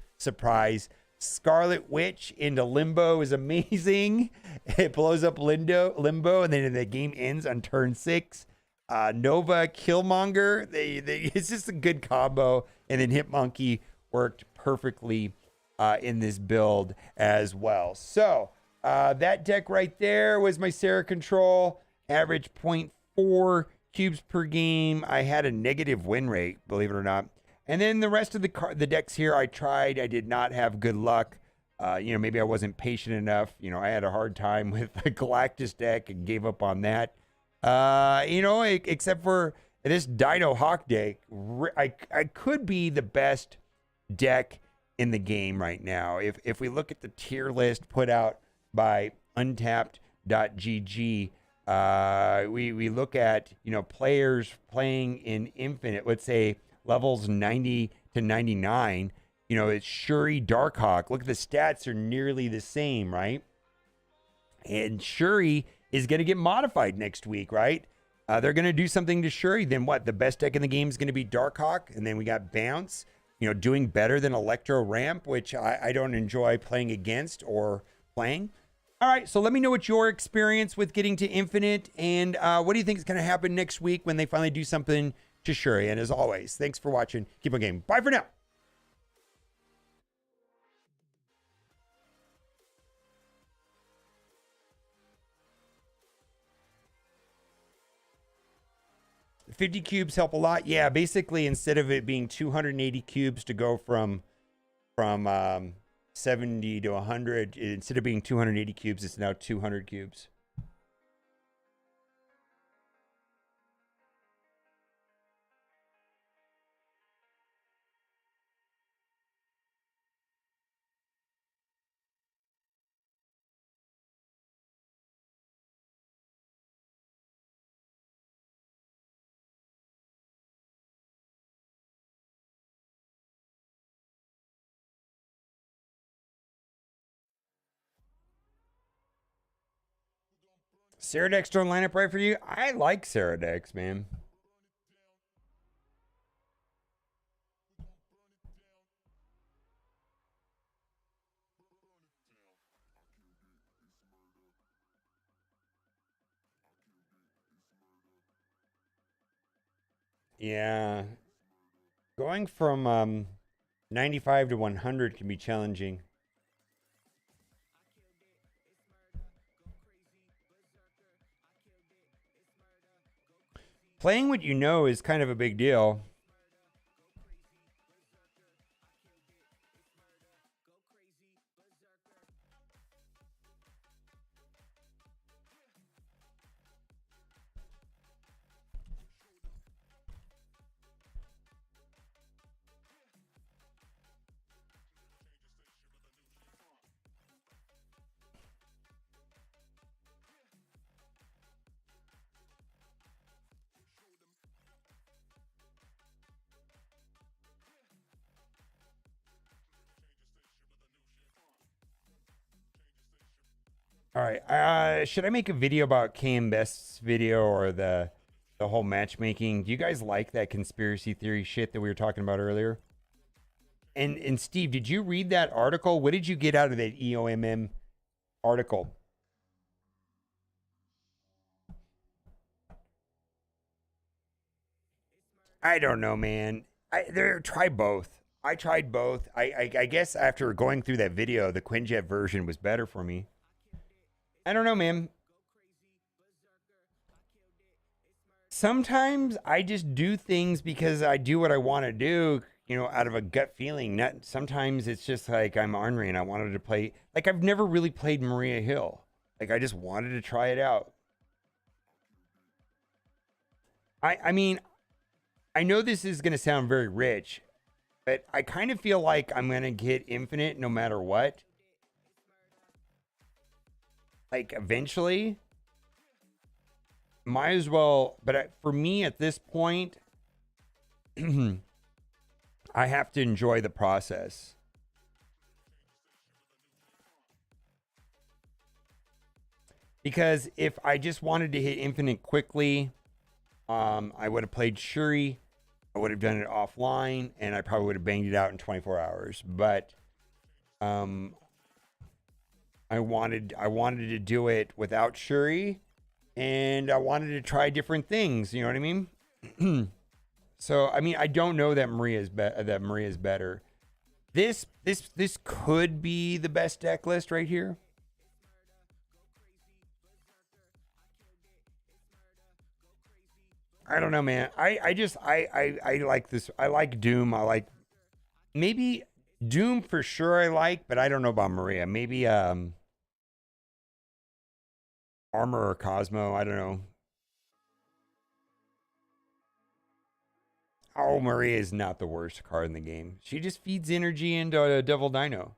Scarlet Witch into Limbo is amazing. It blows up Limbo, and then the game ends on turn 6. Nova, Killmonger, it's just a good combo. And then Hitmonkey worked perfectly in this build as well. So that deck right there was my Sarah Control. Average 0.4 cubes per game. I had a negative win rate, believe it or not. And then the rest of the decks here I tried. I did not have good luck. Maybe I wasn't patient enough. I had a hard time with the Galactus deck and gave up on that. Except for this DINO deck. I could be the best deck in the game right now. If we look at the tier list put out by untapped.gg, we look at, players playing in Infinite, let's say levels 90 to 99, it's Shuri, DARKHAWK. Look at the stats are nearly the same, right? And Shuri is going to get modified next week, right? They're going to do something to Shuri. Then what? The best deck in the game is going to be DARKHAWK. And then we got Bounce, doing better than Electro Ramp, which I don't enjoy playing against or playing. All right, so let me know what your experience with getting to Infinite, and what do you think is going to happen next week when they finally do something to Shuri. And as always, thanks for watching. Keep on gaming. Bye for now. 50 cubes help a lot. Yeah, basically instead of it being 280 cubes to go from 70 to 100, instead of being 280 cubes, it's now 200 cubes. Ceradex don't line up right for you? I like Ceradex, man. Yeah. Going from 95 to 100 can be challenging. Playing what you know is kind of a big deal. All right. Should I make a video about KM Best's video or the whole matchmaking? Do you guys like that conspiracy theory shit that we were talking about earlier? And Steve, did you read that article? What did you get out of that EOMM article? I don't know, man. Try both. I tried both. I guess after going through that video, the Quinjet version was better for me. I don't know, man. Sometimes I just do things because I do what I want to do, you know, out of a gut feeling. Not sometimes it's just like I'm ornery and I wanted to play. Like I've never really played Maria Hill. Like I just wanted to try it out. I mean, I know this is gonna sound very rich, but I kind of feel like I'm gonna get infinite no matter what. Like eventually, might as well. But for me at this point, I have to enjoy the process. Because if I just wanted to hit infinite quickly, I would have played Shuri. I would have done it offline, and I probably would have banged it out in 24 hours. But I wanted to do it without Shuri, and I wanted to try different things. You know what I mean? So I mean, I don't know that Maria's better. This could be the best deck list right here. I don't know, man. I like this. I like Doom. I like maybe Doom for sure. I like, but I don't know about Maria. Maybe Armor or Cosmo. I don't know. Oh, Maria is not the worst card in the game. She just feeds energy into a Devil Dino.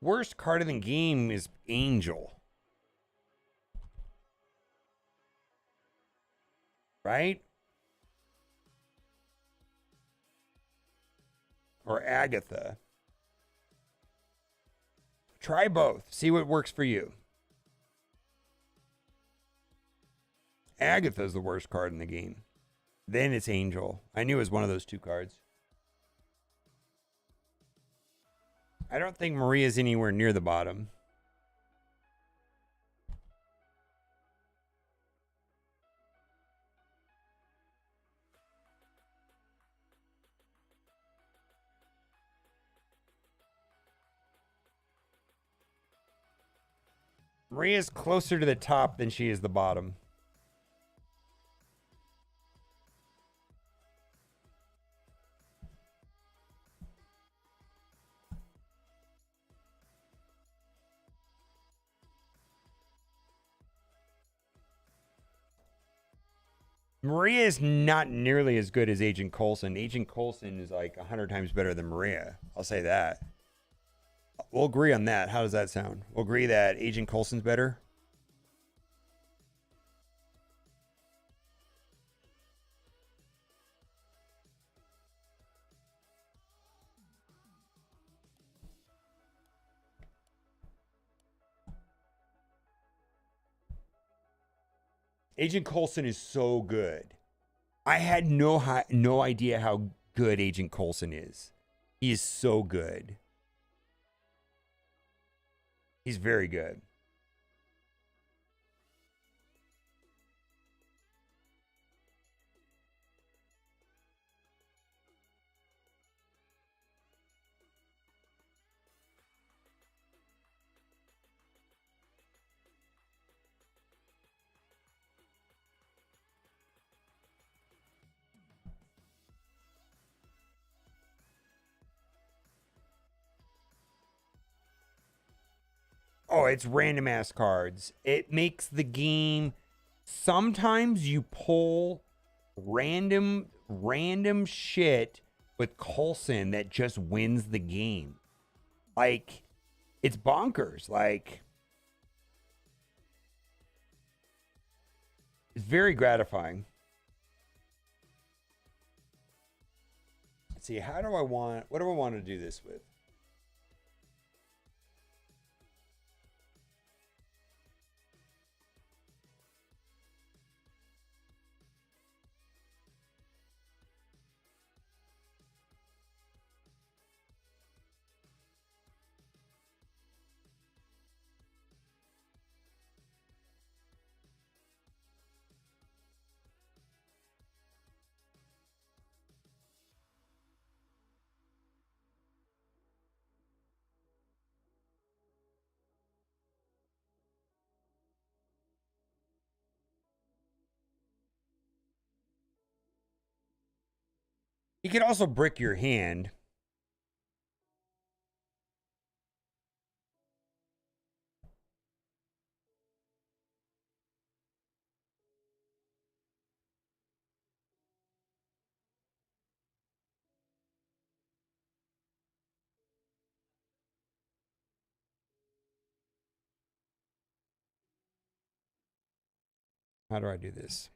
Worst card in the game is Angel. Right? Or Agatha. Try both. See what works for you. Agatha's the worst card in the game. Then it's Angel. I knew it was one of those two cards. I don't think Maria's anywhere near the bottom. Maria's closer to the top than she is the bottom. Maria is not nearly as good as Agent Coulson. Agent Coulson is like 100 times better than Maria. I'll say that. We'll agree on that. How does that sound? We'll agree that Agent Coulson's better? Agent Coulson is so good. I had no idea how good Agent Coulson is. He is so good. He's very good. Oh, it's random ass cards. It makes the game. Sometimes you pull random shit with Coulson that just wins the game. Like, it's bonkers. Like, it's very gratifying. Let's see, what do I want to do this with? You can also brick your hand. How do I do this?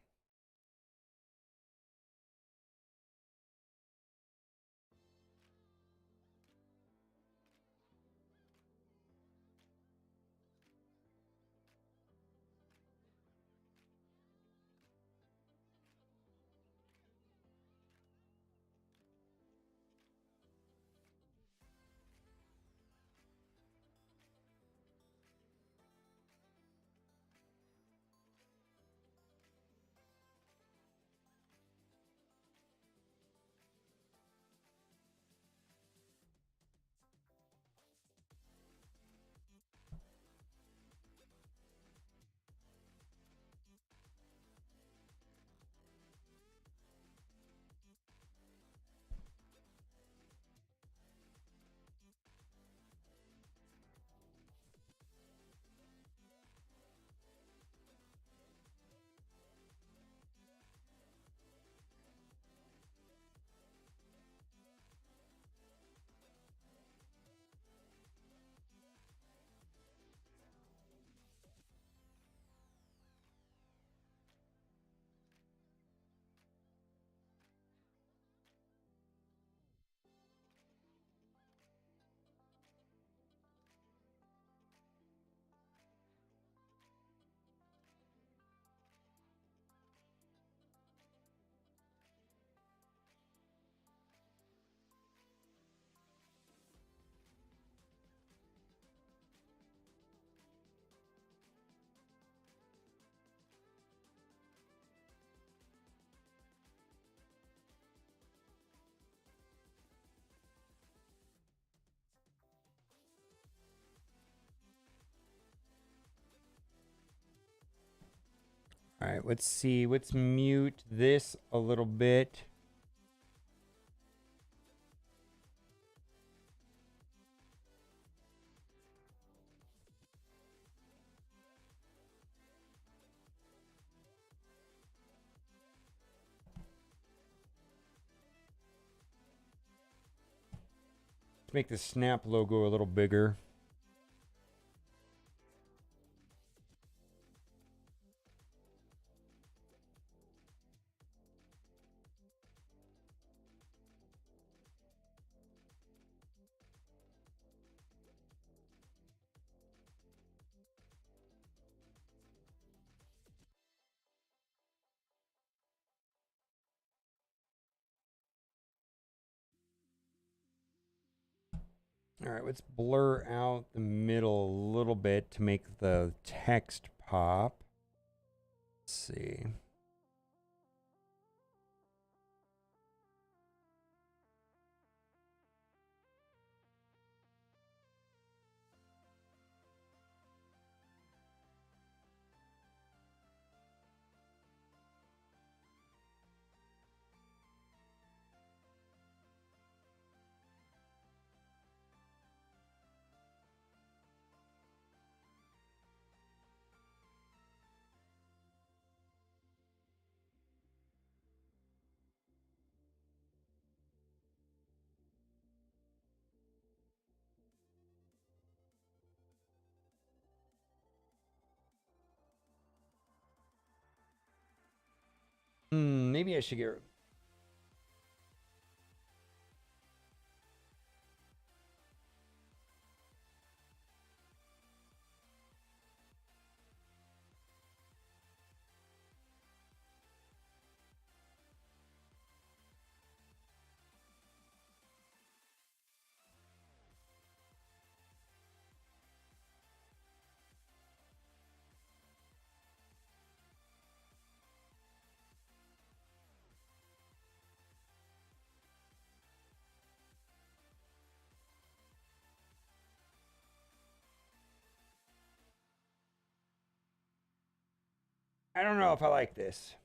right, let's see. Let's mute this a little bit. Let's make the Snap logo a little bigger. All right, let's blur out the middle a little bit to make the text pop. Let's see. Maybe I should get... I don't know if I like this.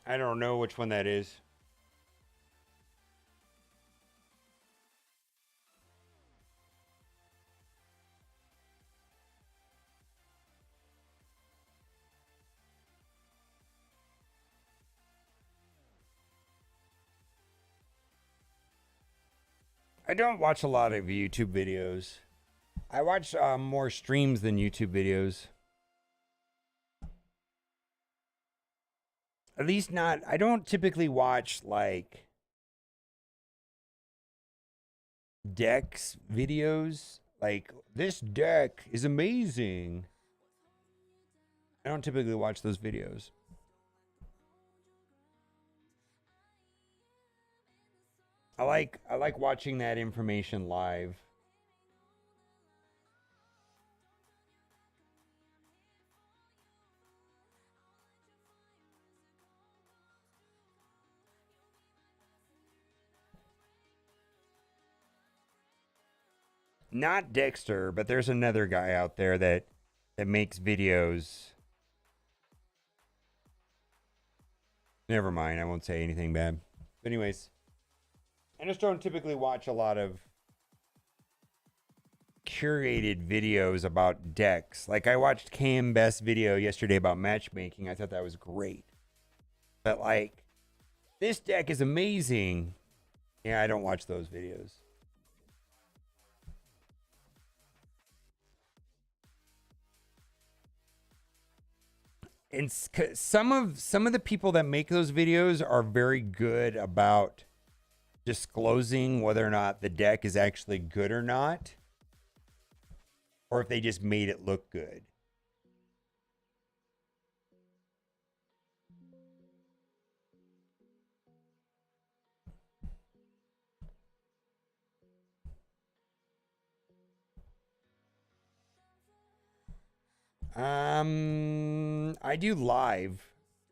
I don't know which one that is. I don't watch a lot of YouTube videos. I watch more streams than YouTube videos. At least not, I don't typically watch like decks videos. Like, this deck is amazing. I don't typically watch those videos. I like watching that information live. Not Dexter, but there's another guy out there that makes videos. Never mind, I won't say anything bad. But anyways, I just don't typically watch a lot of curated videos about decks. Like I watched Cam Best's video yesterday about matchmaking. I thought that was great. But like, this deck is amazing. Yeah, I don't watch those videos. And some of the people that make those videos are very good about disclosing whether or not the deck is actually good or not, or if they just made it look good. I do live.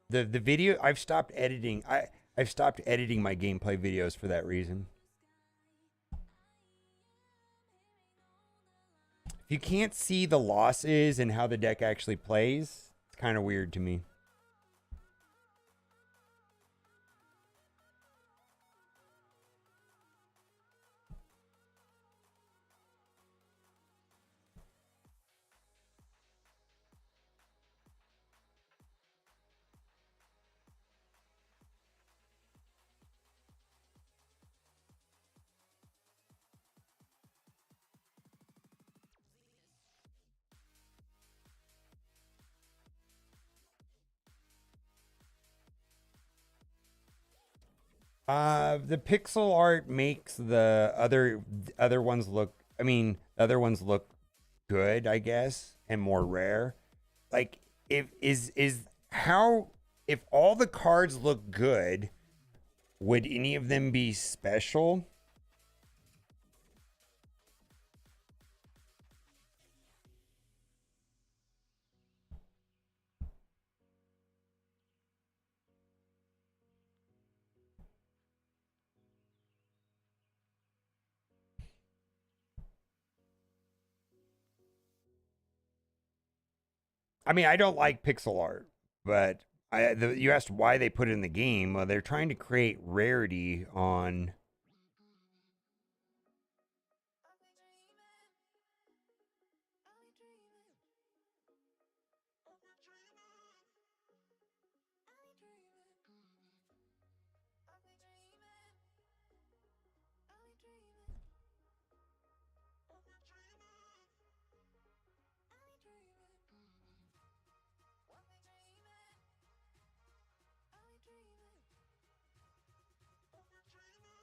The video I've stopped editing. I've stopped editing my gameplay videos for that reason. If you can't see the losses and how the deck actually plays, it's kind of weird to me. The pixel art makes the other ones look. I mean, the other ones look good, I guess, and more rare. Like, if all the cards look good, would any of them be special? I mean, I don't like pixel art, but you asked why they put it in the game. Well, they're trying to create rarity on.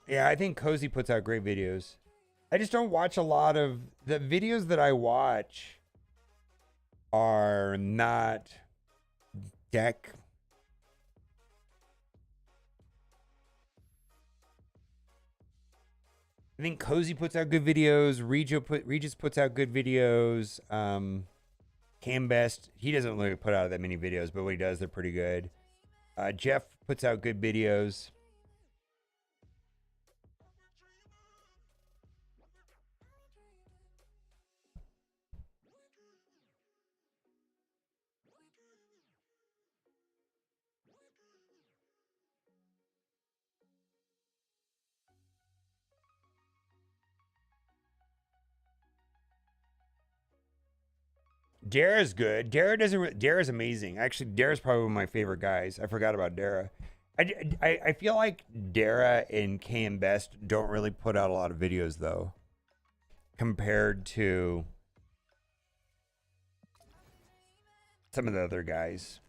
Yeah, I think Cozy puts out great videos. I just don't watch a lot of the videos that I watch are not deck. I think Cozy puts out good videos. Regis puts out good videos. Cam Best, he doesn't really put out that many videos, but what he does, they're pretty good. Jeff puts out good videos. Dara's good. Dara's amazing. Actually, Dara's probably one of my favorite guys. I forgot about Dara. I feel like Dara and KM Best don't really put out a lot of videos though, compared to some of the other guys.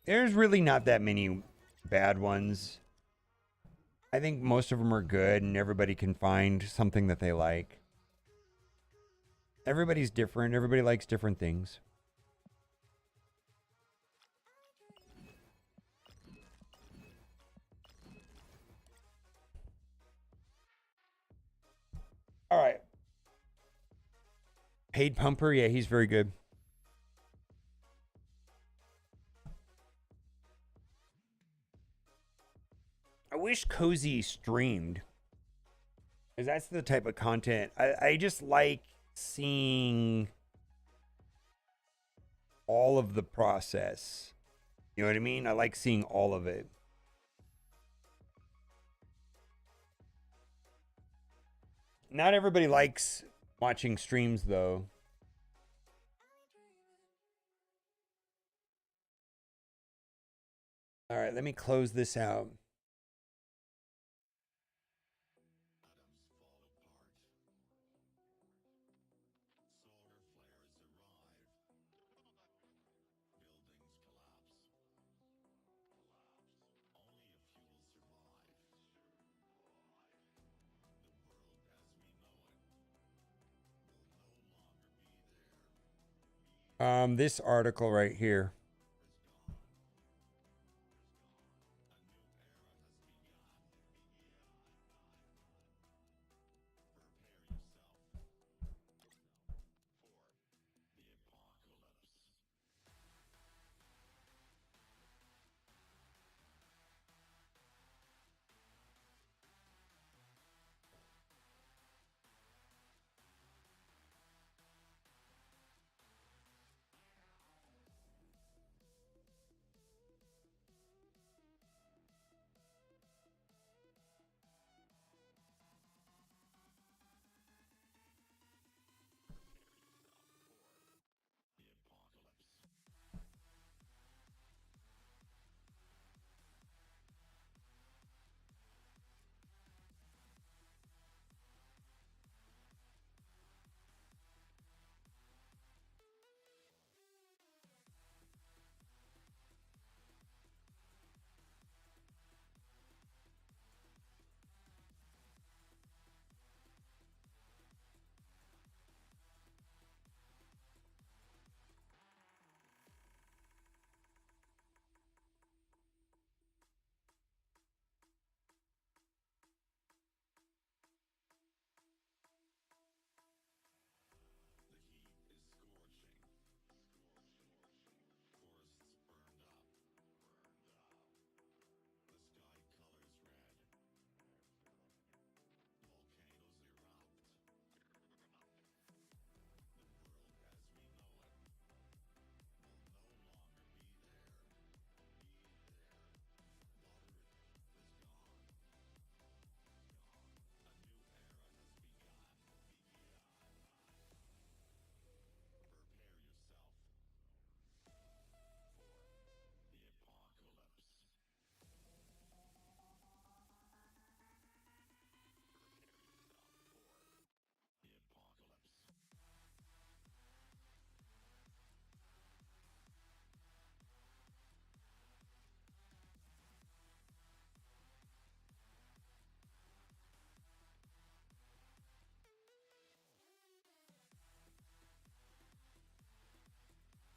There's really not that many bad ones. I think most of them are good, and everybody can find something that they like. Everybody's different. Everybody likes different things. All right. Paid Pumper. Yeah, he's very good. I wish Cozy streamed. 'Cause that's the type of content I just like seeing all of the process. You know what I mean? I like seeing all of it. Not everybody likes watching streams though. All right, let me close this out. This article right here.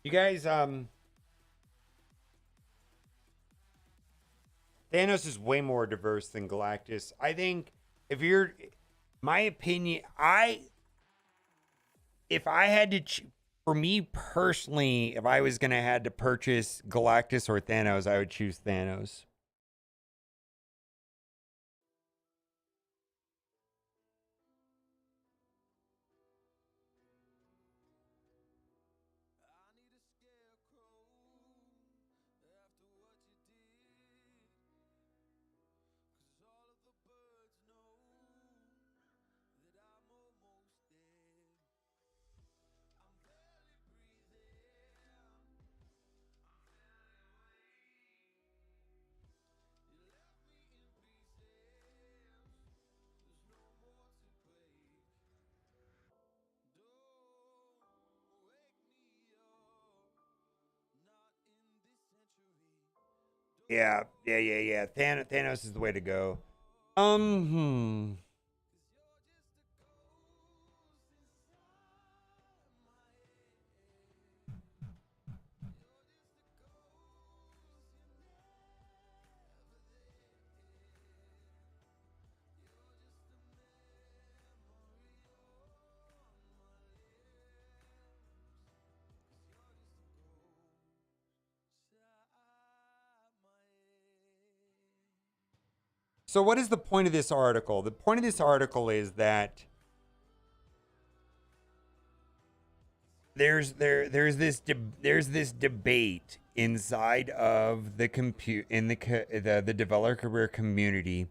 You guys, Thanos is way more diverse than Galactus. I think if you're, my opinion, if I had to, for me personally, if I was gonna had to purchase Galactus or Thanos, I would choose Thanos. Yeah. Thanos is the way to go. Hmm. So what is the point of this article? The point of this article is that there's this debate inside of the the developer community,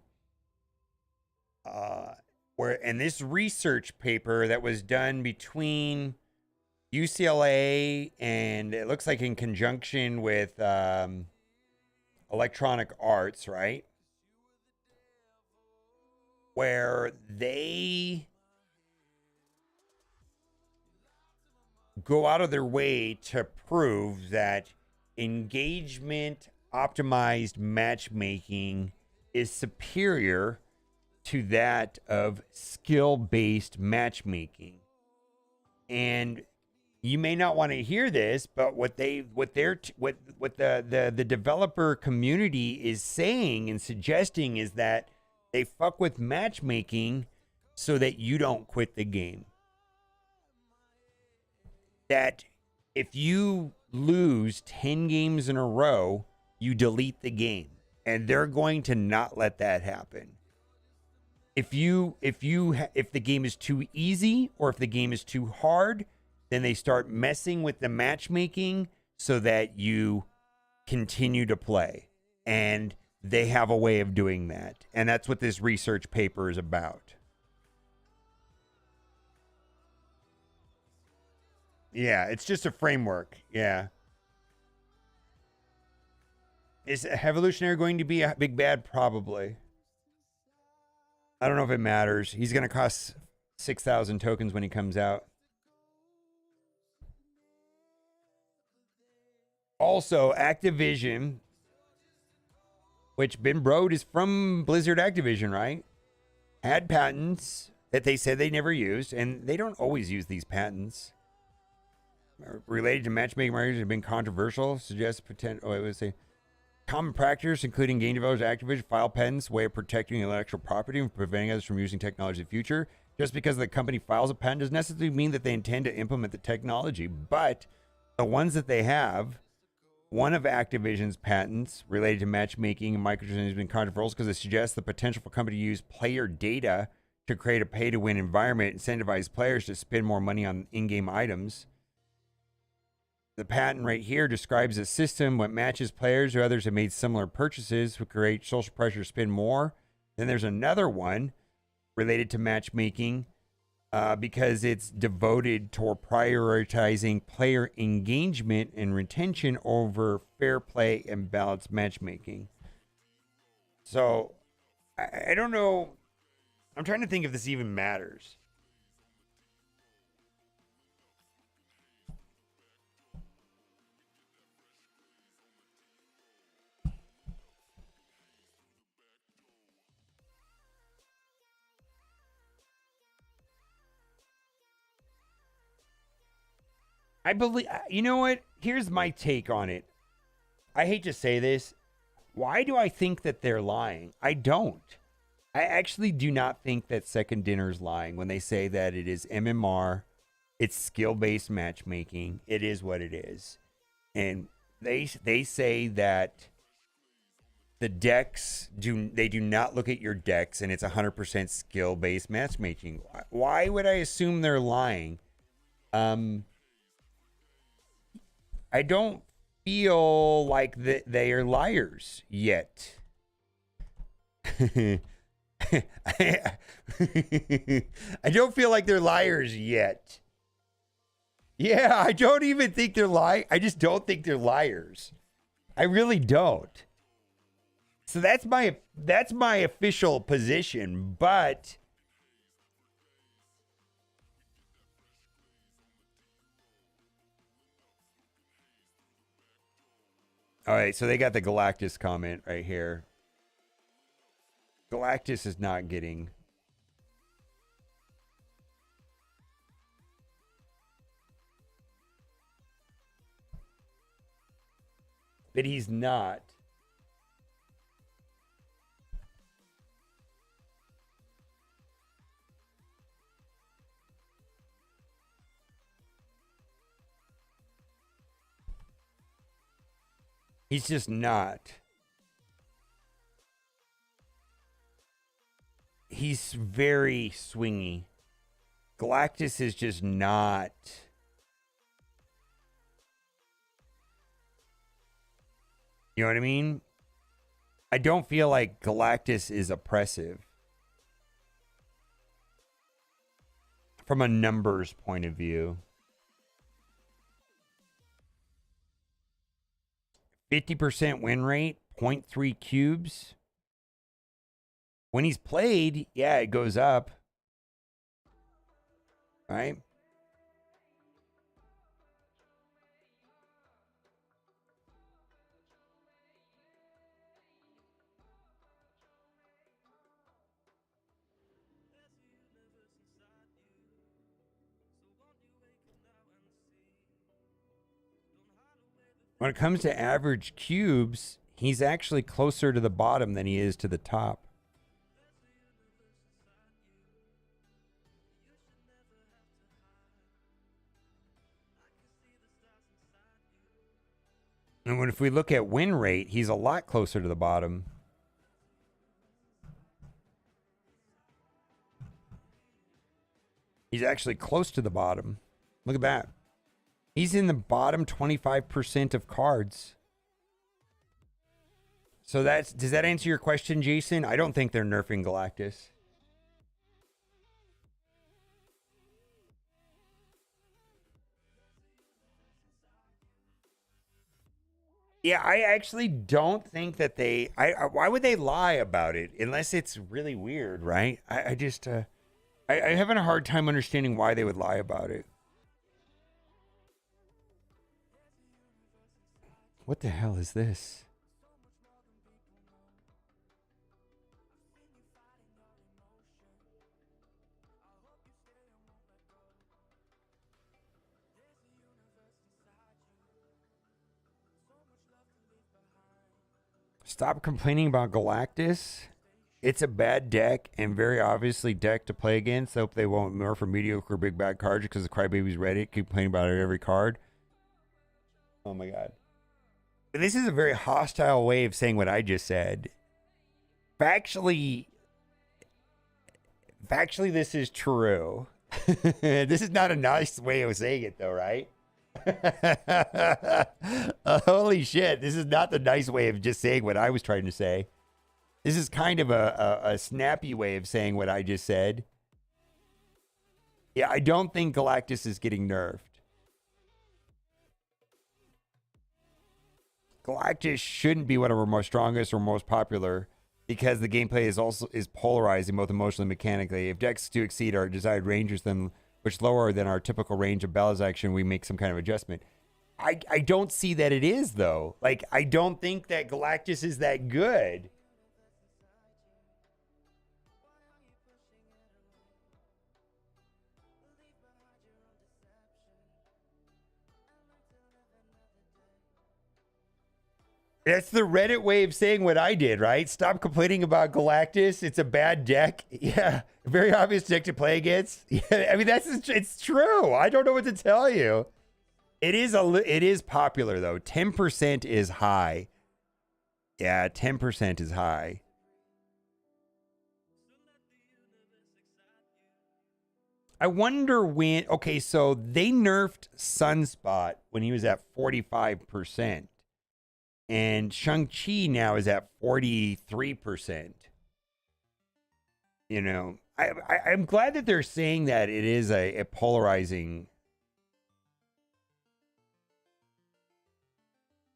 where, and this research paper that was done between UCLA and it looks like in conjunction with Electronic Arts, right? Where they go out of their way to prove that engagement optimized matchmaking is superior to that of skill-based matchmaking. And you may not want to hear this, but what the developer community is saying and suggesting is that they fuck with matchmaking so that you don't quit the game. That if you lose 10 games in a row, you delete the game, and they're going to not let that happen. If the game is too easy or if the game is too hard, then they start messing with the matchmaking so that you continue to play. And they have a way of doing that. And that's what this research paper is about. Yeah, it's just a framework. Yeah. Is Evolutionary going to be a big bad? Probably. I don't know if it matters. He's going to cost 6,000 tokens when he comes out. Also, Activision, which Ben Brode is from Blizzard Activision, right? Had patents that they said they never used, and they don't always use these patents. Related to matchmaking markets have been controversial. Suggests potential. Oh, I would say common practice, including game developers, Activision file patents, way of protecting intellectual property and preventing others from using technology in the future. Just because the company files a patent doesn't necessarily mean that they intend to implement the technology, but the ones that they have. One of Activision's patents related to matchmaking and microtransactions has been controversial because it suggests the potential for a company to use player data to create a pay-to-win environment, incentivize players to spend more money on in-game items. The patent right here describes a system that matches players who others have made similar purchases who create social pressure to spend more. Then there's another one related to matchmaking because it's devoted toward prioritizing player engagement and retention over fair play and balanced matchmaking. So, I don't know. I'm trying to think if this even matters. I believe, you know what? Here's my take on it. I hate to say this. Why do I think that they're lying? I don't. I actually do not think that Second Dinner's lying when they say that it is MMR, it's skill-based matchmaking. It is what it is. And they say that the decks they do not look at your decks and it's 100% skill-based matchmaking. Why would I assume they're lying? I don't feel like they are liars yet. I don't feel like they're liars yet. Yeah, I don't even think they're lying. I just don't think they're liars. I really don't. So that's my official position, but all right, so they got the Galactus comment right here. Galactus is not getting. But he's not. He's just not. He's very swingy. Galactus is just not. You know what I mean? I don't feel like Galactus is oppressive from a numbers point of view. 50% win rate, 0.3 cubes. When he's played, yeah, it goes up. Right? When it comes to average cubes, he's actually closer to the bottom than he is to the top. And if we look at win rate, he's a lot closer to the bottom. He's actually close to the bottom. Look at that. He's in the bottom 25% of cards. So does that answer your question, Jason? I don't think they're nerfing Galactus. Yeah, I actually don't think that why would they lie about it unless it's really weird, right? I just I having a hard time understanding why they would lie about it. What the hell is this? Stop complaining about Galactus. It's a bad deck and very obviously deck to play against. I hope they won't nerf for mediocre big bad cards because the Crybaby's ready. Keep complaining about it every card. Oh my god. This is a very hostile way of saying what I just said. Factually, this is true. This is not a nice way of saying it, though, right? Holy shit. This is not the nice way of just saying what I was trying to say. This is kind of a snappy way of saying what I just said. Yeah, I don't think Galactus is getting nerfed. Galactus shouldn't be one of our most strongest or most popular because the gameplay is polarizing both emotionally and mechanically. If decks do exceed our desired ranges, then which lower than our typical range of Bella's action, we make some kind of adjustment. I don't see that it is, though. Like, I don't think that Galactus is that good. That's the Reddit way of saying what I did, right? Stop complaining about Galactus. It's a bad deck. Yeah, very obvious deck to play against. Yeah, I mean it's true. I don't know what to tell you. It is popular though. 10% is high. Yeah, 10% is high. I wonder when. Okay, so they nerfed Sunspot when he was at 45%. And Shang-Chi now is at 43%. You know, I'm glad that they're saying that it is a polarizing.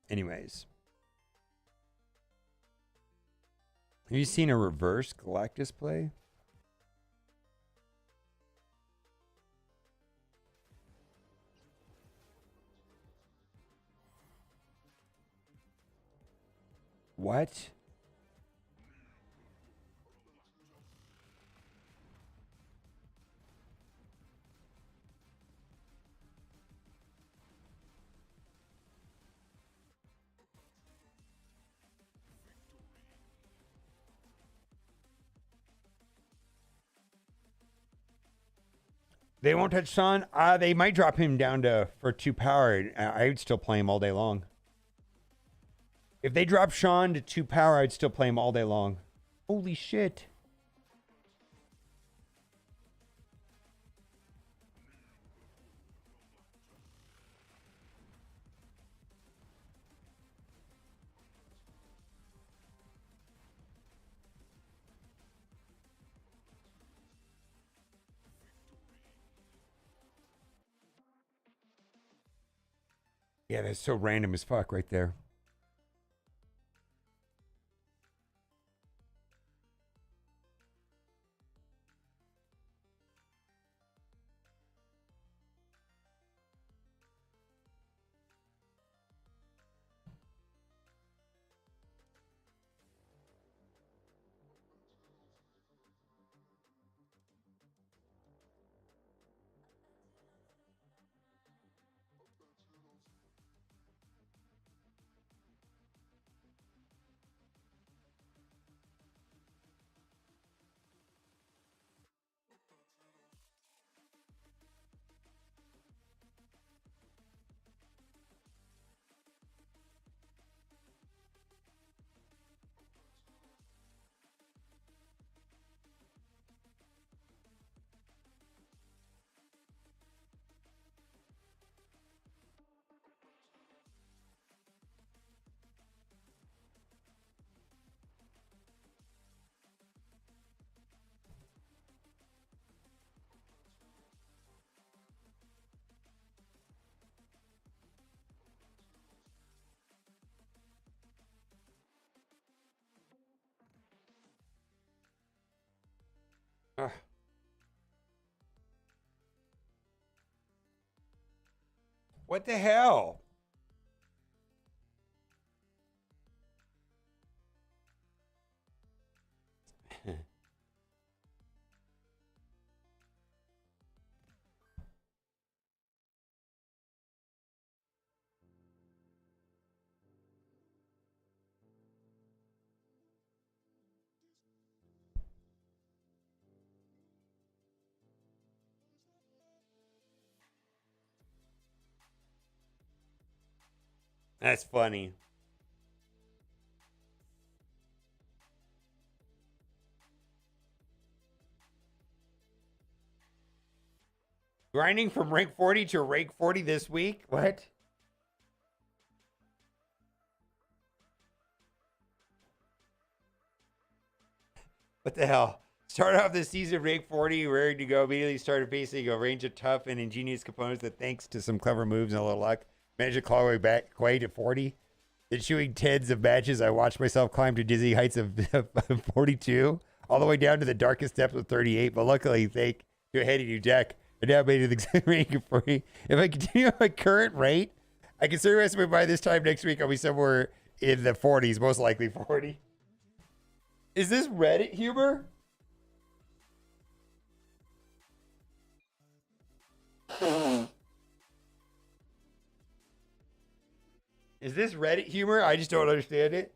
Anyways. Have you seen a reverse Galactus play? What? They won't touch Son. They might drop him down for 2 power. I would still play him all day long. If they drop Sean to 2 power, I'd still play him all day long. Holy shit. Yeah, that's so random as fuck right there. Ugh. What the hell? That's funny. Grinding from rank 40 to rank 40 this week? What? What the hell? Start off the season rank 40, ready to go. Immediately started facing a range of tough and ingenious components that, thanks to some clever moves and a little luck, managed to claw my way back quite to 40. Then shooting tens of matches, I watched myself climb to dizzy heights of 42, all the way down to the darkest depths of 38. But luckily, thanks to a heady new deck, I now made it the exact rank of 40. If I continue at my current rate, I can certainly estimate by this time next week I'll be somewhere in the 40s, most likely 40. Is this Reddit humor? Is this Reddit humor? I just don't understand it.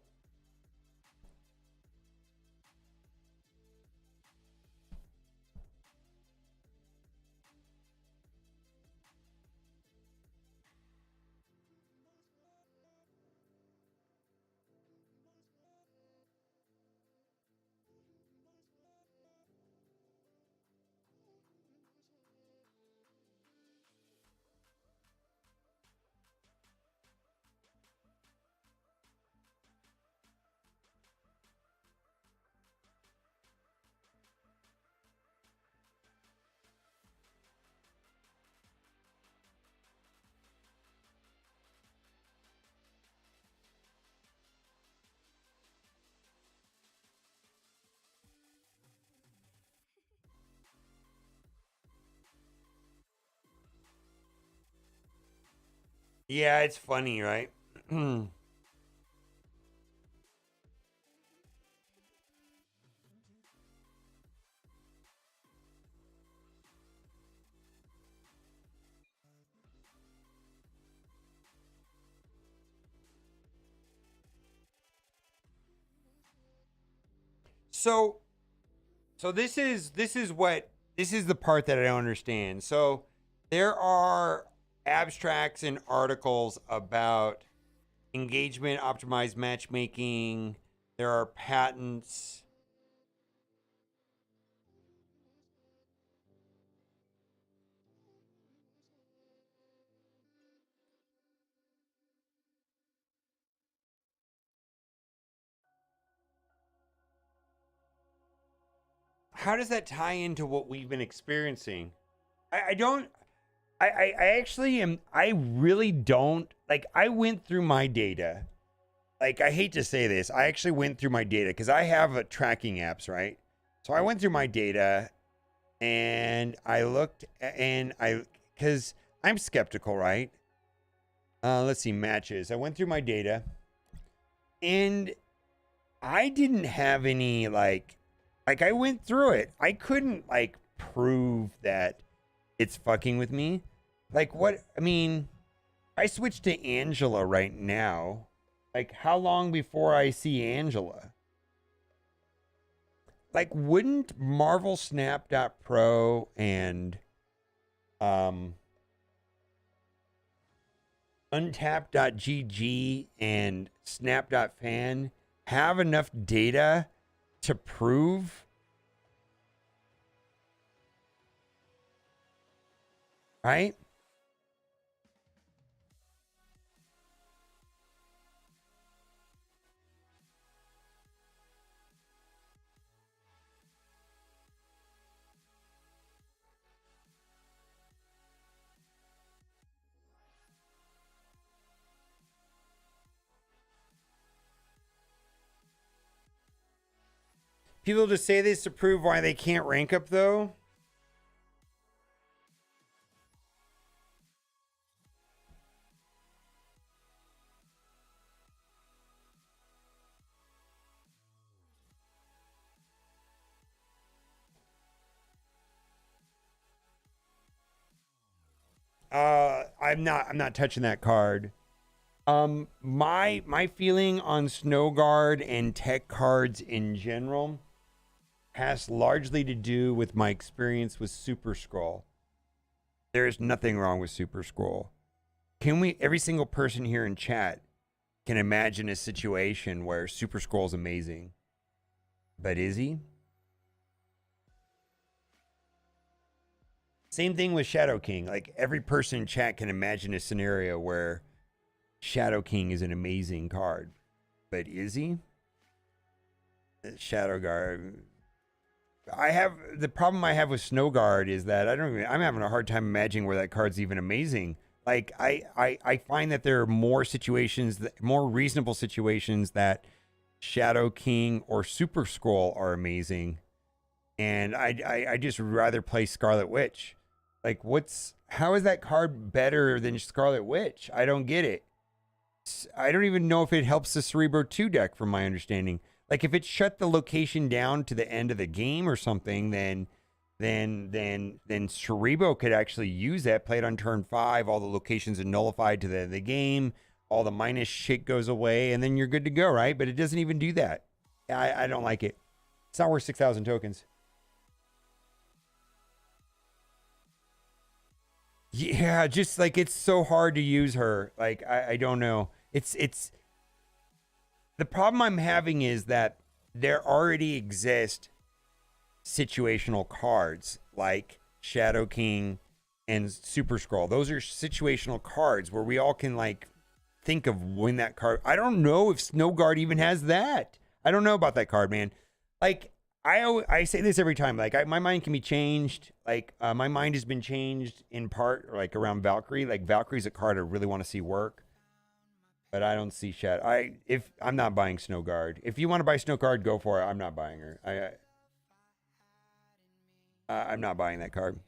Yeah, it's funny, right? So so this is the part that I don't understand. So there are abstracts and articles about engagement optimized matchmaking. There are patents. How does that tie into what we've been experiencing? I don't. I actually am. I really don't like. I went through my data. Like, I hate to say this, I actually went through my data because I have tracking apps, right? So I went through my data and I looked and because I'm skeptical, right? Let's see, matches. I went through my data and I didn't have any like I went through it. I couldn't like prove that it's fucking with me. Like, what? I mean, I switched to Angela right now. Like, how long before I see Angela? Like, wouldn't Marvel Snap.pro and Untap.gg and Snap.fan have enough data to prove, right? People just say this to prove why they can't rank up, though. I'm not touching that card. My feeling on Snowguard and tech cards in general has largely to do with my experience with Super Scroll. There's nothing wrong with Super Scroll. Can we, every single person here in chat can imagine a situation where Super Scroll is amazing. But is he? Same thing with Shadow King. Like, every person in chat can imagine a scenario where Shadow King is an amazing card. But is he? Shadow Guard. The problem I have with Snowguard is that I'm having a hard time imagining where that card's even amazing. Like, I find that there are more situations, more reasonable situations that Shadow King or Super Scroll are amazing. And I just rather play Scarlet Witch. Like, how is that card better than Scarlet Witch? I don't get it. I don't even know if it helps the Cerebro 2 deck, from my understanding. Like, if it shut the location down to the end of the game or something, then Cerebro could actually use that, play it on turn 5, all the locations are nullified to the game, all the minus shit goes away, and then you're good to go, right? But it doesn't even do that. I don't like it. It's not worth 6,000 tokens. Yeah, just like, it's so hard to use her. Like, I don't know. It's the problem I'm having is that there already exist situational cards like Shadow King and Super Scroll. Those are situational cards where we all can like think of when that card. I don't know if Snowguard even has that. I don't know about that card, man. Like, I say this every time. Like, my mind can be changed. Like, my mind has been changed in part, like, around Valkyrie. Like, Valkyrie's a card I really want to see work, but I don't see Shadow. I'm not buying Snowguard. If you want to buy Snowguard, go for it. I'm not buying her. I'm not buying that card.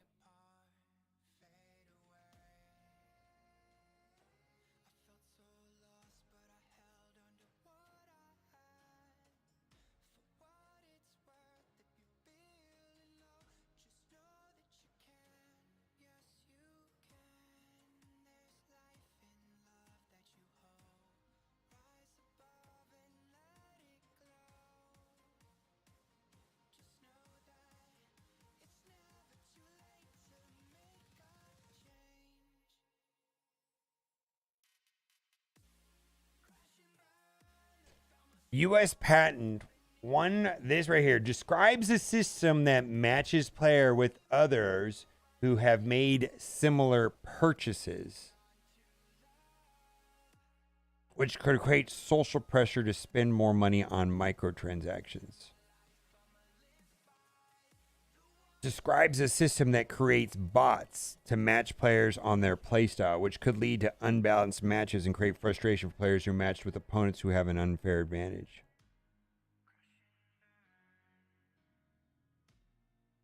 U.S. patent this right here describes a system that matches player with others who have made similar purchases, which could create social pressure to spend more money on microtransactions. describes a system that creates bots to match players on their playstyle, which could lead to unbalanced matches and create frustration for players who are matched with opponents who have an unfair advantage.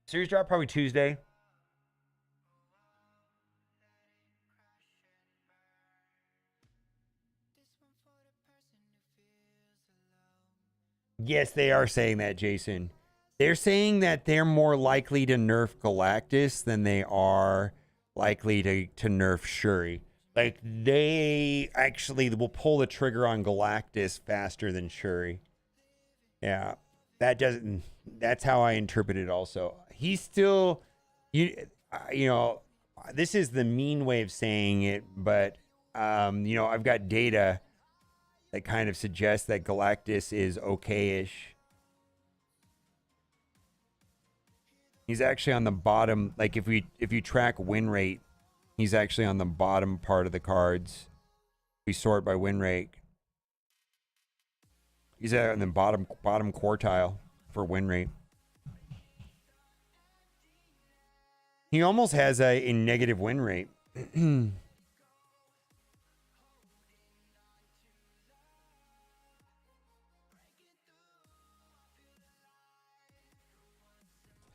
Series drop probably Tuesday. Yes, they are saying that, Jason. They're saying that they're more likely to nerf Galactus than they are likely to nerf Shuri. Like, they actually will pull the trigger on Galactus faster than Shuri. Yeah, that's how I interpret it also. He's still, you know, this is the mean way of saying it, but, I've got data that kind of suggests that Galactus is okay-ish. He's actually on the bottom. Like if you track win rate, he's actually on the bottom part of the cards. We sort by win rate. He's in the bottom quartile for win rate. He almost has a negative win rate.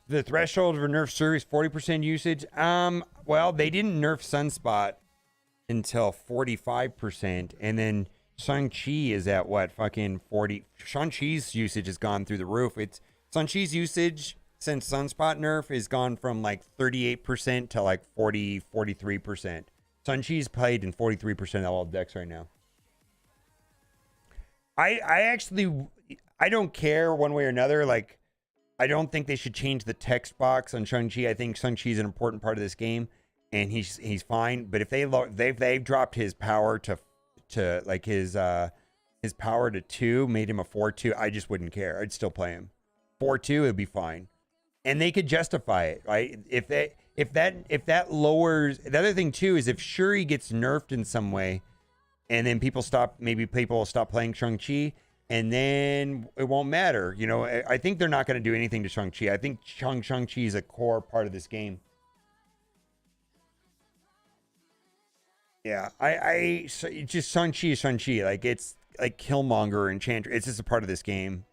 The threshold for nerf Shuri is 40% usage. Well, they didn't nerf Sunspot until 45%, and then Shang-Chi is at what, fucking 40. Shang-Chi's usage has gone through the roof. It's Shang-Chi's usage since Sunspot nerf has gone from like 38% to like 43%. Shang-Chi's played in 43% of all decks right now. I don't care one way or another. Like, I don't think they should change the text box on Shang-Chi. I think Shang-Chi is an important part of this game, and he's fine. But if they've dropped his power to like his power to 2, made him a 4/2, I just wouldn't care. I'd still play him. 4/2, it'd be fine, and they could justify it, right? If that lowers. The other thing too is if Shuri gets nerfed in some way, and then people will stop playing Shang-Chi. And then it won't matter. You know, I think they're not going to do anything to Shang-Chi. I think Shang-Chi is a core part of this game. Yeah, just Shang-Chi is Shang-Chi. Like, it's like Killmonger and Enchantress. It's just a part of this game.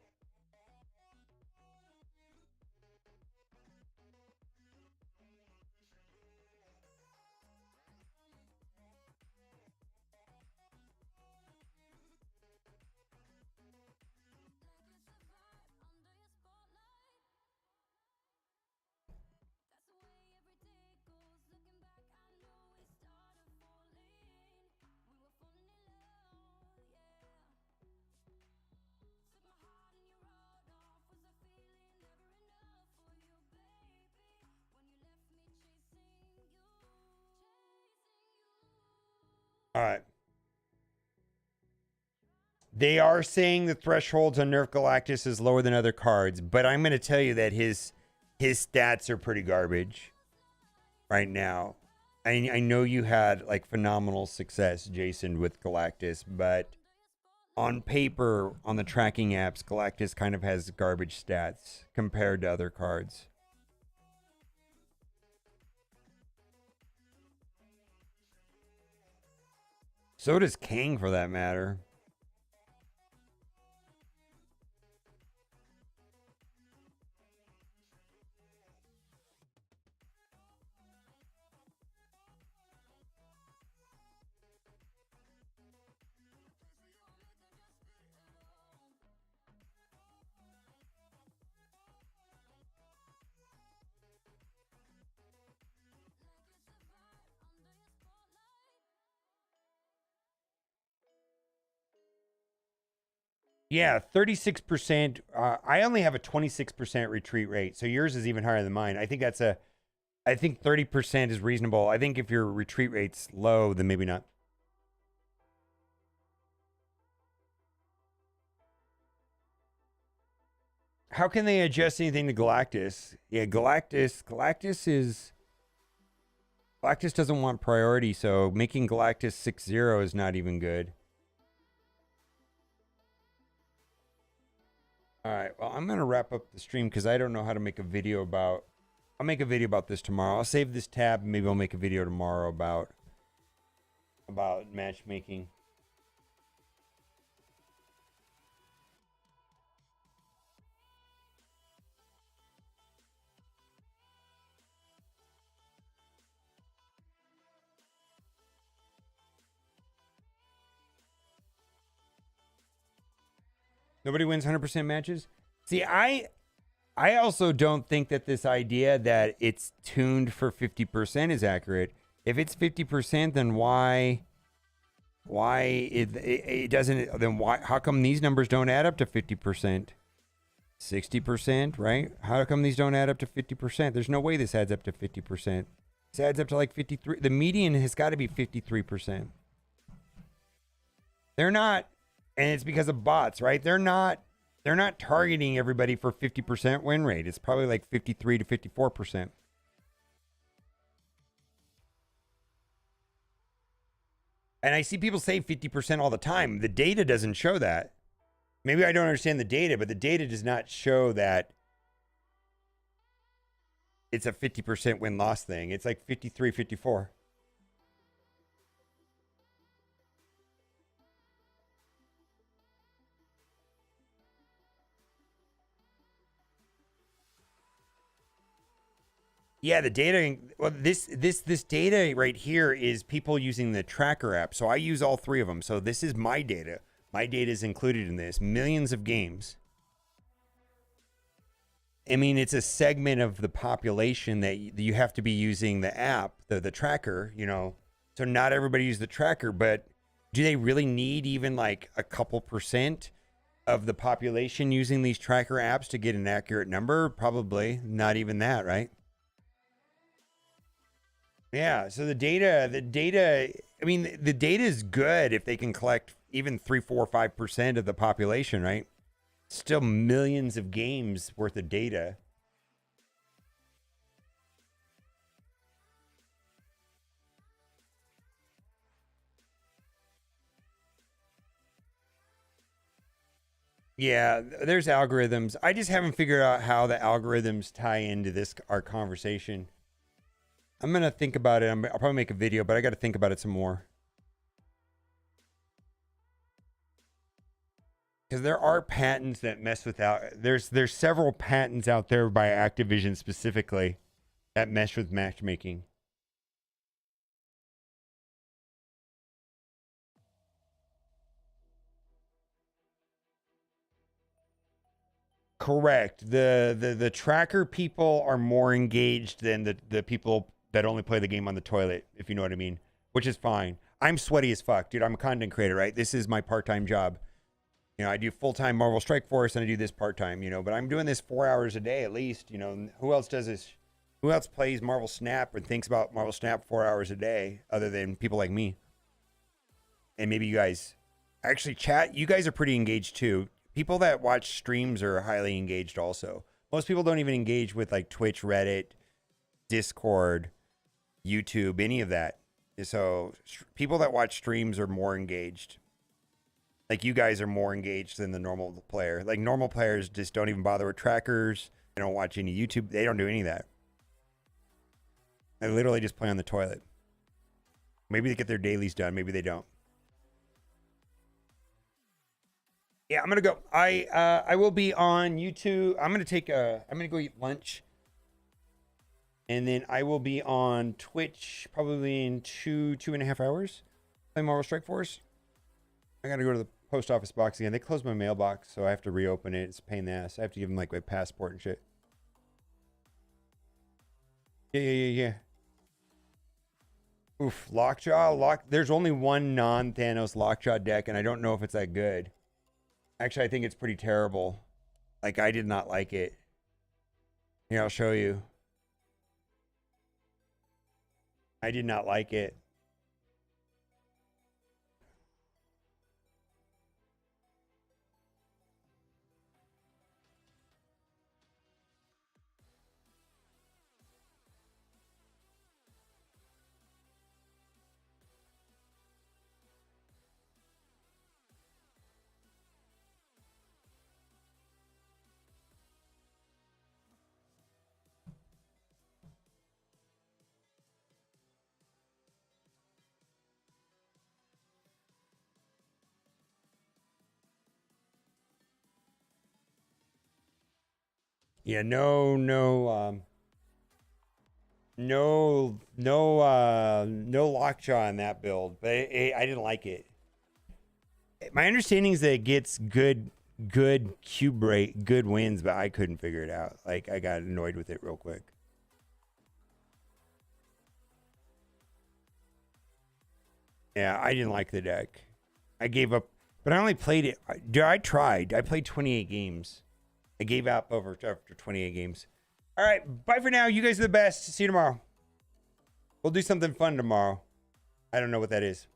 All right. They are saying the thresholds on Nerf Galactus is lower than other cards, but I'm going to tell you that his stats are pretty garbage right now. I know you had like phenomenal success, Jason, with Galactus, but on paper, on the tracking apps, Galactus kind of has garbage stats compared to other cards. So does Kang, for that matter. Yeah, 36%. I only have a 26% retreat rate, so yours is even higher than mine. I think I think 30% is reasonable. I think if your retreat rate's low, then maybe not. How can they adjust anything to Galactus? Yeah, Galactus doesn't want priority, so making Galactus 6-0 is not even good. All right, well, I'm going to wrap up the stream because I don't know how to make a video about I'll make a video about this tomorrow. I'll save this tab. Maybe I'll make a video tomorrow about matchmaking. Nobody wins 100% matches. See, I also don't think that this idea that it's tuned for 50% is accurate. If it's 50%, then why it doesn't, then why, how come these numbers don't add up to 50%? 60%, right? How come these don't add up to 50%? There's no way this adds up to 50%. This adds up to like 53. The median has got to be 53%. They're not, and it's because of bots, right? They're not targeting everybody for 50% win rate. It's probably like 53 to 54%. And I see people say 50% all the time. The data doesn't show that. Maybe I don't understand the data, but the data does not show that it's a 50% win-loss thing. It's like 53, 54. Yeah, the data, well, this data right here is people using the tracker app. So I use all three of them. So this is my data. My data is included in this. Millions of games. I mean, it's a segment of the population that you have to be using the app, the tracker, you know. So not everybody uses the tracker, but do they really need even like a couple percent of the population using these tracker apps to get an accurate number? Probably not even that, right? Yeah, so the data, I mean, the data is good if they can collect even 3, 4, 5% of the population, right? Still millions of games worth of data. Yeah, there's algorithms. I just haven't figured out how the algorithms tie into this, our conversation. I'm going to think about it. I'll probably make a video, but I got to think about it some more. Because there are patents that mess with there's several patents out there by Activision specifically that mess with matchmaking. Correct. The tracker people are more engaged than the people that only play the game on the toilet, if you know what I mean, which is fine. I'm sweaty as fuck, dude. I'm a content creator, right? This is my part-time job. You know, I do full-time Marvel Strike Force and I do this part-time, you know, but I'm doing this 4 hours a day at least, you know. Who else does this? Who else plays Marvel Snap and thinks about Marvel Snap 4 hours a day other than people like me? And maybe you guys actually chat. You guys are pretty engaged too. People that watch streams are highly engaged also. Most people don't even engage with like Twitch, Reddit, Discord, YouTube, any of that. So people that watch streams are more engaged. Like you guys are more engaged than the normal player. Like normal players just don't even bother with trackers. They don't watch any YouTube. They don't do any of that. They literally just play on the toilet. Maybe they get their dailies done. Maybe they don't. Yeah, I'm gonna go. I will be on YouTube. I'm gonna go eat lunch. And then I will be on Twitch probably in 2.5 hours. Play Marvel Strike Force. I gotta go to the post office box again. They closed my mailbox, so I have to reopen it. It's a pain in the ass. I have to give them like my passport and shit. Yeah. Oof, Lockjaw. There's only one non-Thanos Lockjaw deck, and I don't know if it's that good. Actually, I think it's pretty terrible. Like, I did not like it. Here, I'll show you. I did not like it. Yeah, no lockjaw on that build, but I didn't like it. My understanding is that it gets good cube rate, good wins, but I couldn't figure it out. Like, I got annoyed with it real quick. Yeah, I didn't like the deck. I gave up, but I only played it. Dude, I tried. I played 28 games. I gave up after 28 games. All right, bye for now. You guys are the best. See you tomorrow. We'll do something fun tomorrow. I don't know what that is.